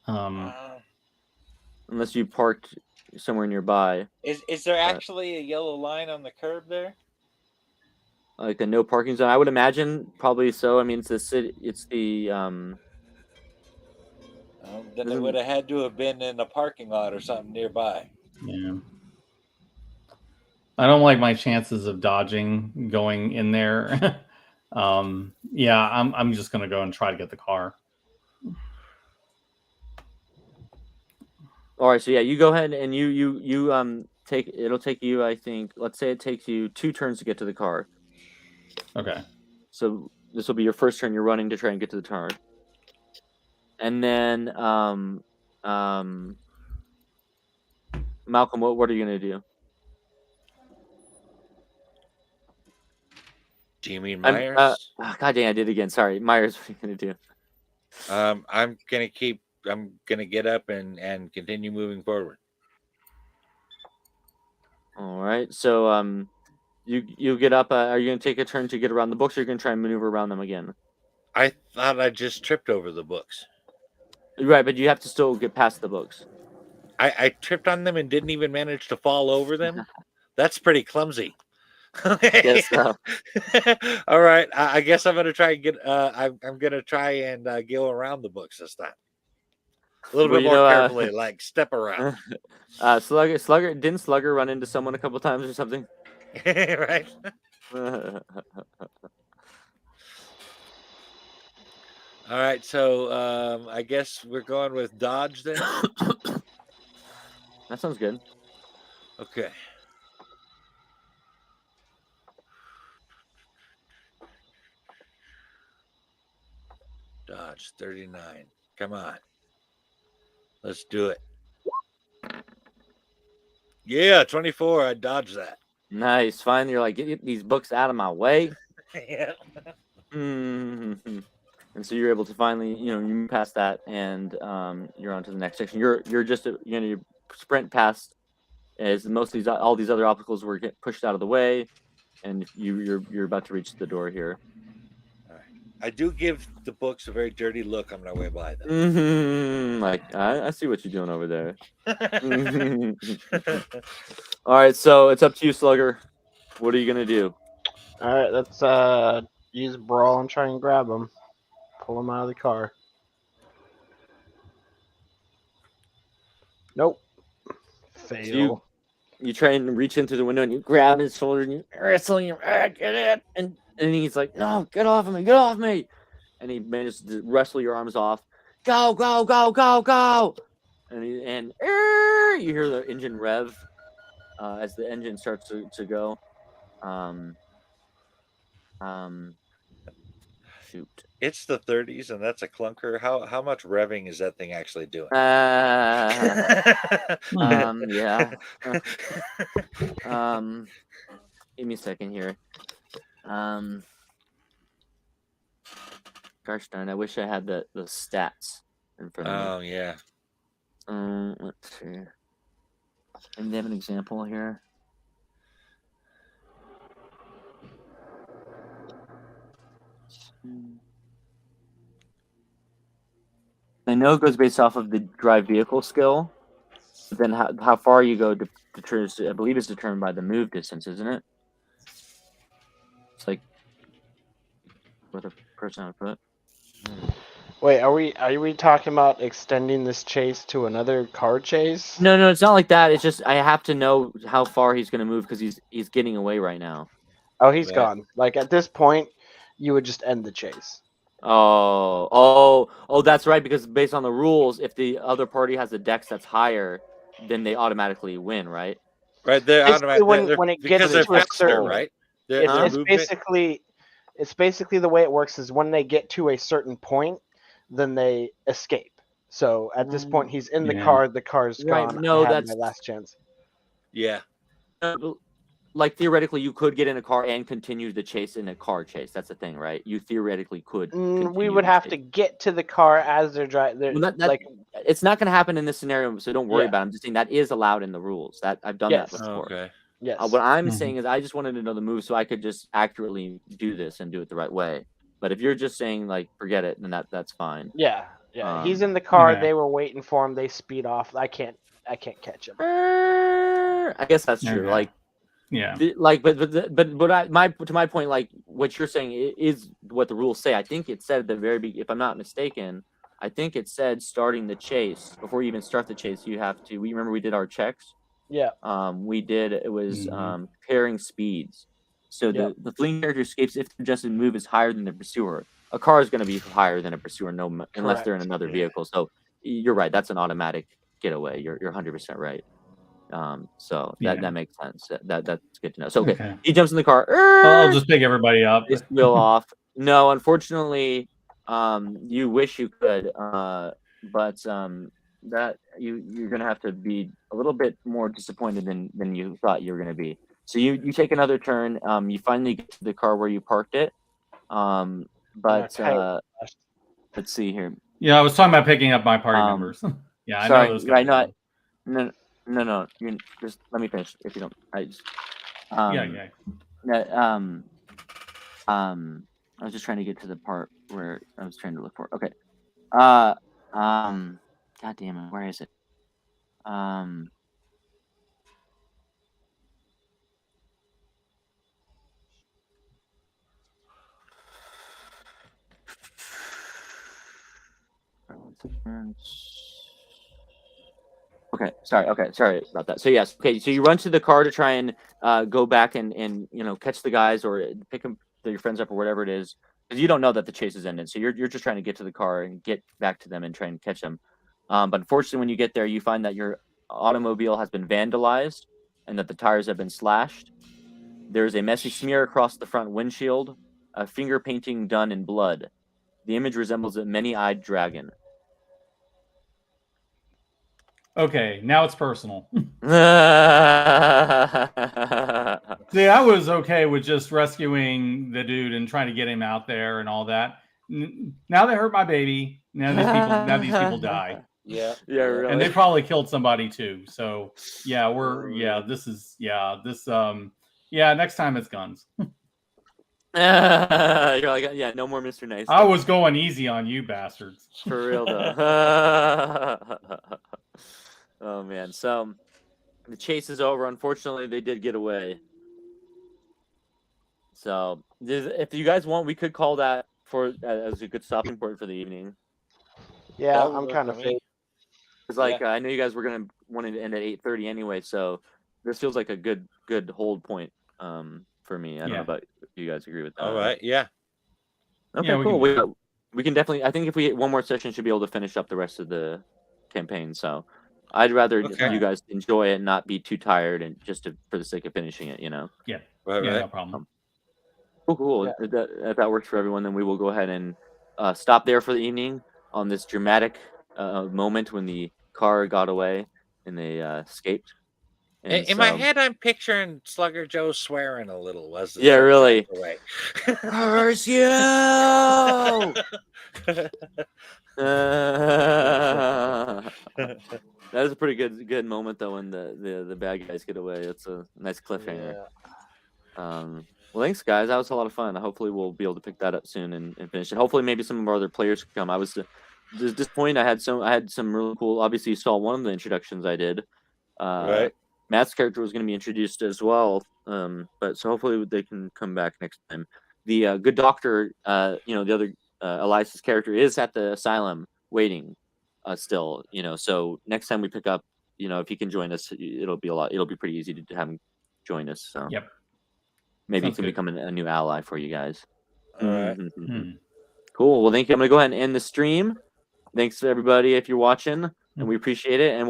Unless you parked somewhere nearby. Is there actually a yellow line on the curb there? Like a no parking zone. I would imagine probably so. I mean, it's the city. It's the Then it Isn't- would have had to have been in a parking lot or something nearby. Yeah. I don't like my chances of dodging going in there. Yeah, I'm just gonna go and try to get the car. All right. So yeah, you go ahead and you take. It'll take you. I think. Let's say it takes you 2 turns to get to the car. Okay. So this will be your first turn. You're running to try and get to the car, and then Malcolm, what are you gonna do? Do you mean I'm Myers? God dang, I did it again. Sorry, Myers. What are you gonna do? I'm gonna get up and continue moving forward. All right. So you get up. Are you gonna take a turn to get around the books, or are you gonna try and maneuver around them again? I thought I just tripped over the books. Right, but you have to still get past the books. I tripped on them and didn't even manage to fall over them. That's pretty clumsy. Yes. All right. I guess I'm gonna try and get. I'm gonna try and go around the books this time. A little Well, bit you more know, carefully, like step around. Slugger didn't Slugger run into someone a couple times or something? Right. All right. So I guess we're going with dodge then. That sounds good. Okay. Dodge 39. Come on. Let's do it. Yeah, 24. I dodged that. Nice. Finally, you're like, get these books out of my way. Yeah. Mm-hmm. And so you're able to finally, you move past that, and you're on to the next section. You're just you sprint past as most of all these other obstacles were get pushed out of the way, and you're about to reach the door here. All right. I do give the books a very dirty look on my way by them. Mm-hmm. Like I see what you're doing over there. All right, so it's up to you, Slugger. What are you gonna do? All right, let's use brawl and try and grab him, pull him out of the car. Nope. Fail. You try and reach into the window and you grab his shoulder and you wrestle him, get it, and he's like, "No, get off of me, get off me!" And he manages to wrestle your arms off. Go, go, go, go, go! And you hear the engine rev as the engine starts to go. Shoot. It's the 30s, and that's a clunker. How much revving is that thing actually doing? Yeah. Give me a second here. Gosh darn, I wish I had the stats in front of me. Oh yeah. Let's see. And they have an example here. I know it goes based off of the drive vehicle skill, but then how far you go determines, I believe, is determined by the move distance, isn't it? It's like with a person on foot. Wait, are we talking about extending this chase to another car chase? No, it's not like that. It's just I have to know how far he's gonna move because he's getting away right now. Oh, he's Yeah. gone. Like at this point, you would just end the chase. Oh, that's right. Because based on the rules, if the other party has a dex that's higher, then they automatically win, right? Right. They're Basically, automatic. when it because gets they're to a faster, certain, right? it's basically the way it works is when they get to a certain point, then they escape. So at this point, he's in the Yeah. car. The car's Right, gone. no, I had that's- my last chance. Yeah. Like theoretically, you could get in a car and continue the chase in a car chase. That's the thing, right? You theoretically could. We continue would the have chase. to get to the car as they're driving. Well, Like it's not going to happen in this scenario, so don't worry Yeah. about it. I'm just saying that is allowed in the rules. That I've done Yes. that before. Okay. yes. What I'm Mhm. saying is, I just wanted to know the move so I could just accurately do this and do it the right way. But if you're just saying like forget it, then that's fine. Yeah. He's in the car. Okay. They were waiting for him. They speed off. I can't I can't catch him. I guess that's true. Okay. Like, Yeah. to my point, like what you're saying is what the rules say. I think it said at the very beginning, if I'm not mistaken, I think it said starting the chase before you even start the chase, you have to. We remember we did our checks. Yeah. We did. It was Mhm. pairing speeds. So Yep. the fleeing character escapes if the adjusted move is higher than the pursuer. A car is going to be higher than a pursuer, unless they're in Correct. another Yeah. vehicle. So you're right. That's an automatic getaway. You're 100% right. So that Yeah. makes sense. That's good to know. So okay, Okay. he jumps in the car. I'll just pick everybody up. They wheel off. No, unfortunately, you wish you could, but that you're gonna have to be a little bit more disappointed than you thought you were gonna be. So you take another turn. You finally get to the car where you parked it. But let's see here. Yeah, I was talking about picking up my party Um, members. Yeah, I know Sorry, those right? guys. No. You just let me finish. If you don't, I just Yeah. I was just trying to get to the part where I was trying to look for. Okay. God damn it, where is it? Okay, sorry about that. So yes, okay, so you run to the car to try and go back and catch the guys or pick them your friends up or whatever it is, because you don't know that the chase has ended. So you're just trying to get to the car and get back to them and try and catch them. But unfortunately, when you get there, you find that your automobile has been vandalized and that the tires have been slashed. There's a messy smear across the front windshield, a finger painting done in blood. The image resembles a many-eyed dragon. Okay, now it's personal. Yeah, See, I was okay with just rescuing the dude and trying to get him out there and all that. Now they hurt my baby. Now these people die. Yeah. really. And they probably killed somebody too. So yeah, next time it's guns. You're like, yeah, no more Mr. Nice. I was going easy on you bastards. For real though. Oh man, so the chase is over. Unfortunately, they did get away. So if you guys want, we could call that as a good stopping point for the evening. Yeah, That would I'm work kind for of me. faded. It's like I know you guys were gonna want to end at 8:30 anyway, so this feels like a good hold point for me. I don't know about if you guys agree with that. All right. Yeah. Okay, Yeah, we cool. can We can definitely. I think if we get one more session, should be able to finish up the rest of the campaign. So I'd rather Okay. you guys enjoy it and not be too tired, and for the sake of finishing it, Yeah. Right. Yeah, Right. no problem. Cool. Yeah. If that works for everyone, then we will go ahead and stop there for the evening on this dramatic moment when the car got away and they escaped. And In my head, I'm picturing Slugger Joe swearing a little as the truck really. drives away. Curse you! That is a pretty good moment though when the bad guys get away. It's a nice cliffhanger. Yeah. Well, thanks guys. That was a lot of fun. Hopefully we'll be able to pick that up soon and finish it. Hopefully maybe some of our other players can come. I was disappointed. I had some really cool. Obviously you saw one of the introductions I did. Right. Matt's character was going to be introduced as well. But so hopefully they can come back next time. The good doctor, the other Elias's character is at the asylum waiting still. So next time we pick up, if he can join us, it'll be pretty easy to have him join us. So Yep. maybe Sounds he can good. become a new ally for you guys. All right. Cool. Well, thank you. I'm going to go ahead and end the stream. Thanks to everybody if you're watching, and we appreciate it. And